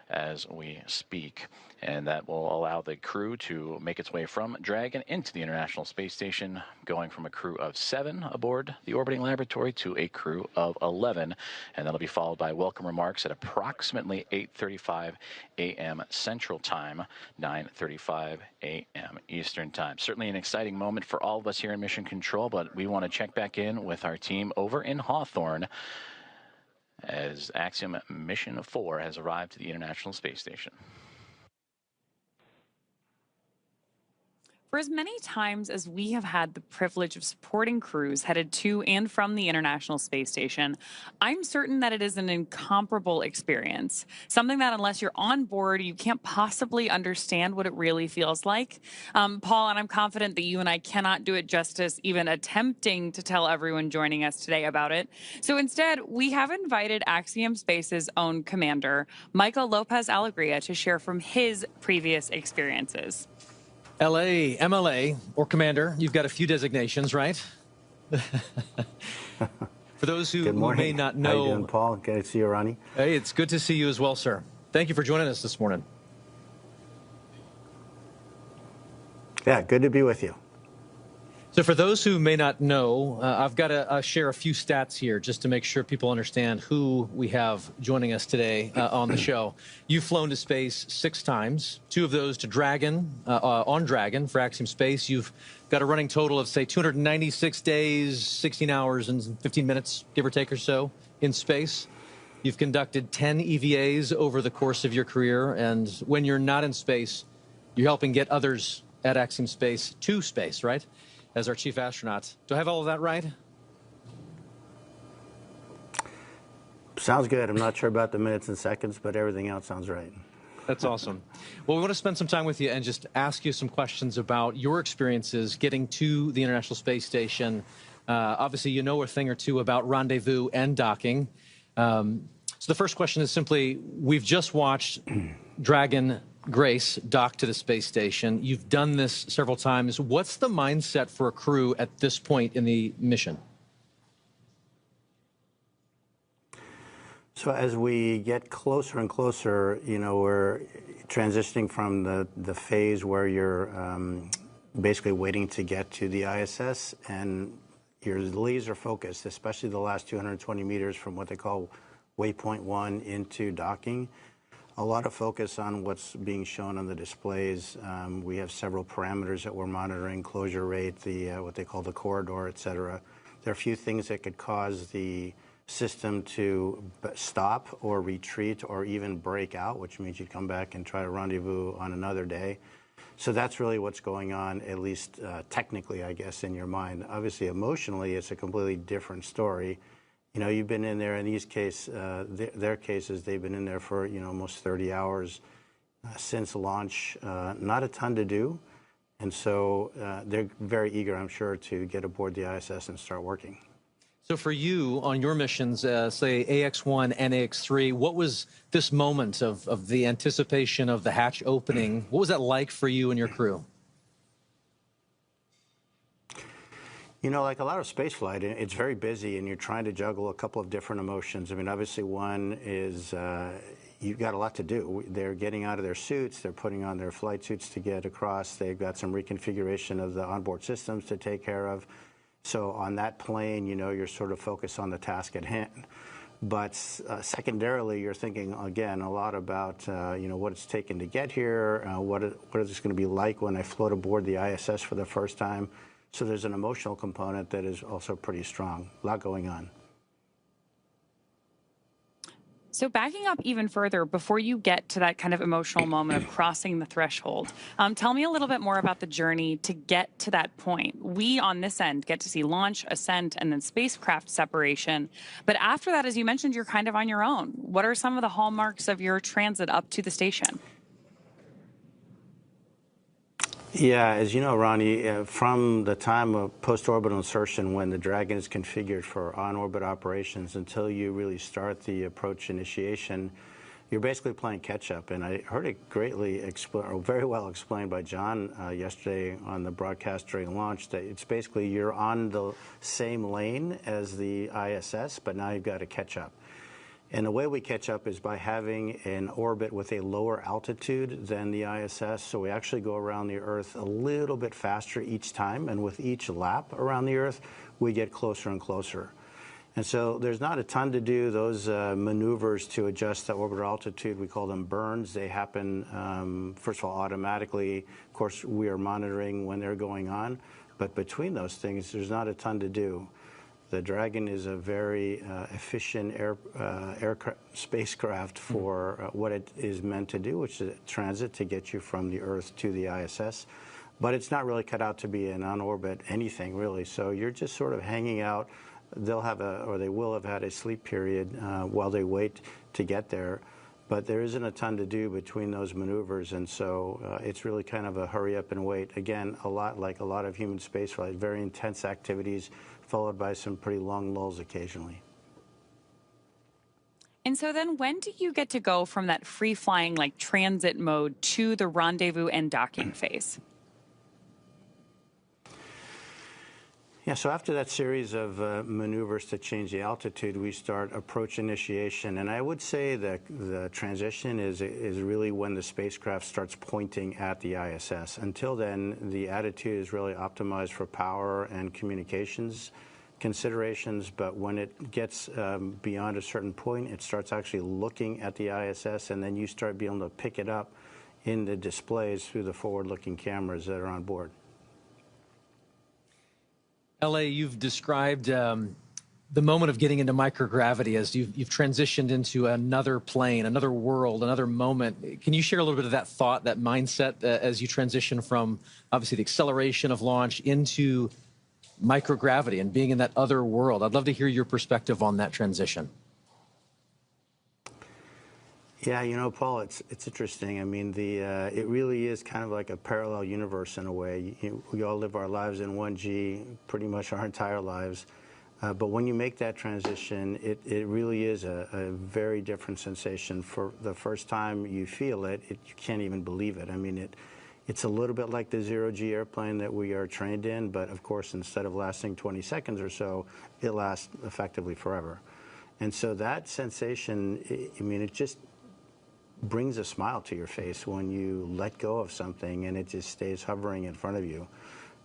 as we speak. And that will allow the crew to make its way from Dragon into the International Space Station, going from a crew of 7 aboard the orbiting laboratory to a crew of 11. And that'll be followed by welcome remarks at approximately 8:35 a.m. Central Time, 9:35 a.m. Eastern Time. Certainly an exciting moment for all of us here in Mission Control, but we want to check back in with our team over in Hawthorne as Axiom Mission 4 has arrived to the International Space Station. For as many times as we have had the privilege of supporting crews headed to and from the International Space Station, I'm certain that it is an incomparable experience. Something that unless you're on board, you can't possibly understand what it really feels like. Paul, and I'm confident that you and I cannot do it justice even attempting to tell everyone joining us today about it. So instead, we have invited Axiom Space's own commander, Michael Lopez Alegria, to share from his previous experiences. LA, MLA, or Commander, you've got a few designations, right? For those who may not know... How you doing, Paul? Good to see you, Ronnie. Hey, it's good to see you as well, sir. Thank you for joining us this morning. Yeah, good to be with you. So for those who may not know, I've got to share a few stats here just to make sure people understand who we have joining us today on the show. You've flown to space 6 times, 2 of those to Dragon, on Dragon for Axiom Space. You've got a running total of, say, 296 days, 16 hours, and 15 minutes, give or take or so, in space. You've conducted 10 EVAs over the course of your career, and when you're not in space, you're helping get others at Axiom Space to space, right? As our chief astronaut. Do I have all of that right? Sounds good. I'm not sure about the minutes and seconds, but everything else sounds right. That's awesome. Well, we want to spend some time with you and just ask you some questions about your experiences getting to the International Space Station. Obviously, you know a thing or two about rendezvous and docking. So the first question is simply, we've just watched Dragon Grace dock to the space station. You've done this several times. What's the mindset for a crew at this point in the mission? So as we get closer and closer, you know, we're transitioning from the phase where you're basically waiting to get to the ISS, and you're laser focused, especially the last 220 meters from what they call waypoint 1 into docking. A lot of focus on what's being shown on the displays. We have several parameters that we're monitoring: closure rate, the what they call the corridor, et cetera. There are a few things that could cause the system to stop or retreat or even break out, which means you'd come back and try to rendezvous on another day. So that's really what's going on, at least technically, I guess, in your mind. Obviously, emotionally, it's a completely different story. You know, you've been in there. In these cases, their cases, they've been in there for, you know, almost 30 hours since launch. Not a ton to do, and so they're very eager, I'm sure, to get aboard the ISS and start working. So for you, on your missions, say AX-1 and AX-3, what was this moment of the anticipation of the hatch opening? What was that like for you and your crew? You know, like a lot of spaceflight, it's very busy, and you're trying to juggle a couple of different emotions. I mean, obviously, one is you've got a lot to do. They're getting out of their suits. They're putting on their flight suits to get across. They've got some reconfiguration of the onboard systems to take care of. So on that plane, you know, you're sort of focused on the task at hand. But secondarily, you're thinking, again, a lot about, you know, what it's taken to get here, what is this going to be like when I float aboard the ISS for the first time. So there's an emotional component that is also pretty strong. A lot going on. So backing up even further, before you get to that kind of emotional moment of crossing the threshold, tell me a little bit more about the journey to get to that point. We, on this end, get to see launch, ascent, and then spacecraft separation. But after that, as you mentioned, you're kind of on your own. What are some of the hallmarks of your transit up to the station? Yeah, as you know, Ronnie, from the time of post-orbital insertion, when the Dragon is configured for on-orbit operations, until you really start the approach initiation, you're basically playing catch-up. And I heard it greatly explained, or very well explained by John yesterday on the broadcast during launch, that it's basically you're on the same lane as the ISS, but now you've got to catch up. And the way we catch up is by having an orbit with a lower altitude than the ISS. So we actually go around the Earth a little bit faster each time. And with each lap around the Earth, we get closer and closer. And so there's not a ton to do. Those maneuvers to adjust the orbital altitude, we call them burns. They happen, first of all, automatically. Of course, we are monitoring when they're going on. But between those things, there's not a ton to do. The Dragon is a very efficient spacecraft for what it is meant to do, which is transit to get you from the Earth to the ISS. But it's not really cut out to be an on-orbit anything, really. So you're just sort of hanging out. They'll have or they will have had a sleep period while they wait to get there. But there isn't a ton to do between those maneuvers, and so it's really kind of a hurry up and wait. Again, a lot like a lot of human spaceflight, very intense activities, followed by some pretty long lulls occasionally. And so then when do you get to go from that free-flying, like, transit mode to the rendezvous and docking phase? Yeah, so after that series of maneuvers to change the altitude, we start approach initiation. And I would say that the transition is really when the spacecraft starts pointing at the ISS. Until then, the attitude is really optimized for power and communications considerations. But when it gets beyond a certain point, it starts actually looking at the ISS, and then you start being able to pick it up in the displays through the forward-looking cameras that are on board. LA, you've described the moment of getting into microgravity as you've transitioned into another plane, another world, another moment. Can you share a little bit of that thought, that mindset, as you transition from, obviously, the acceleration of launch into microgravity and being in that other world? I'd love to hear your perspective on that transition. Yeah, you know, Paul, it's interesting. I mean, it really is kind of like a parallel universe in a way. We all live our lives in 1G pretty much our entire lives. But when you make that transition, it really is a very different sensation. For the first time you feel it, you can't even believe it. I mean, it's a little bit like the zero-G airplane that we are trained in, but of course, instead of lasting 20 seconds or so, it lasts effectively forever. And so that sensation, I mean, it just brings a smile to your face when you let go of something and it just stays hovering in front of you.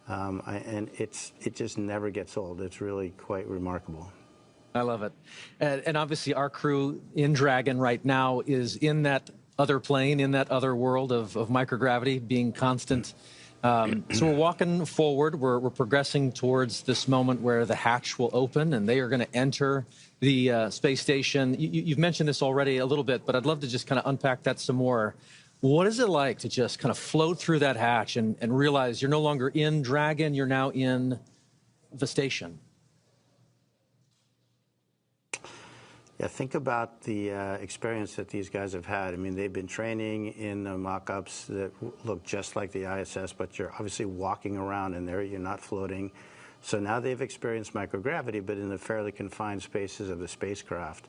And it just never gets old. It's really quite remarkable. I love it. And obviously our crew in Dragon right now is in that other plane in that other world of microgravity being constant. So we're walking forward. We're progressing towards this moment where the hatch will open and they are going to enter the space station. You've mentioned this already a little bit, but I'd love to just kind of unpack that some more. What is it like to just kind of float through that hatch and realize you're no longer in Dragon, you're now in the station? Yeah, think about the experience that these guys have had. I mean, they've been training in the mock-ups that look just like the ISS, but you're obviously walking around in there. You're not floating. So now they've experienced microgravity, but in the fairly confined spaces of the spacecraft.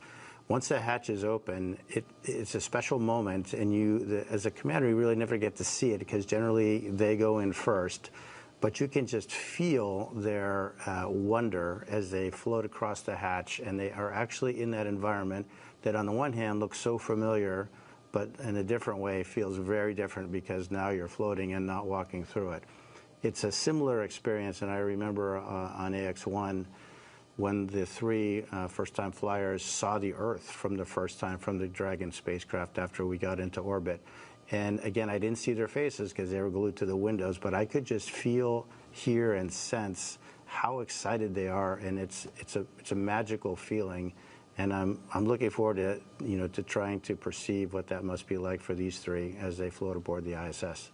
Once the hatch is open, it's a special moment, and as a commander, you really never get to see it because generally they go in first. But you can just feel their wonder as they float across the hatch, and they are actually in that environment that on the one hand looks so familiar, but in a different way feels very different because now you're floating and not walking through it. It's a similar experience, and I remember on AX-1 when the three first-time flyers saw the Earth from the first time from the Dragon spacecraft after we got into orbit. And again, I didn't see their faces because they were glued to the windows, but I could just feel, hear, and sense how excited they are, and it's a magical feeling. And I'm looking forward to to trying to perceive what that must be like for these three as they float aboard the ISS.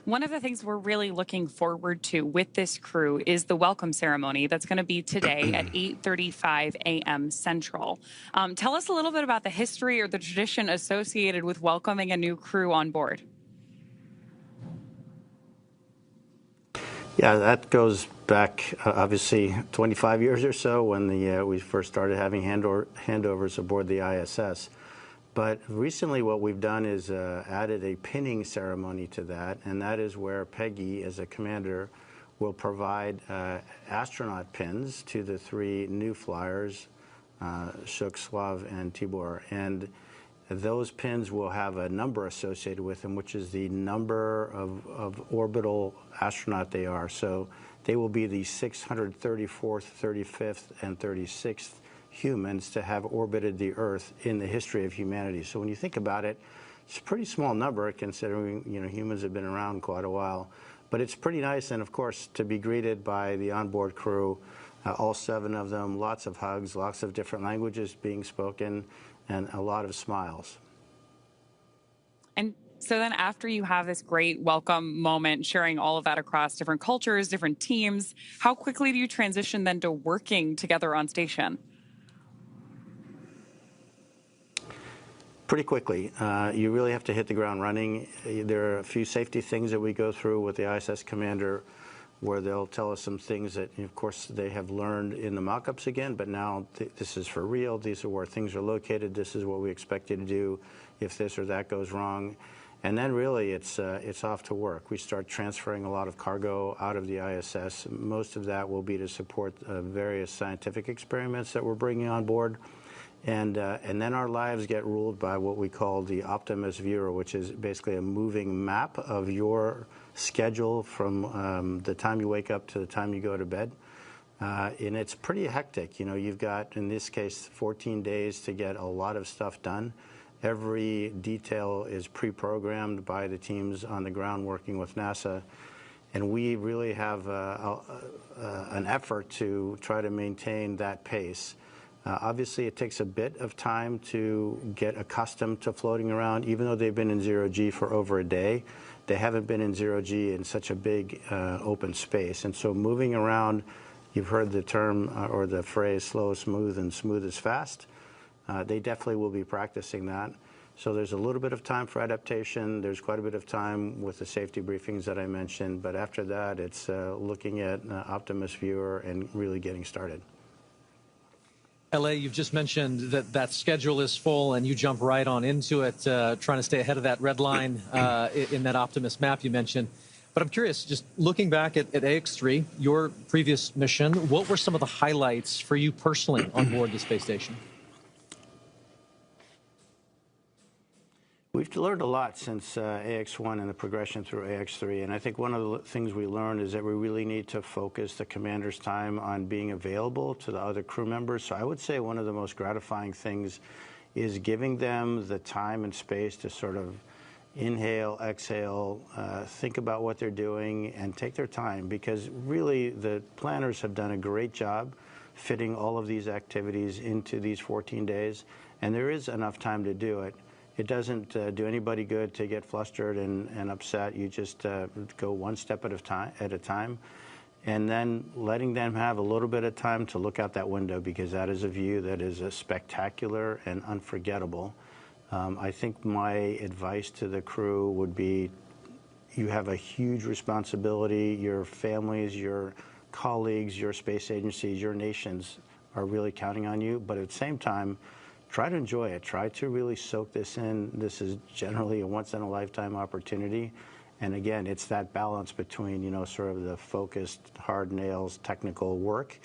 One of the things we're really looking forward to with this crew is the welcome ceremony that's going to be today at 8:35 a.m. Central. Tell us a little bit about the history or the tradition associated with welcoming a new crew on board. Yeah, that goes back obviously 25 years or so when we first started having handovers aboard the ISS. But recently what we've done is added a pinning ceremony to that, and that is where Peggy, as a commander, will provide astronaut pins to the three new flyers, Shuk, Slav, and Tibor. And those pins will have a number associated with them, which is the number of orbital astronaut they are. So they will be the 634th, 35th, and 36th humans to have orbited the Earth in the history of humanity. So when you think about it, it's a pretty small number considering humans have been around quite a while. But it's pretty nice, and of course, to be greeted by the onboard crew, all 7 of them, lots of hugs, lots of different languages being spoken, and a lot of smiles. And so then after you have this great welcome moment, sharing all of that across different cultures, different teams, how quickly do you transition then to working together on station? Pretty quickly. You really have to hit the ground running. There are a few safety things that we go through with the ISS commander where they'll tell us some things that, of course, they have learned in the mock-ups again, but now this is for real. These are where things are located. This is what we expect you to do if this or that goes wrong. And then really it's off to work. We start transferring a lot of cargo out of the ISS. Most of that will be to support various scientific experiments that we're bringing on board. And then our lives get ruled by what we call the Optimus Viewer, which is basically a moving map of your schedule from the time you wake up to the time you go to bed. And it's pretty hectic. You've got, in this case, 14 days to get a lot of stuff done. Every detail is pre-programmed by the teams on the ground working with NASA. And we really have an effort to try to maintain that pace. Obviously, it takes a bit of time to get accustomed to floating around. Even though they've been in zero-G for over a day, they haven't been in zero-G in such a big open space. And so moving around, you've heard the term or the phrase slow is smooth and smooth is fast. They definitely will be practicing that. So there's a little bit of time for adaptation. There's quite a bit of time with the safety briefings that I mentioned. But after that, it's looking at Optimus Viewer and really getting started. LA, you've just mentioned that schedule is full and you jump right on into it, trying to stay ahead of that red line in that Optimus map you mentioned. But I'm curious, just looking back at AX-3, your previous mission, what were some of the highlights for you personally on board the space station? We've learned a lot since AX-1 and the progression through AX-3, and I think one of the things we learned is that we really need to focus the commander's time on being available to the other crew members. So I would say one of the most gratifying things is giving them the time and space to sort of inhale, exhale, think about what they're doing, and take their time, because really the planners have done a great job fitting all of these activities into these 14 days, and there is enough time to do it. It doesn't do anybody good to get flustered and upset. You just go one step at a time, and then letting them have a little bit of time to look out that window, because that is a view that is spectacular and unforgettable. I think my advice to the crew would be, you have a huge responsibility. Your families, your colleagues, your space agencies, your nations are really counting on you. But at the same time, try to enjoy it. Try to really soak this in. This is generally a once-in-a-lifetime opportunity. And again, it's that balance between, you know, sort of the focused, hard nails, technical work,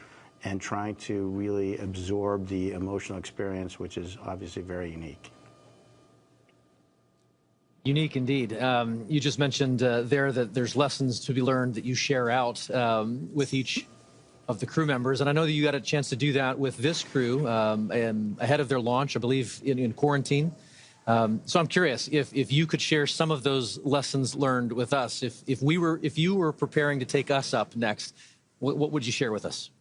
and trying to really absorb the emotional experience, which is obviously very unique. Unique indeed. You just mentioned there that there's lessons to be learned that you share out with each of the crew members. And I know that you got a chance to do that with this crew and ahead of their launch, I believe, in quarantine. So I'm curious if you could share some of those lessons learned with us. If you were preparing to take us up next, what would you share with us?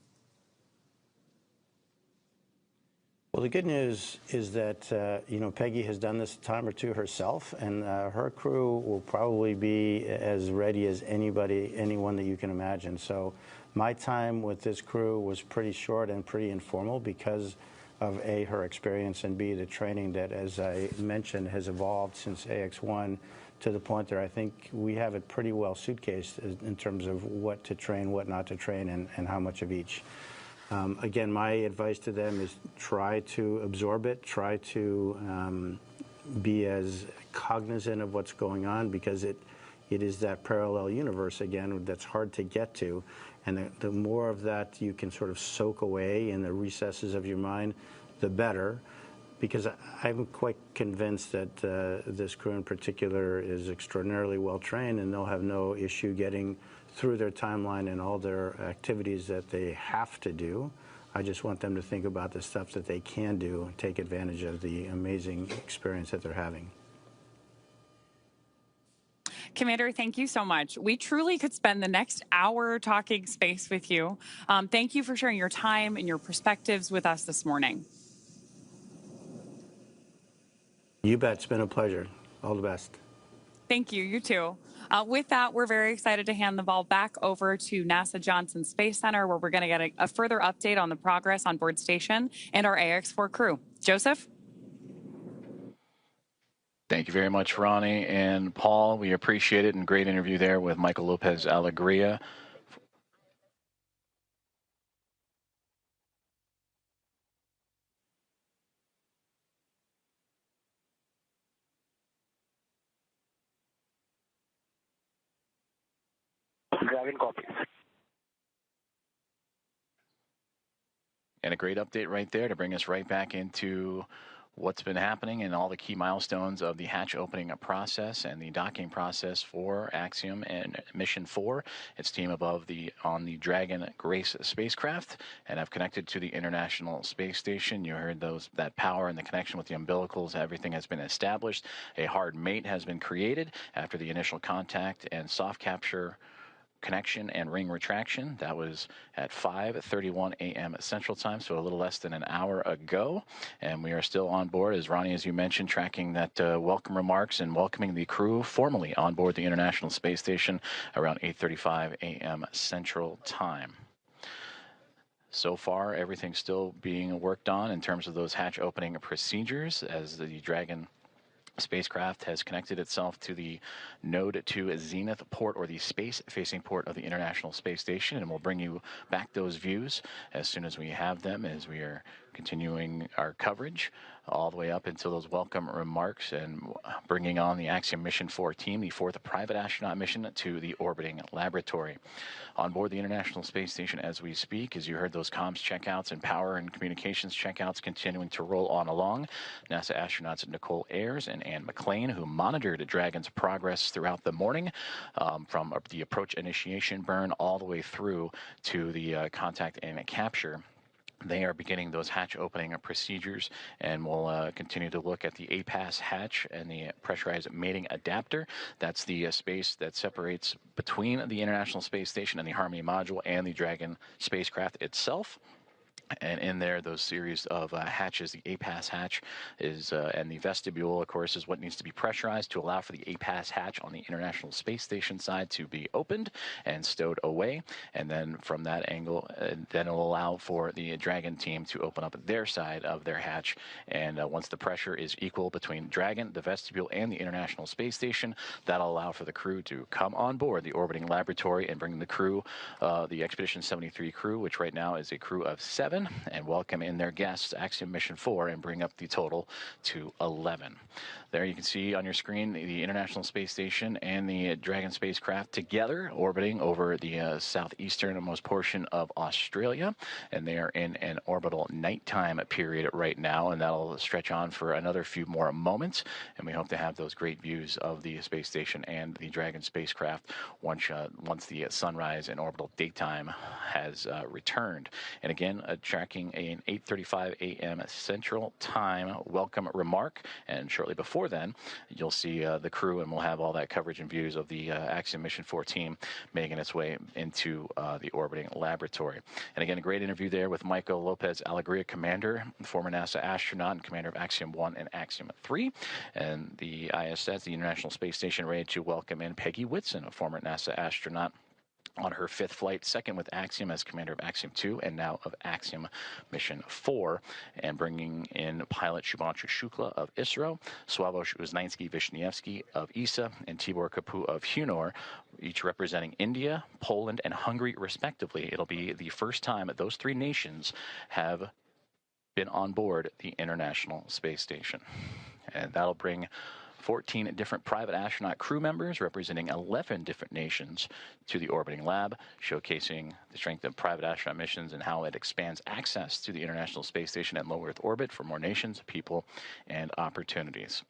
Well, the good news is that, you know, Peggy has done this a time or two herself, and her crew will probably be as ready as anyone that you can imagine. So my time with this crew was pretty short and pretty informal because of A, her experience, and B, the training that, as I mentioned, has evolved since AX1 to the point that I think we have it pretty well suitcased in terms of what to train, what not to train, and how much of each. Again, my advice to them is try to absorb it, try to be as cognizant of what's going on, because it is that parallel universe, again, that's hard to get to. And the more of that you can sort of soak away in the recesses of your mind, the better. Because I'm quite convinced that this crew in particular is extraordinarily well trained, and they'll have no issue getting through their timeline and all their activities that they have to do. I just want them to think about the stuff that they can do and take advantage of the amazing experience that they're having. Commander, thank you so much. We truly could spend the next hour talking space with you. Thank you for sharing your time and your perspectives with us this morning. You bet. It's been a pleasure. All the best. Thank you. You too. With that, we're very excited to hand the ball back over to NASA Johnson Space Center, where we're going to get a further update on the progress on board station and our AX4 crew. Joseph? Thank you very much, Ronnie and Paul. We appreciate it, and great interview there with Michael Lopez Alegria. Dragon copies. And a great update right there to bring us right back into what's been happening and all the key milestones of the hatch opening process and the docking process for Axiom and Mission 4. Its team on the Dragon Grace spacecraft, and have connected to the International Space Station. You heard that power and the connection with the umbilicals. Everything has been established. A hard mate has been created after the initial contact and soft capture connection and ring retraction. That was at 5:31 a.m. Central Time, so a little less than an hour ago. And we are still on board, as Ronnie, as you mentioned, tracking that welcome remarks and welcoming the crew formally on board the International Space Station around 8:35 a.m. Central Time. So far, everything's still being worked on in terms of those hatch opening procedures, as the Dragon spacecraft has connected itself to the Node 2 Zenith port, or the space-facing port of the International Space Station, and we'll bring you back those views as soon as we have them, as we are continuing our coverage all the way up until those welcome remarks and bringing on the Axiom Mission 4 team, the fourth private astronaut mission to the orbiting laboratory. On board the International Space Station as we speak, as you heard, those comms checkouts and power and communications checkouts continuing to roll on along. NASA astronauts Nicole Ayers and Anne McLean, who monitored Dragon's progress throughout the morning, from the approach initiation burn all the way through to the contact and capture, They are beginning those hatch opening procedures, and we'll continue to look at the APAS hatch and the pressurized mating adapter. That's the space that separates between the International Space Station and the Harmony module and the Dragon spacecraft itself. And in there, those series of hatches, the APAS hatch is, and the vestibule, of course, is what needs to be pressurized to allow for the APAS hatch on the International Space Station side to be opened and stowed away. And then from that angle, then it'll allow for the Dragon team to open up their side of their hatch. And once the pressure is equal between Dragon, the vestibule, and the International Space Station, that'll allow for the crew to come on board the orbiting laboratory and bring the crew, the Expedition 73 crew, which right now is a crew of 7, and welcome in their guests, Axiom Mission 4, and bring up the total to 11. There you can see on your screen the International Space Station and the Dragon spacecraft together orbiting over the southeasternmost portion of Australia, and they are in an orbital nighttime period right now, and that'll stretch on for another few more moments, and we hope to have those great views of the space station and the Dragon spacecraft once the sunrise and orbital daytime has returned. And again, tracking an 8:35 a.m. Central Time welcome remark, and shortly before then, you'll see the crew, and we'll have all that coverage and views of the Axiom Mission 4 team making its way into the orbiting laboratory. And again, a great interview there with Michael Lopez Alegria, commander, former NASA astronaut and commander of Axiom 1 and Axiom 3, and the ISS, the International Space Station, ready to welcome in Peggy Whitson, a former NASA astronaut, on her 5th flight, second with Axiom as commander of Axiom 2 and now of Axiom Mission 4, and bringing in pilot Shubhanshu Shukla of ISRO, Sławosz Uznański-Wiśniewski of ESA, and Tibor Kapu of Húngaro, each representing India, Poland, and Hungary respectively. It'll be the first time that those 3 nations have been on board the International Space Station. And that'll bring 14 different private astronaut crew members representing 11 different nations to the orbiting lab, showcasing the strength of private astronaut missions and how it expands access to the International Space Station and low Earth orbit for more nations, people, and opportunities.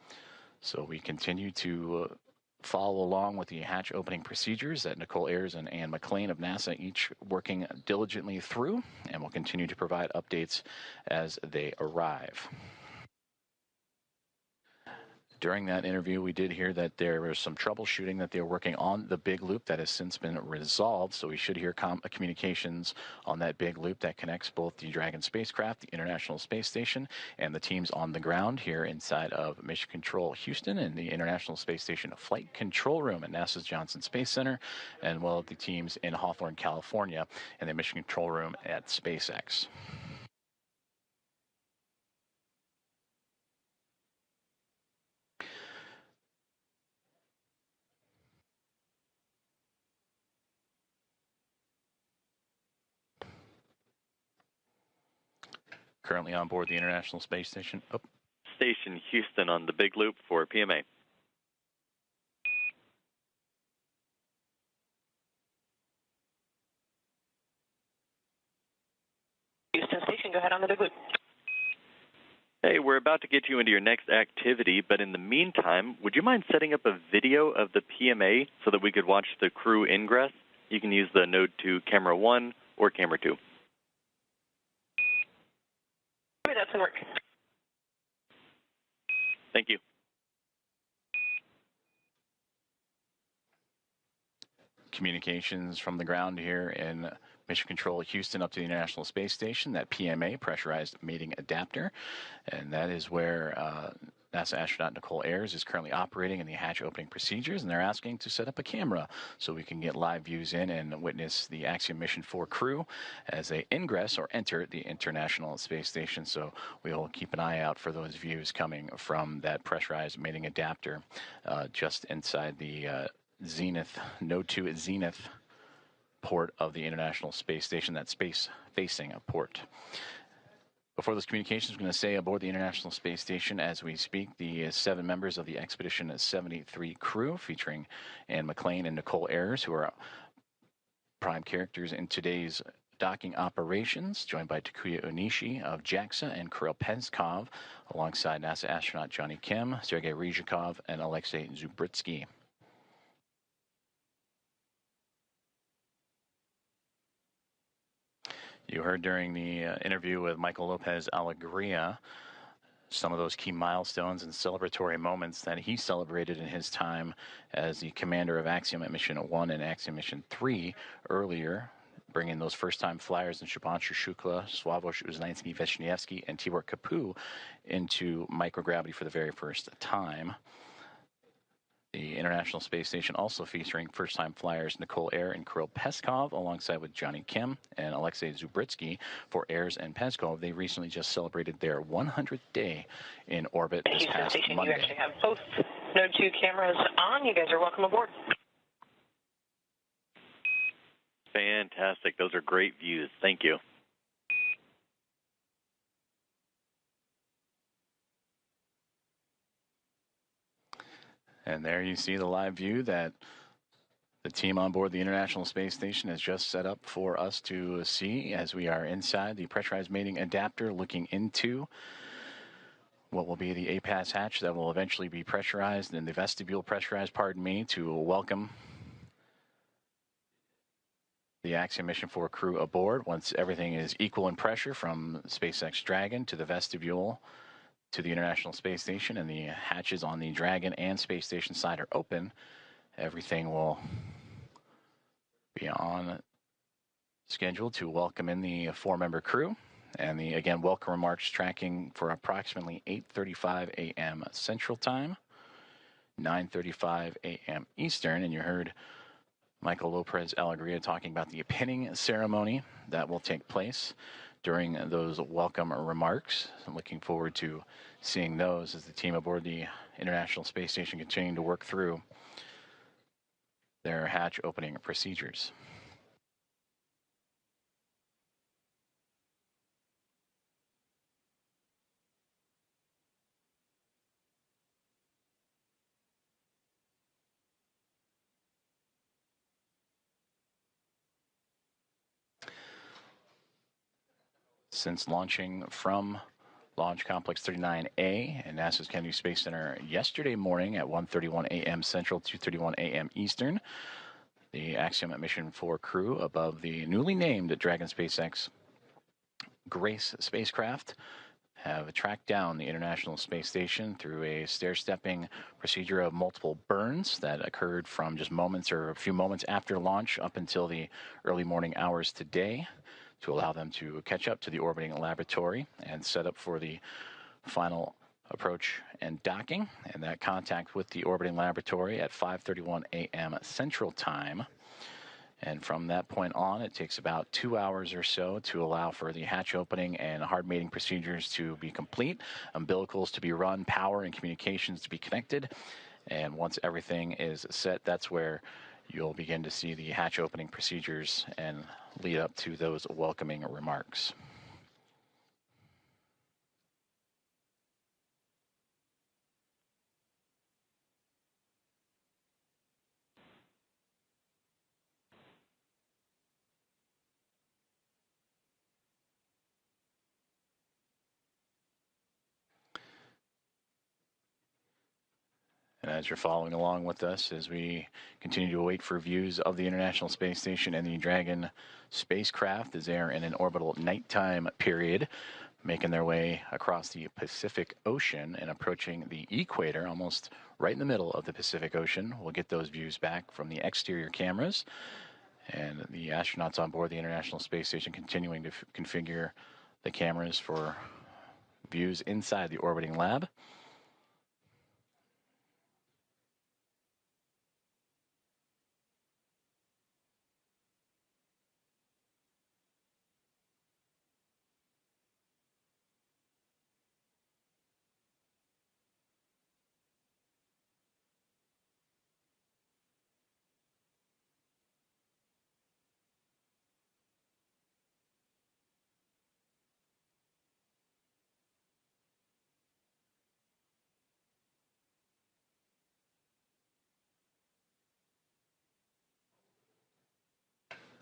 So we continue to follow along with the hatch opening procedures that Nicole Ayers and Anne McLean of NASA each working diligently through, and we'll continue to provide updates as they arrive. During that interview, we did hear that there was some troubleshooting that they were working on the big loop that has since been resolved. So we should hear communications on that big loop that connects both the Dragon spacecraft, the International Space Station, and the teams on the ground here inside of Mission Control Houston and the International Space Station Flight Control Room at NASA's Johnson Space Center, and well, the teams in Hawthorne, California, and the Mission Control Room at SpaceX. Currently on board the International Space Station. Station Houston on the big loop for PMA. Houston Station, go ahead on the big loop. Hey, we're about to get you into your next activity, but in the meantime, would you mind setting up a video of the PMA so that we could watch the crew ingress? You can use the Node 2 Camera 1 or Camera 2. That's going to work. Thank you. Communications from the ground here in Mission Control Houston up to the International Space Station, that PMA, pressurized mating adapter, and that is where NASA astronaut Nicole Ayers is currently operating in the hatch opening procedures, and they're asking to set up a camera so we can get live views in and witness the Axiom Mission 4 crew as they ingress or enter the International Space Station. So we'll keep an eye out for those views coming from that pressurized mating adapter just inside the Zenith, Node 2 Zenith port of the International Space Station, that space-facing port. Before those communications, I'm going to say aboard the International Space Station as we speak, the 7 members of the Expedition 73 crew, featuring Anne McLean and Nicole Ayers, who are prime characters in today's docking operations, joined by Takuya Onishi of JAXA and Kirill Peskov, alongside NASA astronaut Johnny Kim, Sergei Ryzhikov, and Alexei Zubritsky. You heard during the interview with Michael Lopez Alegria some of those key milestones and celebratory moments that he celebrated in his time as the commander of Axiom at Mission 1 and Axiom Mission 3 earlier, bringing those first-time flyers in Shubhanshu Shukla, Sławosz, Uznański-Wiśniewski, and Tibor Kapu into microgravity for the very first time. The International Space Station also featuring first-time flyers Nicole Ayer and Kirill Peskov, alongside with Johnny Kim and Alexei Zubritsky for Ayers and Peskov. They recently just celebrated their 100th day in orbit this past Monday. You actually have both Node 2 cameras on. You guys are welcome aboard. Fantastic. Those are great views. Thank you. And there you see the live view that the team on board the International Space Station has just set up for us to see as we are inside the pressurized mating adapter, looking into what will be the APAS hatch that will eventually be pressurized, and the vestibule pressurized, pardon me, to welcome the Axiom Mission 4 crew aboard once everything is equal in pressure from SpaceX Dragon to the vestibule to the International Space Station, and the hatches on the Dragon and Space Station side are open. Everything will be on schedule to welcome in the 4-member crew. And the, again, welcome remarks tracking for approximately 8:35 a.m. Central Time, 9:35 a.m. Eastern. And you heard Michael Lopez Alegria talking about the pinning ceremony that will take place during those welcome remarks. I'm looking forward to seeing those as the team aboard the International Space Station continuing to work through their hatch opening procedures. Since launching from Launch Complex 39A and NASA's Kennedy Space Center yesterday morning at 1:31 a.m. Central, 2:31 a.m. Eastern, the Axiom Mission 4 crew above the newly named Dragon SpaceX Grace spacecraft have tracked down the International Space Station through a stair-stepping procedure of multiple burns that occurred from just moments or a few moments after launch up until the early morning hours today, to allow them to catch up to the orbiting laboratory and set up for the final approach and docking, and that contact with the orbiting laboratory at 5:31 a.m. Central Time. And from that point on, it takes about 2 hours or so to allow for the hatch opening and hard mating procedures to be complete, umbilicals to be run, power and communications to be connected. And once everything is set, that's where you'll begin to see the hatch opening procedures and lead up to those welcoming remarks. And as you're following along with us, as we continue to wait for views of the International Space Station and the Dragon spacecraft as they are in an orbital nighttime period, making their way across the Pacific Ocean and approaching the equator, almost right in the middle of the Pacific Ocean. We'll get those views back from the exterior cameras. And the astronauts on board the International Space Station continuing to configure the cameras for views inside the orbiting lab.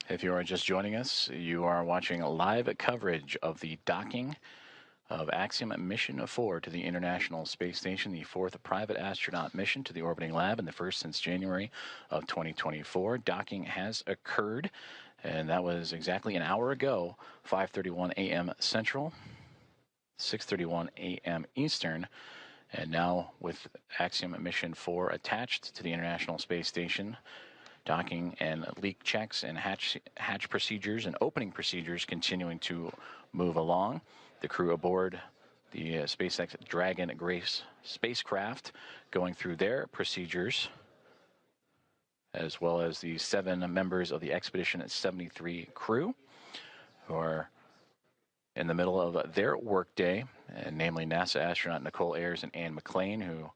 If you are just joining us, you are watching live coverage of the docking of Axiom Mission 4 to the International Space Station, the fourth private astronaut mission to the orbiting lab and the first since January of 2024. Docking has occurred, and that was exactly an hour ago, 5:31 a.m. Central, 6:31 a.m. Eastern. And now with Axiom Mission 4 attached to the International Space Station, docking and leak checks and hatch procedures and opening procedures continuing to move along. The crew aboard the SpaceX Dragon Grace spacecraft going through their procedures, as well as the 7 members of the Expedition 73 crew who are in the middle of their workday, and namely NASA astronaut Nicole Ayers and Anne McClain, who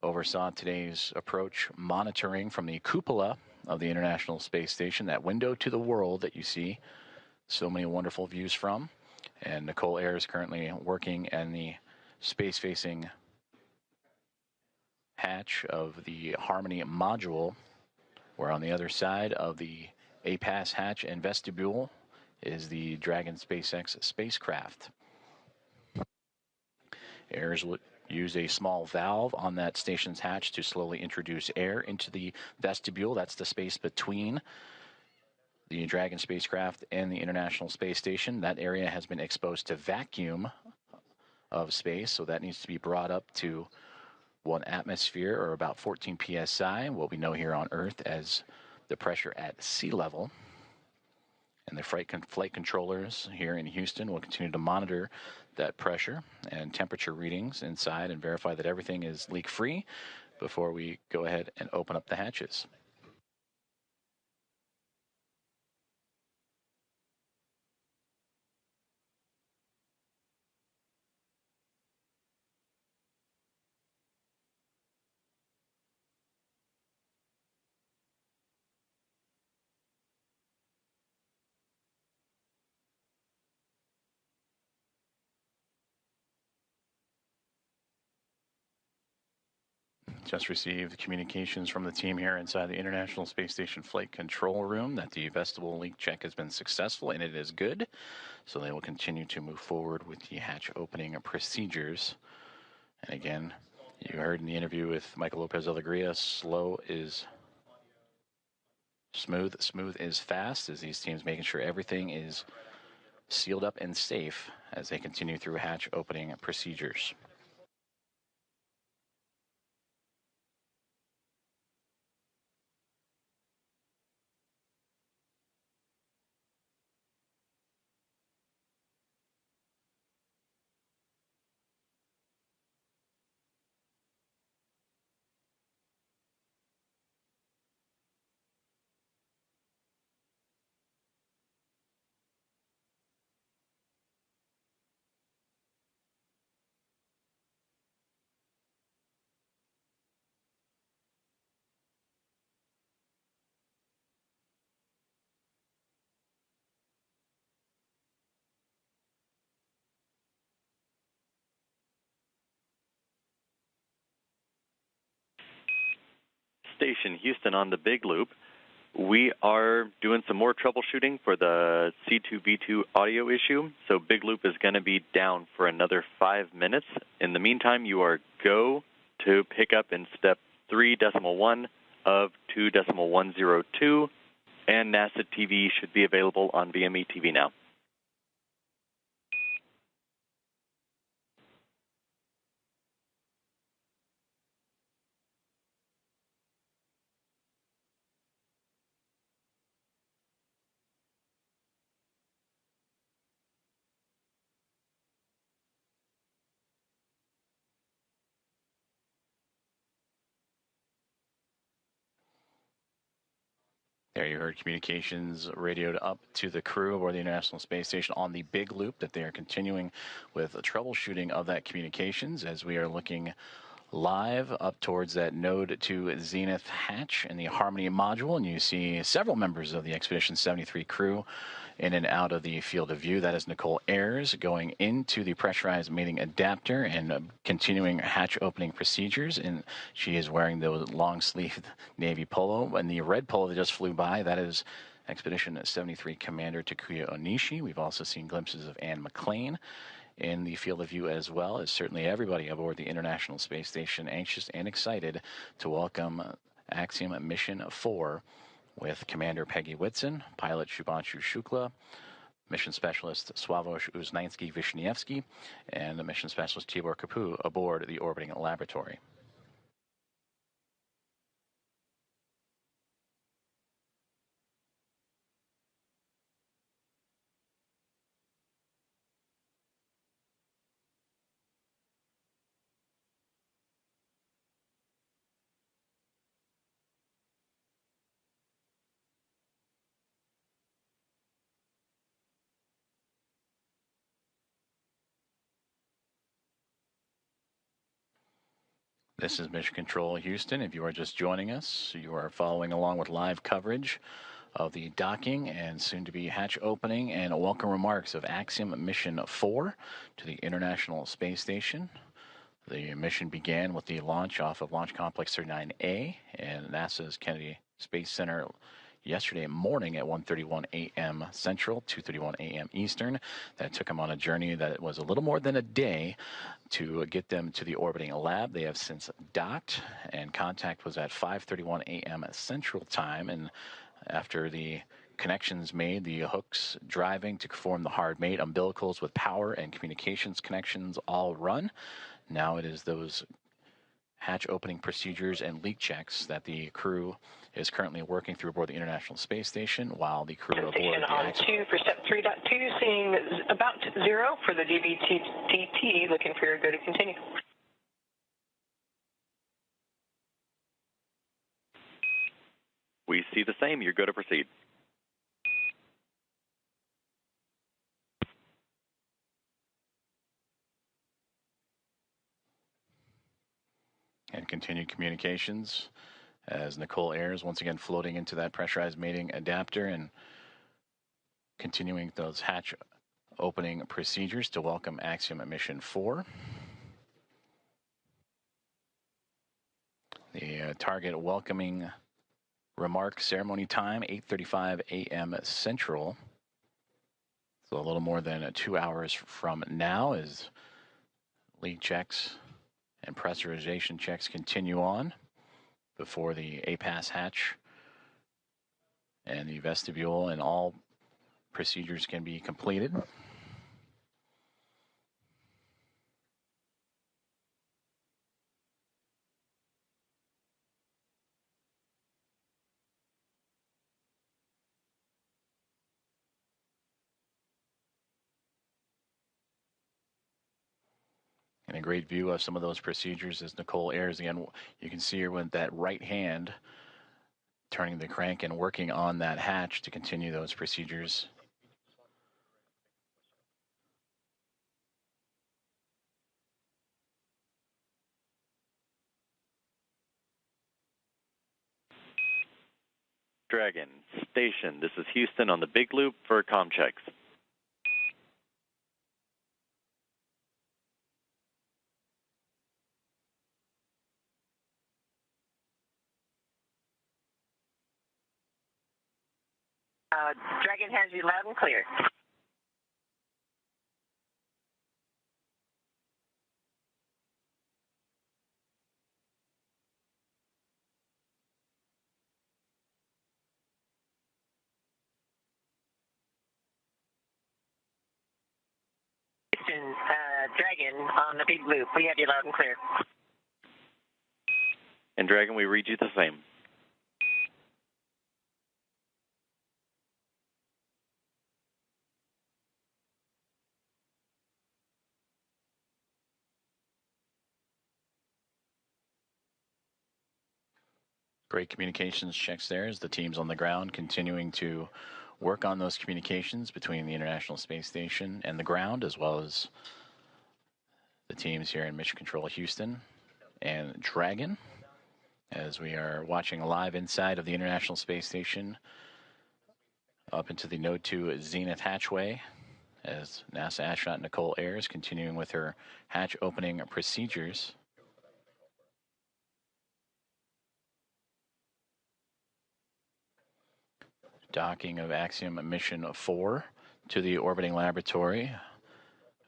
oversaw today's approach monitoring from the cupola of the International Space Station, that window to the world that you see so many wonderful views from. And Nicole Ayers currently working in the space-facing hatch of the Harmony module, where on the other side of the APAS hatch and vestibule is the Dragon SpaceX spacecraft. Ayers will use a small valve on that station's hatch to slowly introduce air into the vestibule. That's the space between the Dragon spacecraft and the International Space Station. That area has been exposed to vacuum of space, so that needs to be brought up to 1 atmosphere, or about 14 psi, what we know here on Earth as the pressure at sea level. And the flight controllers here in Houston will continue to monitor that pressure and temperature readings inside and verify that everything is leak-free before we go ahead and open up the hatches. Just received communications from the team here inside the International Space Station Flight Control Room that the vestibule leak check has been successful, and it is good. So they will continue to move forward with the hatch opening procedures. And again, you heard in the interview with Michael Lopez Alegria, slow is smooth, smooth is fast, as these teams making sure everything is sealed up and safe as they continue through hatch opening procedures. Station Houston on the Big Loop. We are doing some more troubleshooting for the C2V2 audio issue, so Big Loop is going to be down for another 5 minutes. In the meantime, you are go to pick up in step 3.1 of 2.102, and NASA TV should be available on VME TV now. There you heard communications radioed up to the crew aboard the International Space Station on the Big Loop that they are continuing with troubleshooting of that communications as we are looking live up towards that node to zenith hatch in the Harmony module, and you see several members of the Expedition 73 crew in and out of the field of view. That is Nicole Ayers going into the pressurized mating adapter and continuing hatch opening procedures, and she is wearing the long-sleeved navy polo, and the red polo that just flew by, that is Expedition 73 Commander Takuya Onishi. We've also seen glimpses of Anne McClain in the field of view as well, as certainly everybody aboard the International Space Station anxious and excited to welcome Axiom Mission 4 with Commander Peggy Whitson, pilot Shubhanshu Shukla, mission specialist Sławosz Uznański-Wiśniewski, and mission specialist Tibor Kapu aboard the orbiting laboratory. This is Mission Control Houston. If you are just joining us, you are following along with live coverage of the docking and soon-to-be hatch opening and welcome remarks of Axiom Mission 4 to the International Space Station. The mission began with the launch off of Launch Complex 39A and NASA's Kennedy Space Center yesterday morning at 1:31 a.m. Central, 2:31 a.m. Eastern. That took them on a journey that was a little more than a day to get them to the orbiting lab. They have since docked, and contact was at 5:31 a.m. Central Time. And after the connections made, the hooks driving to form the hard mate, umbilicals with power and communications connections all run. Now it is those hatch opening procedures and leak checks that the crew is currently working through aboard the International Space Station, while the crew aboard Station the on 2 for step 3.2, seeing about 0 for the DVTT, looking for your go to continue. We see the same. You're good to proceed. And continued communications as Nicole Ayers once again floating into that pressurized mating adapter and continuing those hatch opening procedures to welcome Axiom Mission 4. The target welcoming remark ceremony time, 8:35 a.m. Central. So a little more than 2 hours from now as leak checks and pressurization checks continue on before the APAS hatch and the vestibule and all procedures can be completed. And a great view of some of those procedures as Nicole Ayers again. You can see her with that right hand turning the crank and working on that hatch to continue those procedures. Dragon, station. This is Houston on the big loop for comm checks. Dragon has you loud and clear. Dragon on the big loop. We have you loud and clear. And Dragon, we read you the same. Great communications checks there as the teams on the ground continuing to work on those communications between the International Space Station and the ground, as well as the teams here in Mission Control Houston and Dragon, as we are watching live inside of the International Space Station up into the Node 2 Zenith hatchway as NASA astronaut Nicole Ayers continuing with her hatch opening procedures. Docking of Axiom Mission 4 to the orbiting laboratory.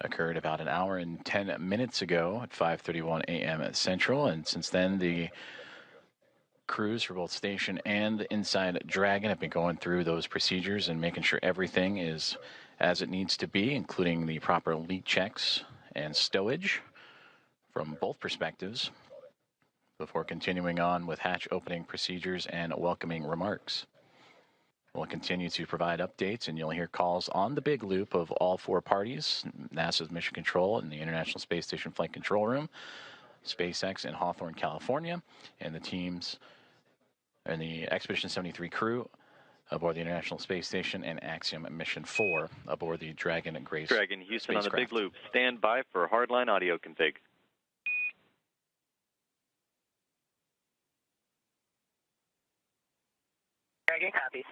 occurred about an hour and 10 minutes ago at 5:31 a.m. Central, and since then the crews for both station and inside Dragon have been going through those procedures and making sure everything is as it needs to be, including the proper leak checks and stowage from both perspectives, before continuing on with hatch opening procedures and welcoming remarks. We'll continue to provide updates, and you'll hear calls on the big loop of all four parties: NASA's Mission Control and the International Space Station Flight Control Room, SpaceX in Hawthorne, California, and the teams and the Expedition 73 crew aboard the International Space Station, and Axiom Mission 4 aboard the Dragon and Grace Dragon Houston spacecraft. on the big loop. Stand by for hardline audio config. Dragon copies.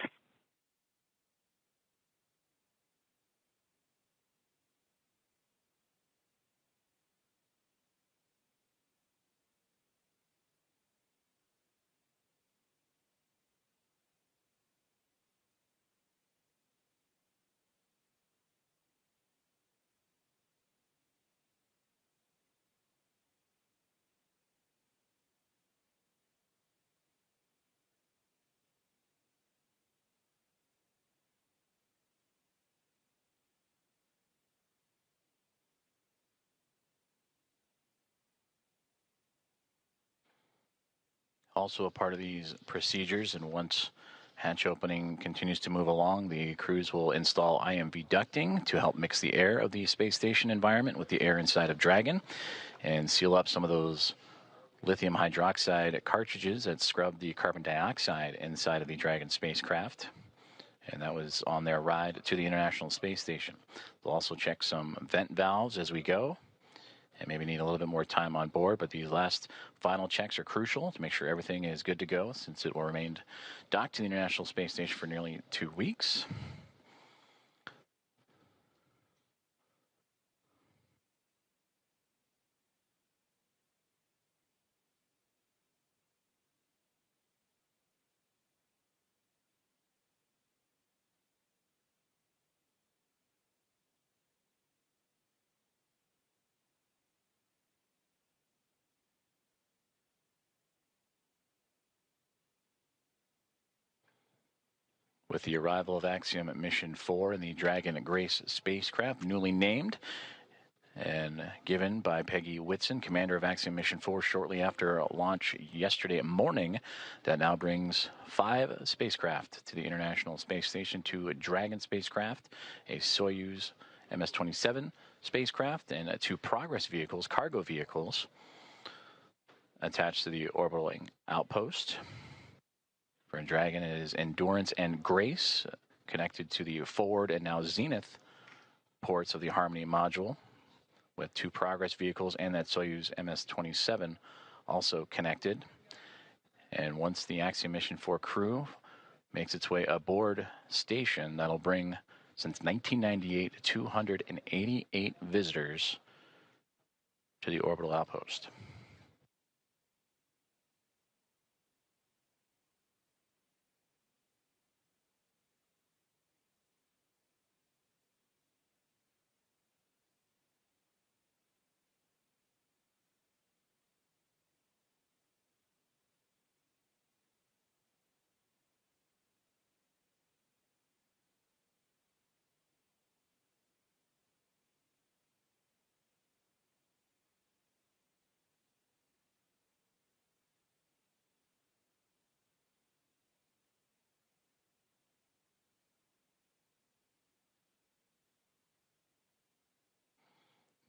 Also a part of these procedures, and once hatch opening continues to move along, the crews will install IMV ducting to help mix the air of the space station environment with the air inside of Dragon and seal up some of those lithium hydroxide cartridges that scrub the carbon dioxide inside of the Dragon spacecraft. And that was on their ride to the International Space Station. They'll also check some vent valves as we go, and maybe need a little bit more time on board, but these last final checks are crucial to make sure everything is good to go, since it will remain docked to the International Space Station for nearly 2 weeks. With the arrival of Axiom at Mission 4 and the Dragon Grace spacecraft, newly named and given by Peggy Whitson, commander of Axiom Mission 4, shortly after launch yesterday morning, that now brings 5 spacecraft to the International Space Station: 2 Dragon spacecraft, a Soyuz MS-27 spacecraft, and 2 Progress vehicles, cargo vehicles, attached to the orbiting outpost. For Dragon, it is Endurance and Grace, connected to the forward and now zenith ports of the Harmony module, with 2 Progress vehicles and that Soyuz MS-27 also connected. And once the Axiom Mission 4 crew makes its way aboard station, that'll bring, since 1998, 288 visitors to the orbital outpost.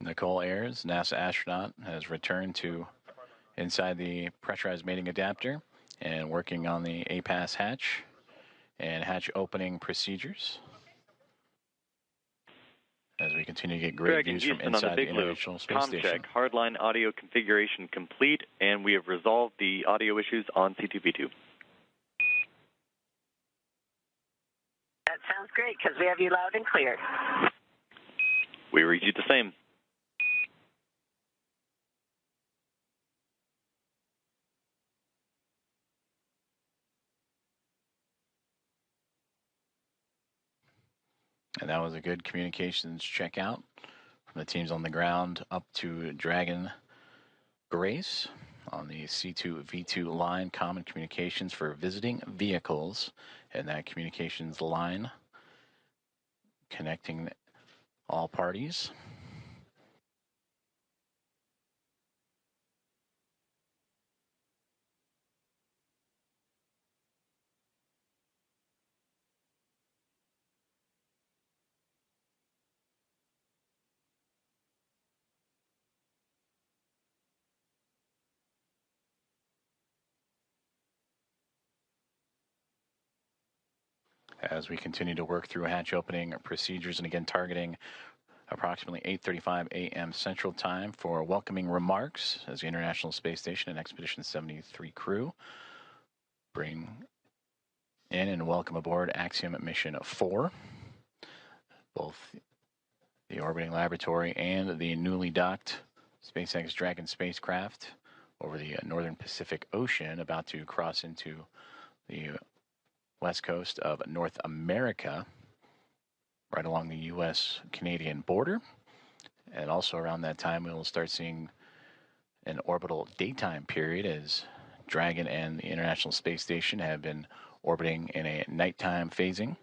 Nicole Ayers, NASA astronaut, has returned to inside the pressurized mating adapter and working on the APAS hatch and hatch opening procedures, as we continue to get great Dragon views from Houston on the inside the big loop. International Space Com Station. check. Hardline audio configuration complete, and we have resolved the audio issues on C2V2. That sounds great, because we have you loud and clear. We read you the same. And that was a good communications checkout The team's on the ground up to Dragon Grace on the C2V2 line, common communications for visiting vehicles, and that communications line connecting all parties. As we continue to work through hatch opening procedures, and again targeting approximately 8:35 a.m. Central Time for welcoming remarks as the International Space Station and Expedition 73 crew bring in and welcome aboard Axiom Mission 4. Both the orbiting laboratory and the newly docked SpaceX Dragon spacecraft over the northern Pacific Ocean, about to cross into the west coast of North America, right along the U.S.-Canadian border. And also around that time, we will start seeing an orbital daytime period as Dragon and the International Space Station have been orbiting in a nighttime phasing.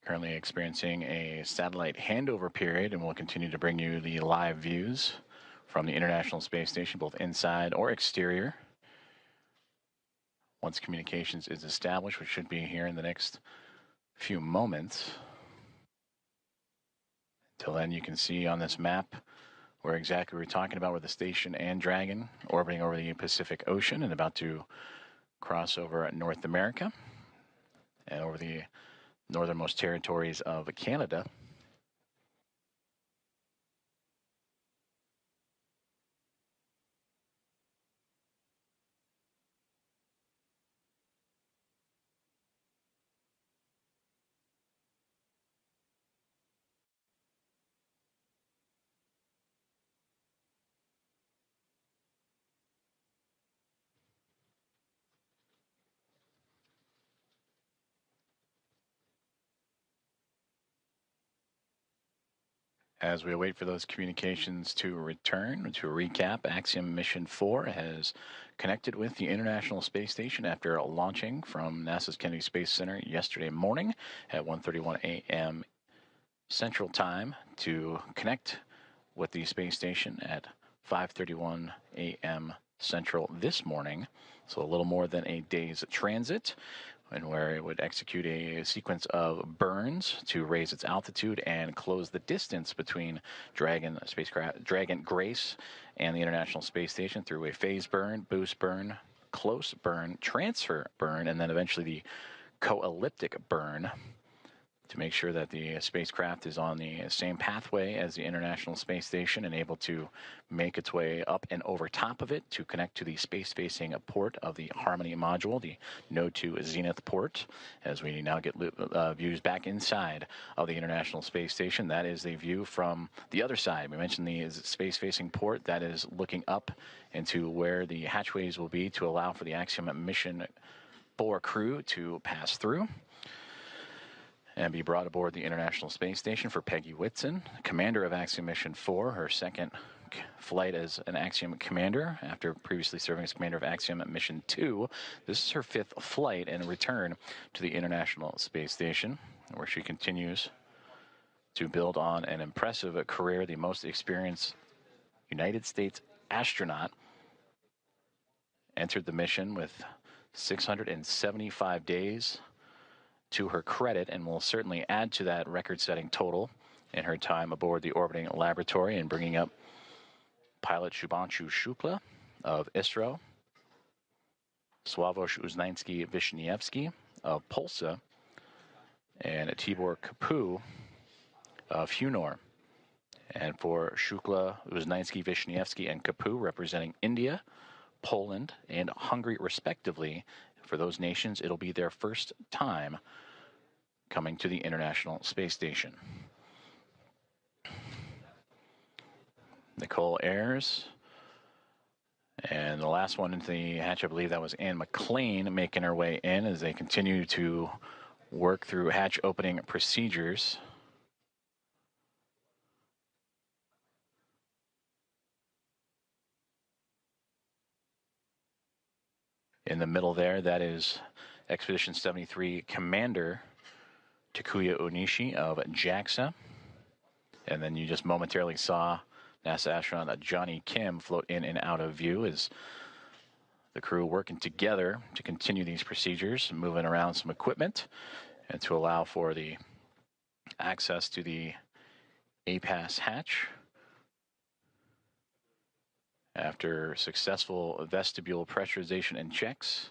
Currently experiencing a satellite handover period, and we'll continue to bring you the live views from the International Space Station, both inside or exterior. Once communications is established, which should be here in the next few moments. Until then, you can see on this map where exactly we're talking about, where the station and Dragon orbiting over the Pacific Ocean and about to cross over North America and over the northernmost territories of Canada. As we wait for those communications to return, to recap, Axiom Mission 4 has connected with the International Space Station after launching from NASA's Kennedy Space Center yesterday morning at 1:31 a.m. Central Time to connect with the space station at 5:31 a.m. Central this morning. So a little more than a day's transit, and where it would execute a sequence of burns to raise its altitude and close the distance between Dragon Grace and the International Space Station through a phase burn, boost burn, close burn, transfer burn, and then eventually the co-elliptic burn, to make sure that the spacecraft is on the same pathway as the International Space Station and able to make its way up and over top of it to connect to the space-facing port of the Harmony module, the Node 2 Zenith port. As we now get views back inside of the International Space Station, that is the view from the other side. We mentioned the space-facing port. That is looking up into where the hatchways will be to allow for the Axiom Mission 4 crew to pass through and be brought aboard the International Space Station. For Peggy Whitson, commander of Axiom Mission 4, her second flight as an Axiom commander after previously serving as commander of Axiom Mission 2. This is her 5th flight and return to the International Space Station, where she continues to build on an impressive career, the most experienced United States astronaut entered the mission with 675 days to her credit, and will certainly add to that record-setting total in her time aboard the orbiting laboratory, and bringing up pilot Shubhanshu Shukla of ISRO, Sławosz Uznański-Wiśniewski of Polsa, and Tibor Kapu of Hunor. And for Shukla, Uznański-Wiśniewski, and Kapu, representing India, Poland, and Hungary, respectively, for those nations, it'll be their first time coming to the International Space Station. Nicole Ayers. And the last one into the hatch, I believe that was Anne McLean, making her way in as they continue to work through hatch opening procedures. In the middle there, that is Expedition 73 Commander Takuya Onishi of JAXA. And then you just momentarily saw NASA astronaut Johnny Kim float in and out of view as the crew working together to continue these procedures, moving around some equipment, and to allow for the access to the APAS hatch. After successful vestibule pressurization and checks.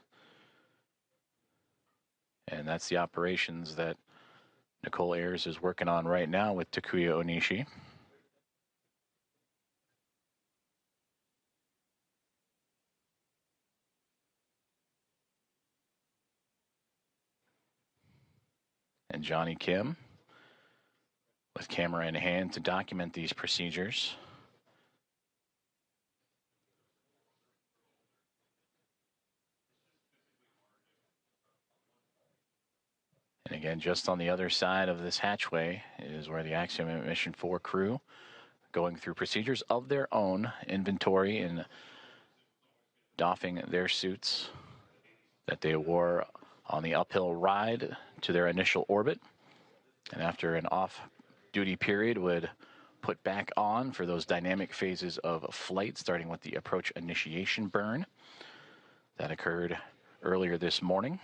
And that's the operations that Nicole Ayers is working on right now with Takuya Onishi. And Johnny Kim with camera in hand to document these procedures. And again, just on the other side of this hatchway is where the Axiom Mission 4 crew going through procedures of their own, inventory and doffing their suits that they wore on the uphill ride to their initial orbit. And after an off-duty period would put back on for those dynamic phases of flight, starting with the approach initiation burn that occurred earlier this morning.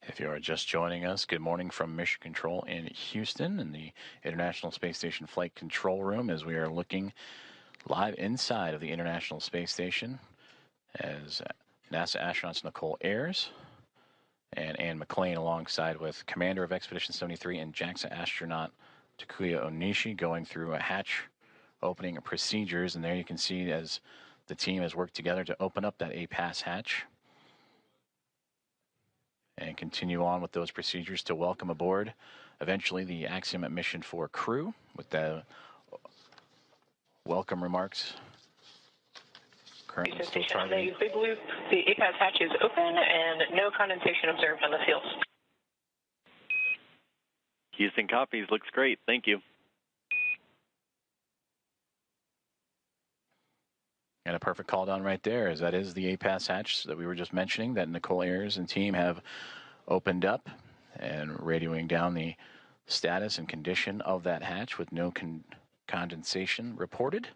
If you are just joining us, good morning from Mission Control in Houston in the International Space Station Flight Control Room, as we are looking live inside of the International Space Station as NASA astronauts Nicole Ayers and Anne McLean, alongside with Commander of Expedition 73 and JAXA astronaut Takuya Onishi, going through a hatch opening procedures. And there you can see as the team has worked together to open up that APAS hatch and continue on with those procedures to welcome aboard eventually the Axiom Mission 4 crew with the welcome remarks. Currently still targeting. Big Blue, the APAS hatch is open and no condensation observed on the fields. Houston copies. Looks great. Thank you. And a perfect call down right there, as that is the APAS hatch that we were just mentioning that Nicole Ayers and team have opened up, and radioing down the status and condition of that hatch with no condensation reported.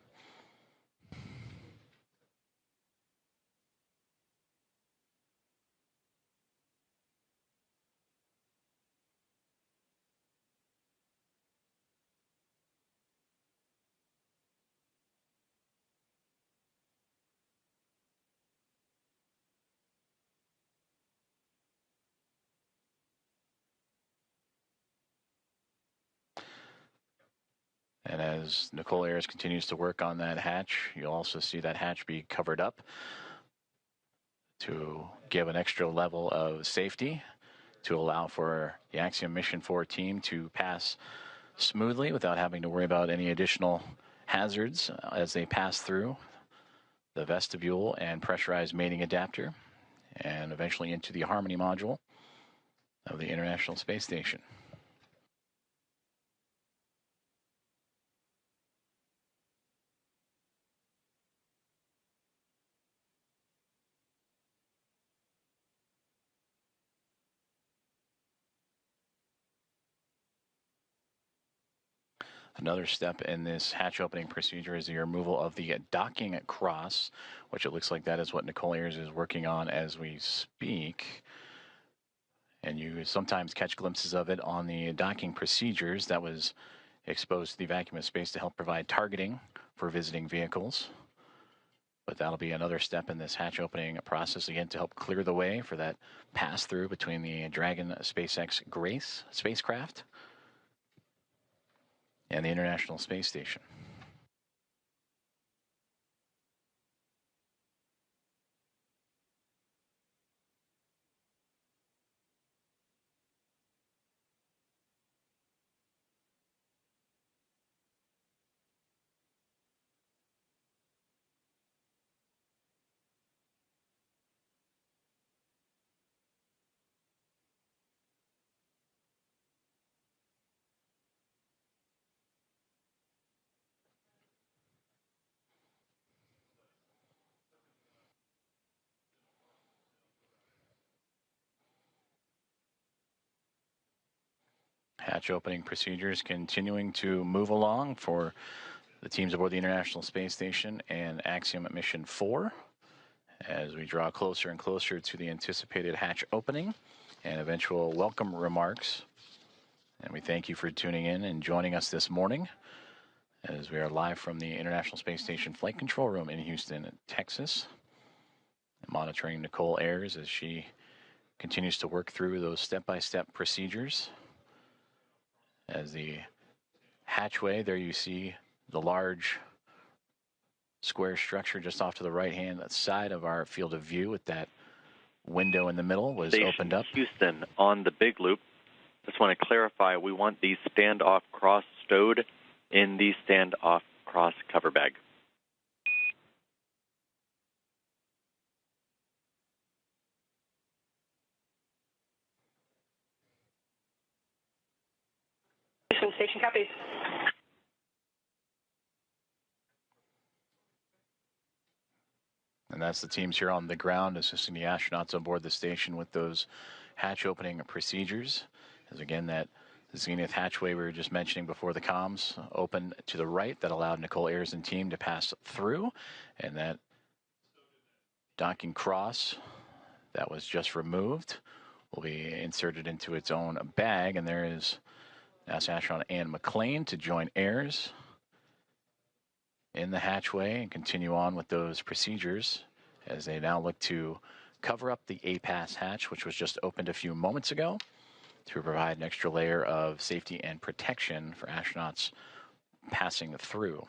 And as Nicole Ayers continues to work on that hatch, you'll also see that hatch be covered up to give an extra level of safety to allow for the Axiom Mission 4 team to pass smoothly without having to worry about any additional hazards as they pass through the vestibule and pressurized mating adapter and eventually into the Harmony module of the International Space Station. Another step in this hatch opening procedure is the removal of the docking cross, which it looks like that is what Nicole Ayers is working on as we speak. And you sometimes catch glimpses of it on the docking procedures that was exposed to the vacuum of space to help provide targeting for visiting vehicles. But that'll be another step in this hatch opening process, again, to help clear the way for that pass-through between the Dragon SpaceX Grace spacecraft and the International Space Station. Hatch opening procedures continuing to move along for the teams aboard the International Space Station and Axiom Mission 4 as we draw closer and closer to the anticipated hatch opening and eventual welcome remarks. And we thank you for tuning in and joining us this morning as we are live from the International Space Station Flight Control Room in Houston, Texas, monitoring Nicole Ayers as she continues to work through those step-by-step procedures. As the hatchway, there you see the large square structure just off to the right-hand side of our field of view with that window in the middle was Station opened up. Houston on the big loop. Just want to clarify, we want the standoff cross stowed in the standoff cross cover bag. Station copies. And that's the teams here on the ground assisting the astronauts on board the station with those hatch opening procedures. As again, that zenith hatchway we were just mentioning before the comms opened to the right that allowed Nicole Ayers and team to pass through. And that docking cross that was just removed will be inserted into its own bag. And there is NASA astronaut Ann McLean to join Ayers in the hatchway and continue on with those procedures as they now look to cover up the A-Pass hatch, which was just opened a few moments ago, to provide an extra layer of safety and protection for astronauts passing through.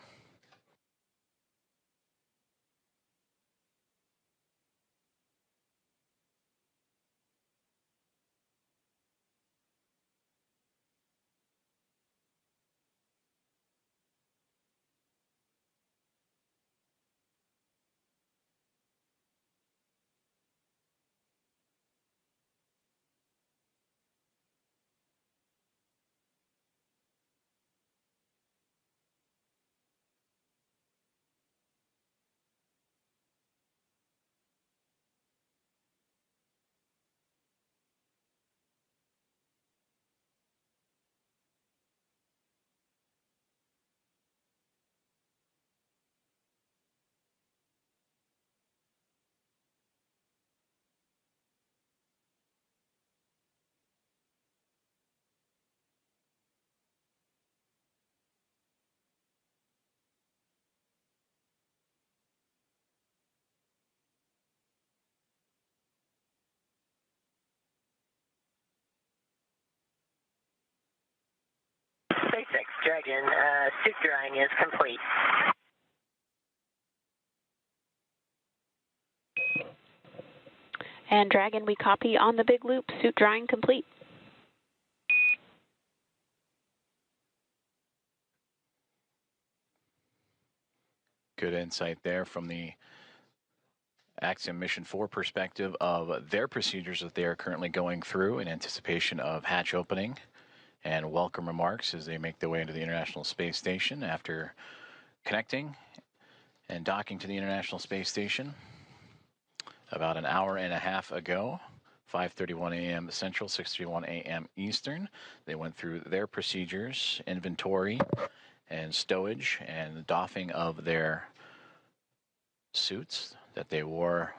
Dragon. Suit drying is complete. And Dragon, we copy on the big loop, suit drying complete. Good insight there from the Axiom Mission 4 perspective of their procedures that they are currently going through in anticipation of hatch opening, and welcome remarks as they make their way into the International Space Station after connecting and docking to the International Space Station about an hour and a half ago. 5:31 a.m. Central, 6:31 a.m. Eastern. They went through their procedures, inventory, and stowage, and the doffing of their suits that they wore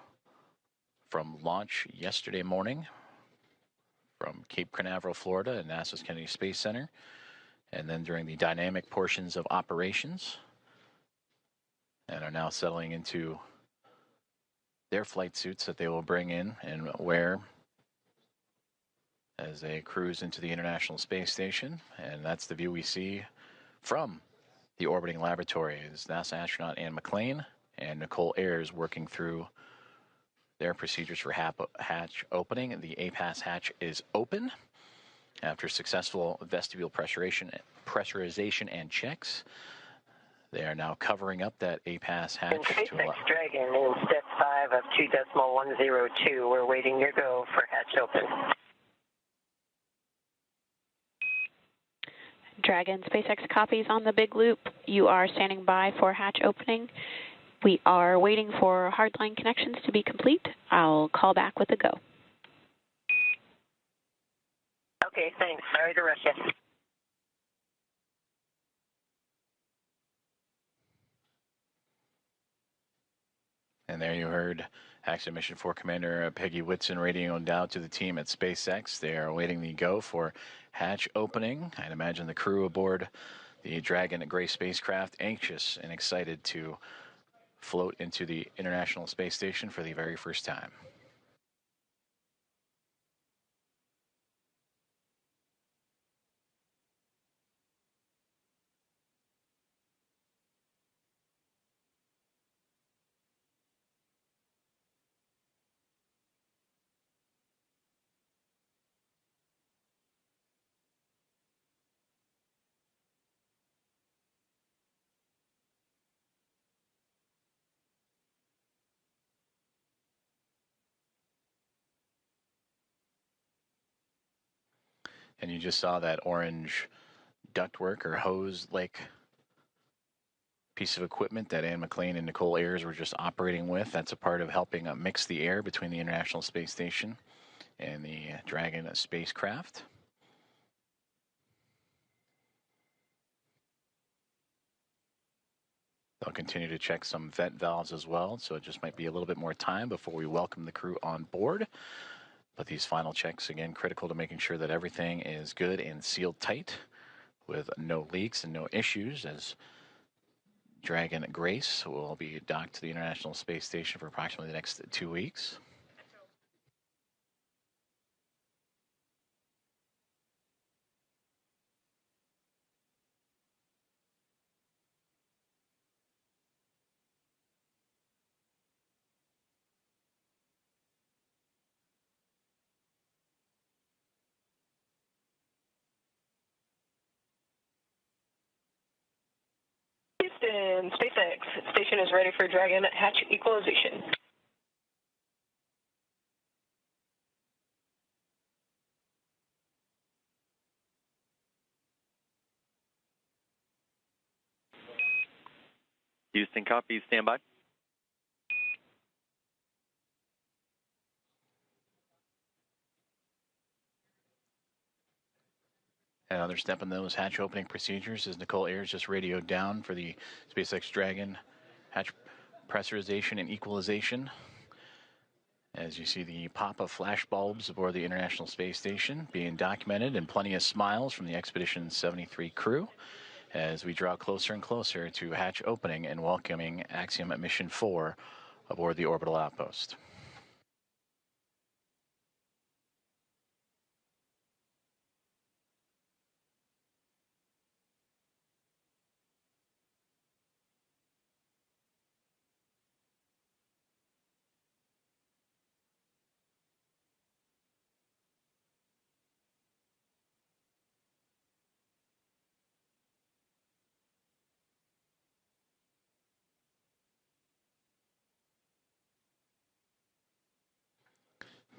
from launch yesterday morning from Cape Canaveral, Florida, at NASA's Kennedy Space Center, and then during the dynamic portions of operations, and are now settling into their flight suits that they will bring in and wear as they cruise into the International Space Station. And that's the view we see from the orbiting laboratory. Is NASA astronaut Anne McClain and Nicole Ayers working through their procedures for hatch opening. The APAS hatch is open after successful vestibule pressurization and checks. They are now covering up that APAS hatch. SpaceX Dragon in step 5 of 2.102. We're waiting your go for hatch open. Dragon, SpaceX copies on the big loop. You are standing by for hatch opening. We are waiting for hardline connections to be complete. I'll call back with a go. Okay, thanks. Sorry to rush you. And there you heard Axiom Mission 4 Commander Peggy Whitson radioing out to the team at SpaceX. They are awaiting the go for hatch opening. I'd imagine the crew aboard the Dragon Gray spacecraft anxious and excited to float into the International Space Station for the very first time. And you just saw that orange ductwork or hose-like piece of equipment that Anne McClain and Nicole Ayers were just operating with. That's a part of helping mix the air between the International Space Station and the Dragon spacecraft. They'll continue to check some vent valves as well, so it just might be a little bit more time before we welcome the crew on board. But these final checks, again, critical to making sure that everything is good and sealed tight with no leaks and no issues, as Dragon Grace will be docked to the International Space Station for approximately the next 2 weeks. Houston, SpaceX station is ready for Dragon hatch equalization. Houston, copy. Stand by. Another step in those hatch opening procedures is Nicole Ayers just radioed down for the SpaceX Dragon hatch pressurization and equalization. As you see the pop of flash bulbs aboard the International Space Station being documented, and plenty of smiles from the Expedition 73 crew as we draw closer and closer to hatch opening and welcoming Axiom Mission 4 aboard the orbital outpost.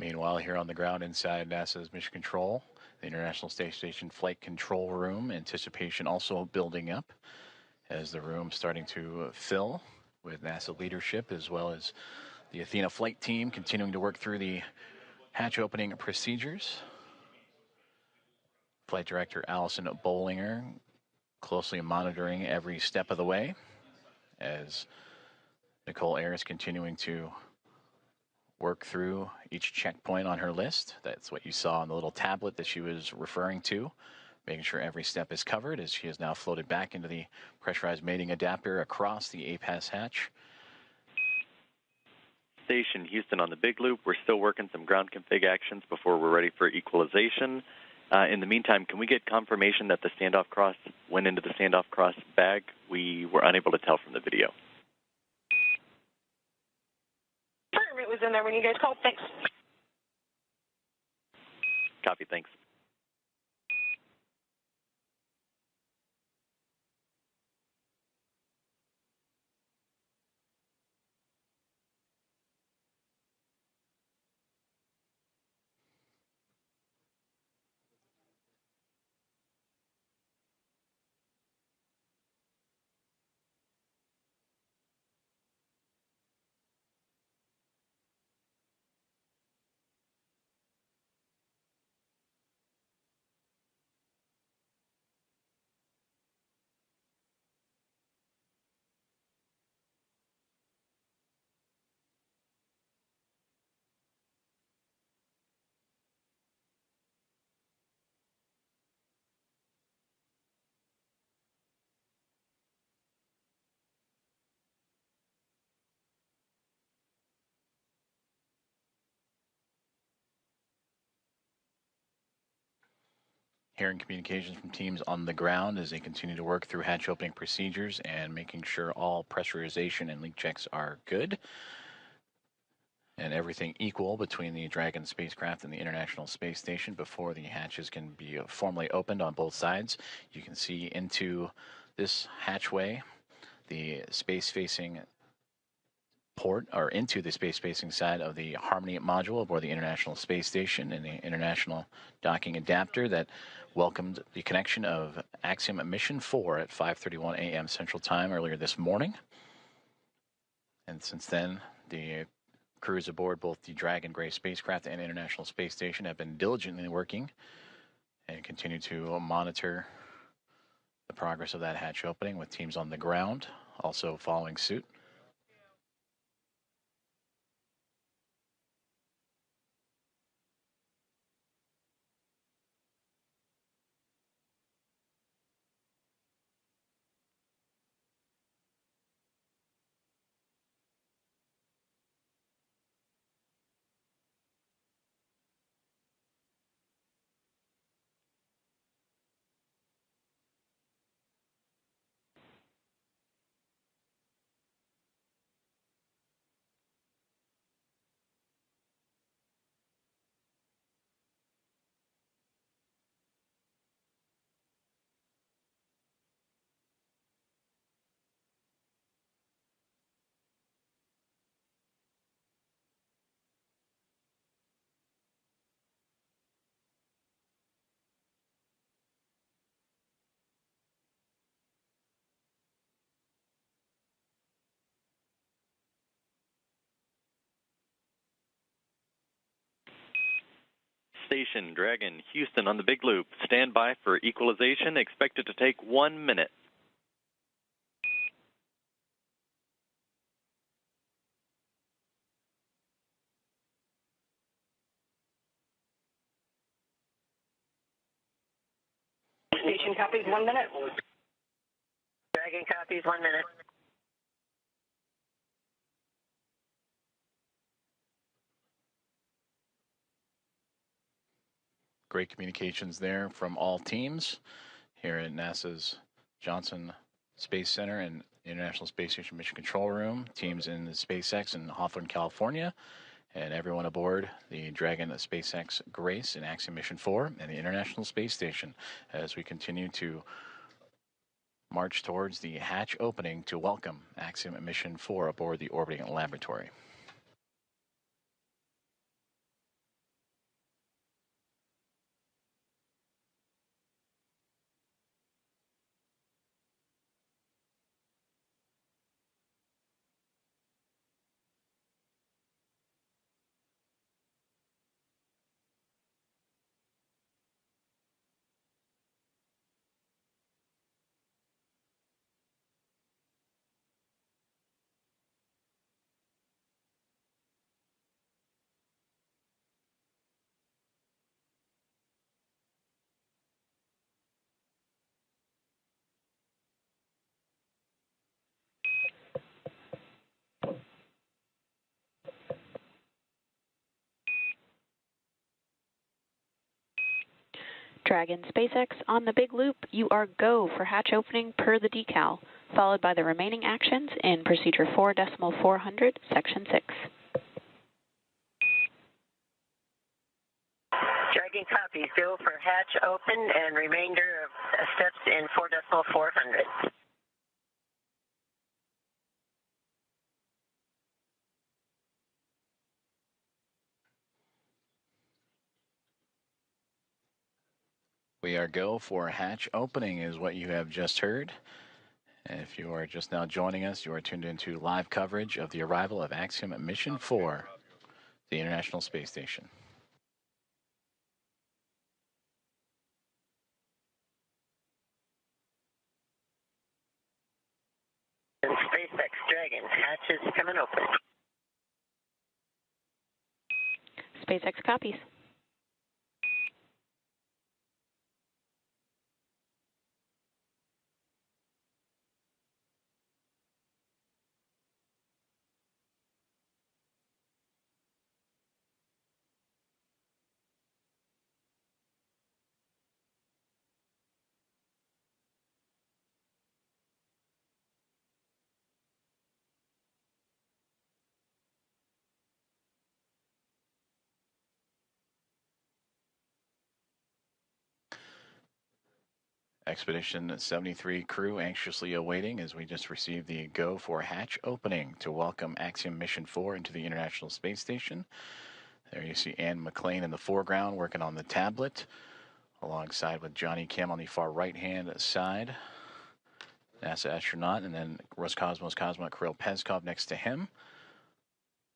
Meanwhile, here on the ground inside NASA's Mission Control, the International Space Station Flight Control Room, anticipation also building up as the room starting to fill with NASA leadership, as well as the Athena flight team continuing to work through the hatch opening procedures. Flight Director Allison Bollinger closely monitoring every step of the way as Nicole Ayres is continuing to work through each checkpoint on her list. That's what you saw on the little tablet that she was referring to, making sure every step is covered as she has now floated back into the pressurized mating adapter across the APAS hatch. Station Houston on the big loop. We're still working some ground config actions before we're ready for equalization. In the meantime, can we get confirmation that the standoff cross went into the standoff cross bag? We were unable to tell from the video. It was in there when you guys called. Thanks. Copy, thanks. Hearing communications from teams on the ground as they continue to work through hatch opening procedures and making sure all pressurization and leak checks are good and everything equal between the Dragon spacecraft and the International Space Station before the hatches can be formally opened on both sides. You can see into this hatchway, the space-facing port, or into the space-facing side of the Harmony module aboard the International Space Station and the International Docking Adapter that welcomed the connection of Axiom Mission 4 at 5:31 a.m. Central Time earlier this morning. And since then, the crews aboard both the Dragon Gray spacecraft and International Space Station have been diligently working and continue to monitor the progress of that hatch opening with teams on the ground also following suit. Station Dragon Houston on the big loop. Stand by for equalization. Expected to take 1 minute. Station copies 1 minute. Dragon copies 1 minute. Great communications there from all teams here at NASA's Johnson Space Center and International Space Station Mission Control Room, teams in the SpaceX in Hawthorne, California, and everyone aboard the Dragon SpaceX Grace in Axiom Mission 4 and the International Space Station as we continue to march towards the hatch opening to welcome Axiom Mission 4 aboard the orbiting laboratory. Dragon SpaceX, on the big loop, you are go for hatch opening per the decal, followed by the remaining actions in procedure 4.400, section 6. Dragon copies. Go for hatch open and remainder of steps in 4.400. We are go for hatch opening is what you have just heard. And if you are just now joining us, you are tuned into live coverage of the arrival of Axiom Mission 4, the International Space Station. And SpaceX Dragon, hatch is coming open. SpaceX copies. Expedition 73 crew anxiously awaiting as we just received the go for hatch opening to welcome Axiom Mission 4 into the International Space Station. There you see Ann McLean in the foreground working on the tablet, alongside with Johnny Kim on the far right-hand side, NASA astronaut, and then Roscosmos cosmonaut Kirill Peskov next to him,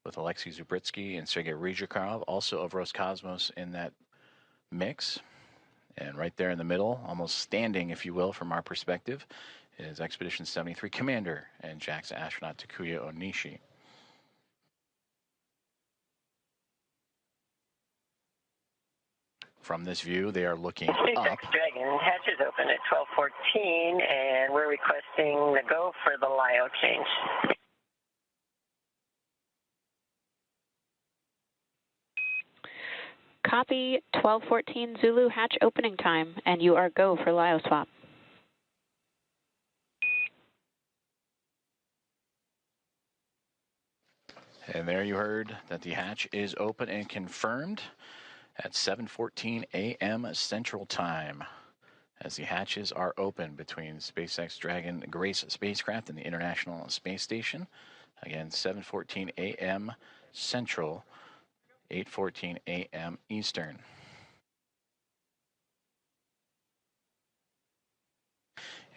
with Alexei Zubritsky and Sergei Ryzhikov, also of Roscosmos, in that mix. And right there in the middle, almost standing, if you will, from our perspective, is Expedition 73 Commander and JAXA astronaut Takuya Onishi. From this view, they are looking up. SpaceX Dragon, hatch is open at 12:14, and we're requesting the go for the LIO change. Copy 12:14 Zulu hatch opening time, and you are go for LIO swap. And there you heard that the hatch is open and confirmed at 7:14 a.m. Central Time, as the hatches are open between SpaceX Dragon Grace spacecraft and the International Space Station. Again, 7:14 a.m. Central, 8:14 a.m. Eastern.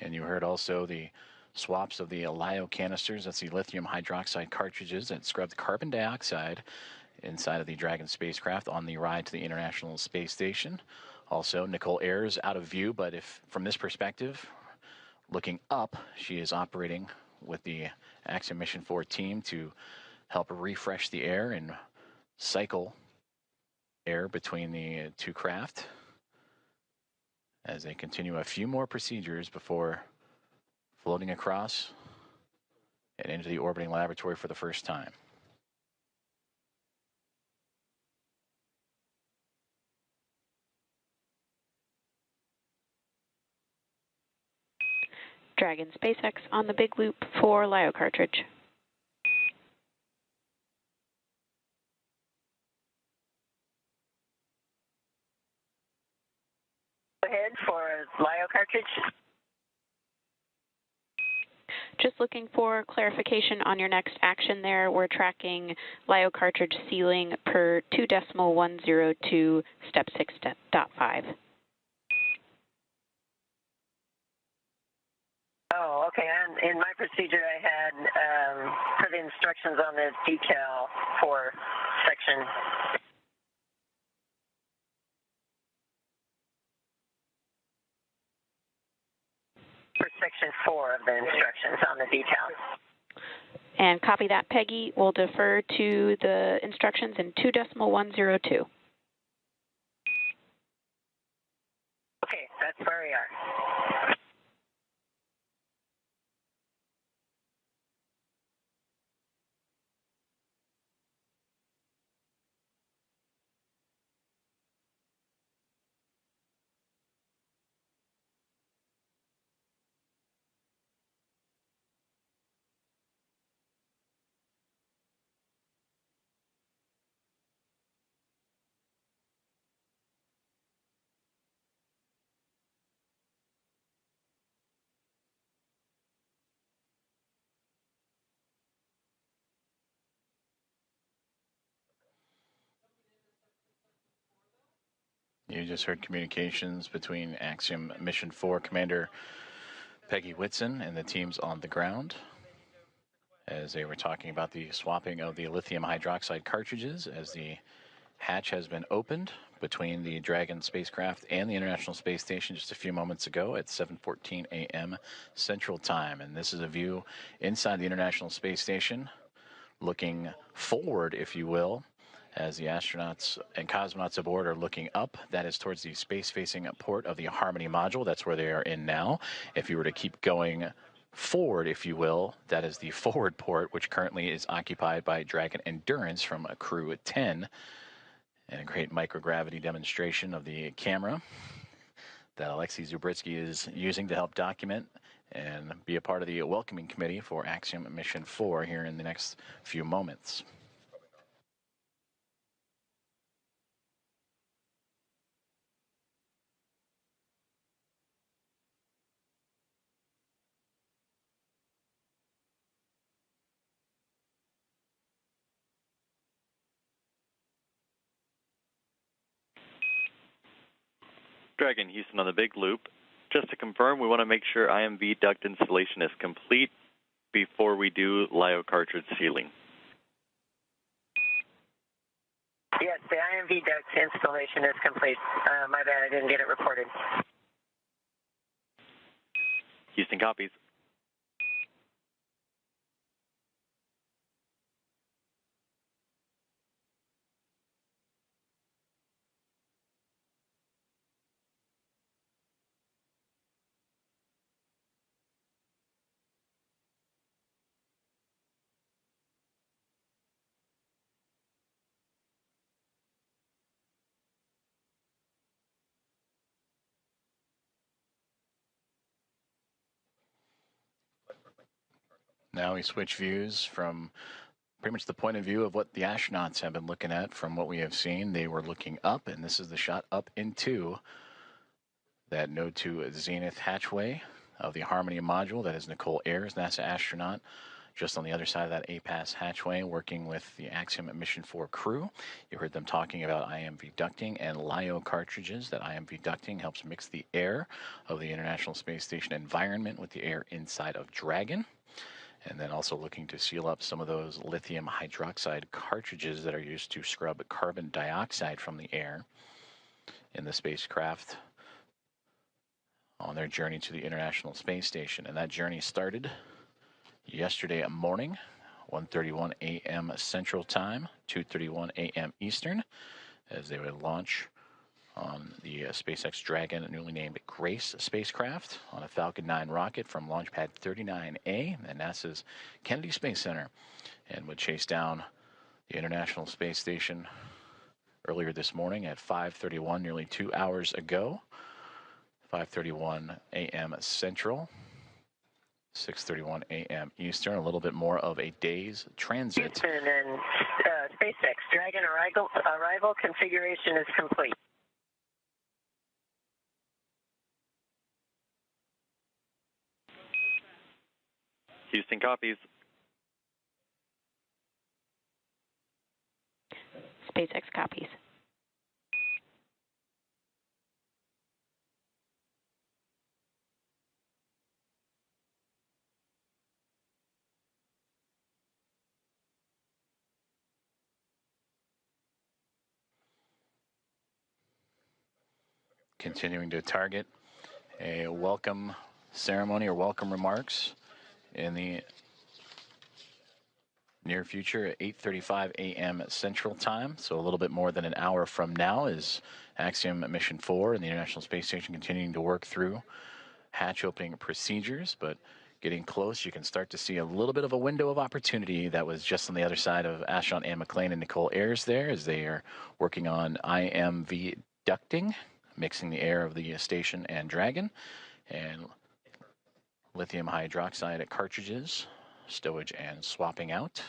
And you heard also the swaps of the LIO canisters. That's the lithium hydroxide cartridges that scrub the carbon dioxide inside of the Dragon spacecraft on the ride to the International Space Station. Also, Nicole Ayers out of view, but if from this perspective, looking up, she is operating with the Axiom Mission 4 team to help refresh the air and cycle air between the two craft as they continue a few more procedures before floating across and into the orbiting laboratory for the first time. Dragon SpaceX on the big loop for LIO cartridge. Go ahead for LIO cartridge. Just looking for clarification on your next action there. We're tracking LIO cartridge sealing per 2.102 step 6.5. Oh, okay. And in my procedure, I had for the instructions on the decal for section. For section 4 of the instructions on the decal. And copy that, Peggy. We'll defer to the instructions in 2.102. Okay, that's where we are. You just heard communications between Axiom Mission 4 Commander Peggy Whitson and the teams on the ground as they were talking about the swapping of the lithium hydroxide cartridges as the hatch has been opened between the Dragon spacecraft and the International Space Station just a few moments ago at 7:14 a.m. Central Time. And this is a view inside the International Space Station, looking forward, if you will, as the astronauts and cosmonauts aboard are looking up. That is towards the space-facing port of the Harmony module. That's where they are in now. If you were to keep going forward, if you will, that is the forward port, which currently is occupied by Dragon Endurance from Crew 10. And a great microgravity demonstration of the camera that Alexei Zubritsky is using to help document and be a part of the welcoming committee for Axiom Mission 4 here in the next few moments. Dragon Houston on the big loop. Just to confirm, we want to make sure IMV duct installation is complete before we do LiO cartridge sealing. Yes, the IMV duct installation is complete. My bad, I didn't get it reported. Houston copies. Now we switch views from pretty much the point of view of what the astronauts have been looking at. From what we have seen, they were looking up, and this is the shot up into that node to zenith hatchway of the Harmony module. That is Nicole Ayers, NASA astronaut, just on the other side of that APAS hatchway, working with the Axiom Mission 4 crew. You heard them talking about IMV ducting and LiO cartridges. That IMV ducting helps mix the air of the International Space Station environment with the air inside of Dragon. And then also looking to seal up some of those lithium hydroxide cartridges that are used to scrub carbon dioxide from the air in the spacecraft on their journey to the International Space Station. And that journey started yesterday morning, 1:31 a.m. Central Time, 2:31 a.m. Eastern, as they would launch on the SpaceX Dragon, newly named Grace spacecraft, on a Falcon 9 rocket from Launch Pad 39A at NASA's Kennedy Space Center, and would chase down the International Space Station earlier this morning at 5:31, nearly 2 hours ago. 5:31 a.m. Central, 6:31 a.m. Eastern, a little bit more of a day's transit. Houston and SpaceX Dragon arrival configuration is complete. Houston copies. SpaceX copies. Continuing to target a welcome ceremony or welcome remarks in the near future at 8:35 a.m. Central Time. So a little bit more than an hour from now is Axiom Mission 4 and the International Space Station continuing to work through hatch opening procedures, but getting close, you can start to see a little bit of a window of opportunity that was just on the other side of astronaut Anne McLean and Nicole Ayers there, as they are working on IMV ducting, mixing the air of the station and Dragon, and lithium hydroxide cartridges, stowage and swapping out.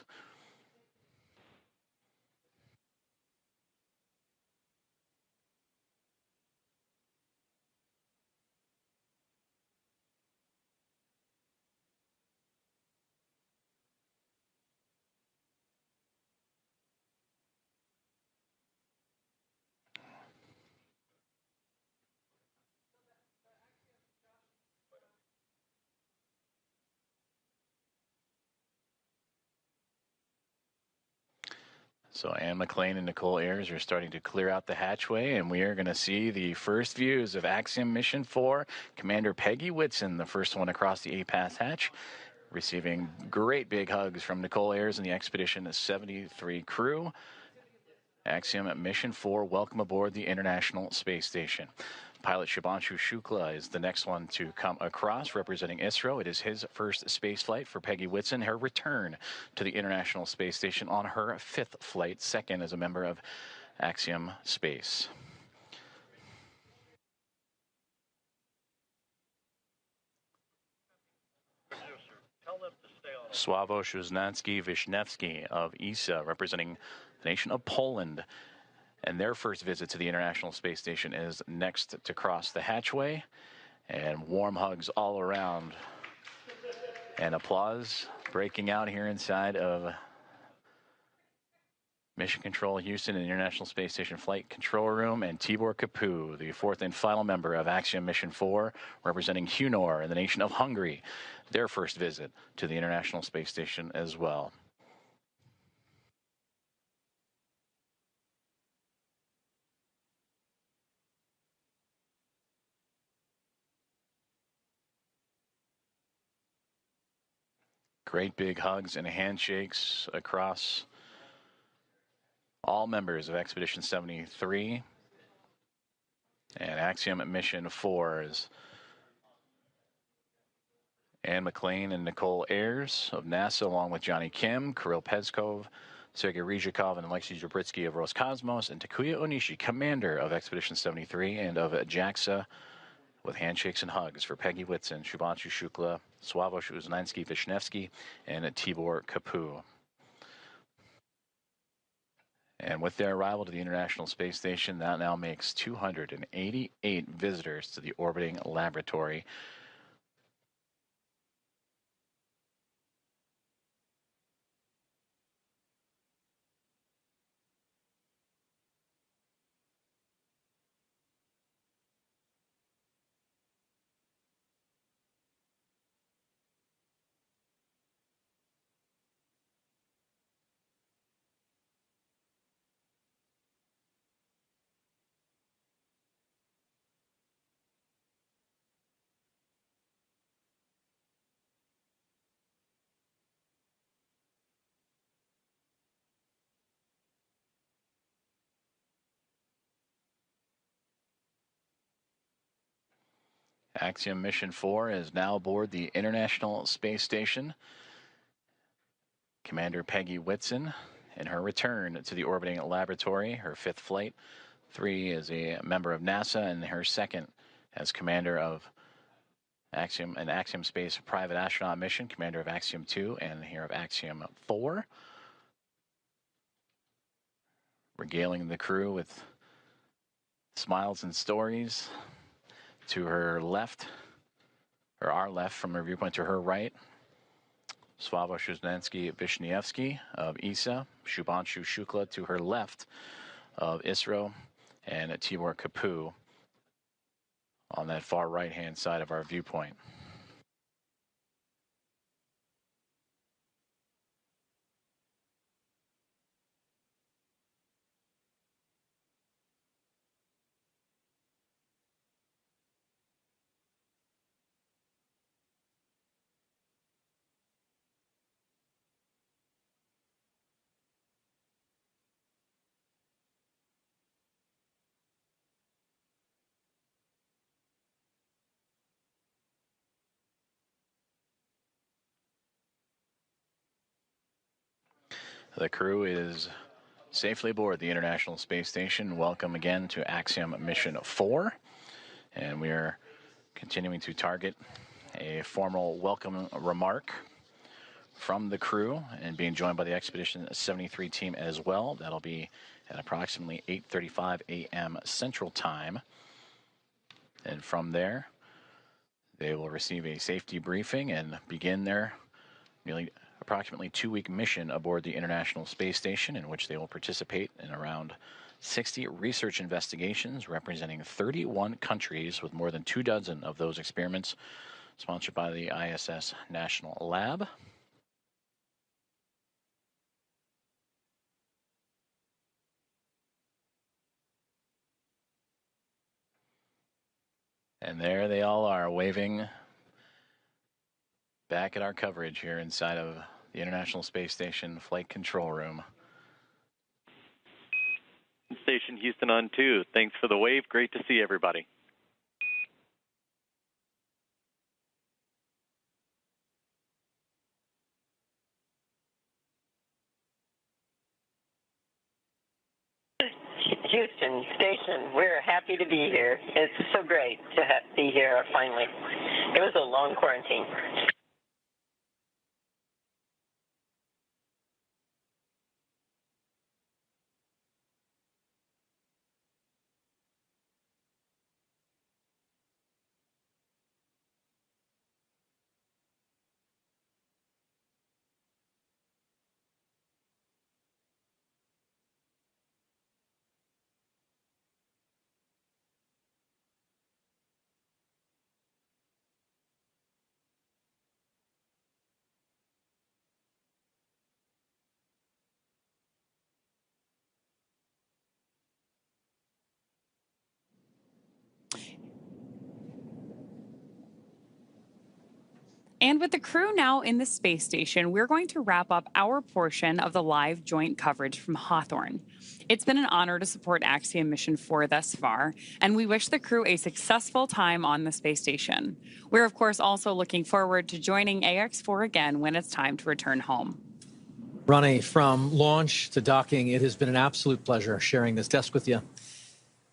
So Anne McLean and Nicole Ayers are starting to clear out the hatchway, and we are going to see the first views of Axiom Mission 4. Commander Peggy Whitson, the first one across the A-Pass hatch, receiving great big hugs from Nicole Ayers and the Expedition 73 crew. Axiom Mission 4, welcome aboard the International Space Station. Pilot Shubhanshu Shukla is the next one to come across, representing ISRO. It is his first space flight for Peggy Whitson, her return to the International Space Station on her 5th flight, second as a member of Axiom Space. Sławosz Uznański-Wiśniewski of ESA, representing the nation of Poland. And their first visit to the International Space Station is next to cross the hatchway. And warm hugs all around. And applause breaking out here inside of Mission Control Houston and International Space Station Flight Control Room. And Tibor Kapu, the fourth and final member of Axiom Mission 4, representing Hunor and the nation of Hungary. Their first visit to the International Space Station as well. Great big hugs and handshakes across all members of Expedition 73 and Axiom Mission 4 is Anne McLean and Nicole Ayers of NASA, along with Johnny Kim, Kirill Peskov, Sergei Ryzhikov, and Alexei Zabritsky of Roscosmos, and Takuya Onishi, commander of Expedition 73 and of JAXA, with handshakes and hugs for Peggy Whitson, Shubhanshu Shukla, Sławosz Uznański-Wiśniewski, and Tibor Kapu. And with their arrival to the International Space Station, that now makes 288 visitors to the orbiting laboratory. Axiom Mission 4 is now aboard the International Space Station. Commander Peggy Whitson in her return to the orbiting laboratory, her 5th flight. 3 is a member of NASA, and her 2nd as commander of Axiom, an Axiom Space private astronaut mission, commander of Axiom 2 and here of Axiom 4. Regaling the crew with smiles and stories. To her left, or our left from her viewpoint, to her right, Sławosz Uznański-Wiśniewski of ESA, Shubhanshu Shukla to her left of ISRO, and Tibor Kapu on that far right-hand side of our viewpoint. The crew is safely aboard the International Space Station. Welcome again to Axiom Mission 4. And we are continuing to target a formal welcome remark from the crew and being joined by the Expedition 73 team as well. That'll be at approximately 8:35 a.m. Central Time. And from there, they will receive a safety briefing and begin their nearly approximately 2-week mission aboard the International Space Station, in which they will participate in around 60 research investigations representing 31 countries, with more than 24 of those experiments sponsored by the ISS National Lab. And there they all are, waving back at our coverage here inside of the International Space Station Flight Control Room. Station Houston on 2. Thanks for the wave. Great to see everybody. Houston Station, we're happy to be here. It's so great to be here finally. It was a long quarantine. And with the crew now in the space station, we're going to wrap up our portion of the live joint coverage from Hawthorne. It's been an honor to support Axiom Mission 4 thus far, and we wish the crew a successful time on the space station. We're, of course, also looking forward to joining AX4 again when it's time to return home. Ronnie, from launch to docking, it has been an absolute pleasure sharing this desk with you.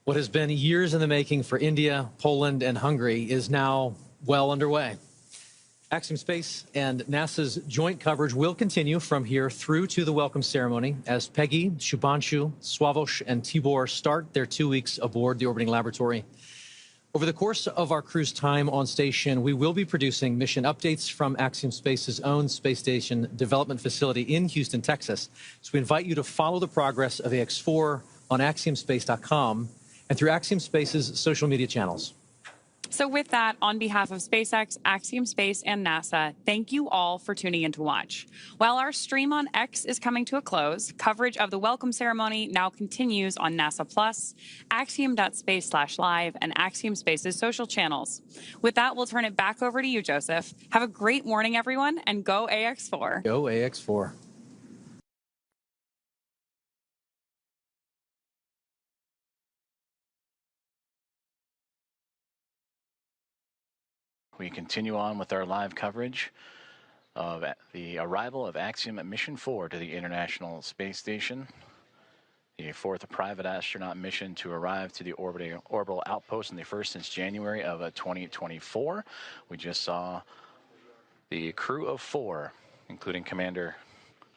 What has been years in the making for India, Poland, and Hungary is now well underway. Axiom Space and NASA's joint coverage will continue from here through to the welcome ceremony as Peggy, Shubhanshu, Sławosz, and Tibor start their 2 weeks aboard the orbiting laboratory. Over the course of our crew's time on station, we will be producing mission updates from Axiom Space's own space station development facility in Houston, Texas. So we invite you to follow the progress of AX4 on axiomspace.com and through Axiom Space's social media channels. So with that, on behalf of SpaceX, Axiom Space, and NASA, thank you all for tuning in to watch. While our stream on X is coming to a close, coverage of the welcome ceremony now continues on NASA Plus, axiom.space/live, and Axiom Space's social channels. With that, we'll turn it back over to you, Joseph. Have a great morning, everyone, and go AX4. Go AX4. We continue on with our live coverage of the arrival of Axiom Mission 4 to the International Space Station, the fourth private astronaut mission to arrive to the orbital outpost and the first since January of 2024. We just saw the crew of 4, including Commander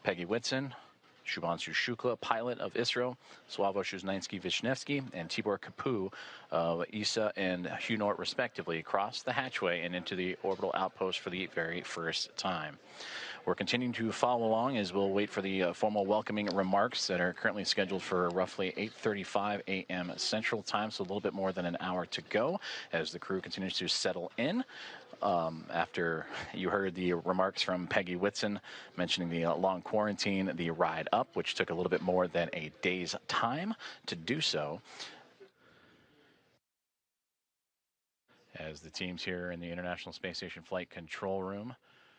Peggy Whitson, Shubhanshu Shukla, pilot of ISRO, Sławosz Uznański-Wiśniewski, and Tibor Kapu of ESA and Hunor, respectively, crossed the hatchway and into the orbital outpost for the very first time. We're continuing to follow along as we'll wait for the formal welcoming remarks that are currently scheduled for roughly 8:35 a.m. Central Time, so a little bit more than an hour to go as the crew continues to settle in. After you heard the remarks from Peggy Whitson mentioning the long quarantine, the ride up, which took a little bit more than a day's time to do so. As the teams here in the International Space Station Flight Control Room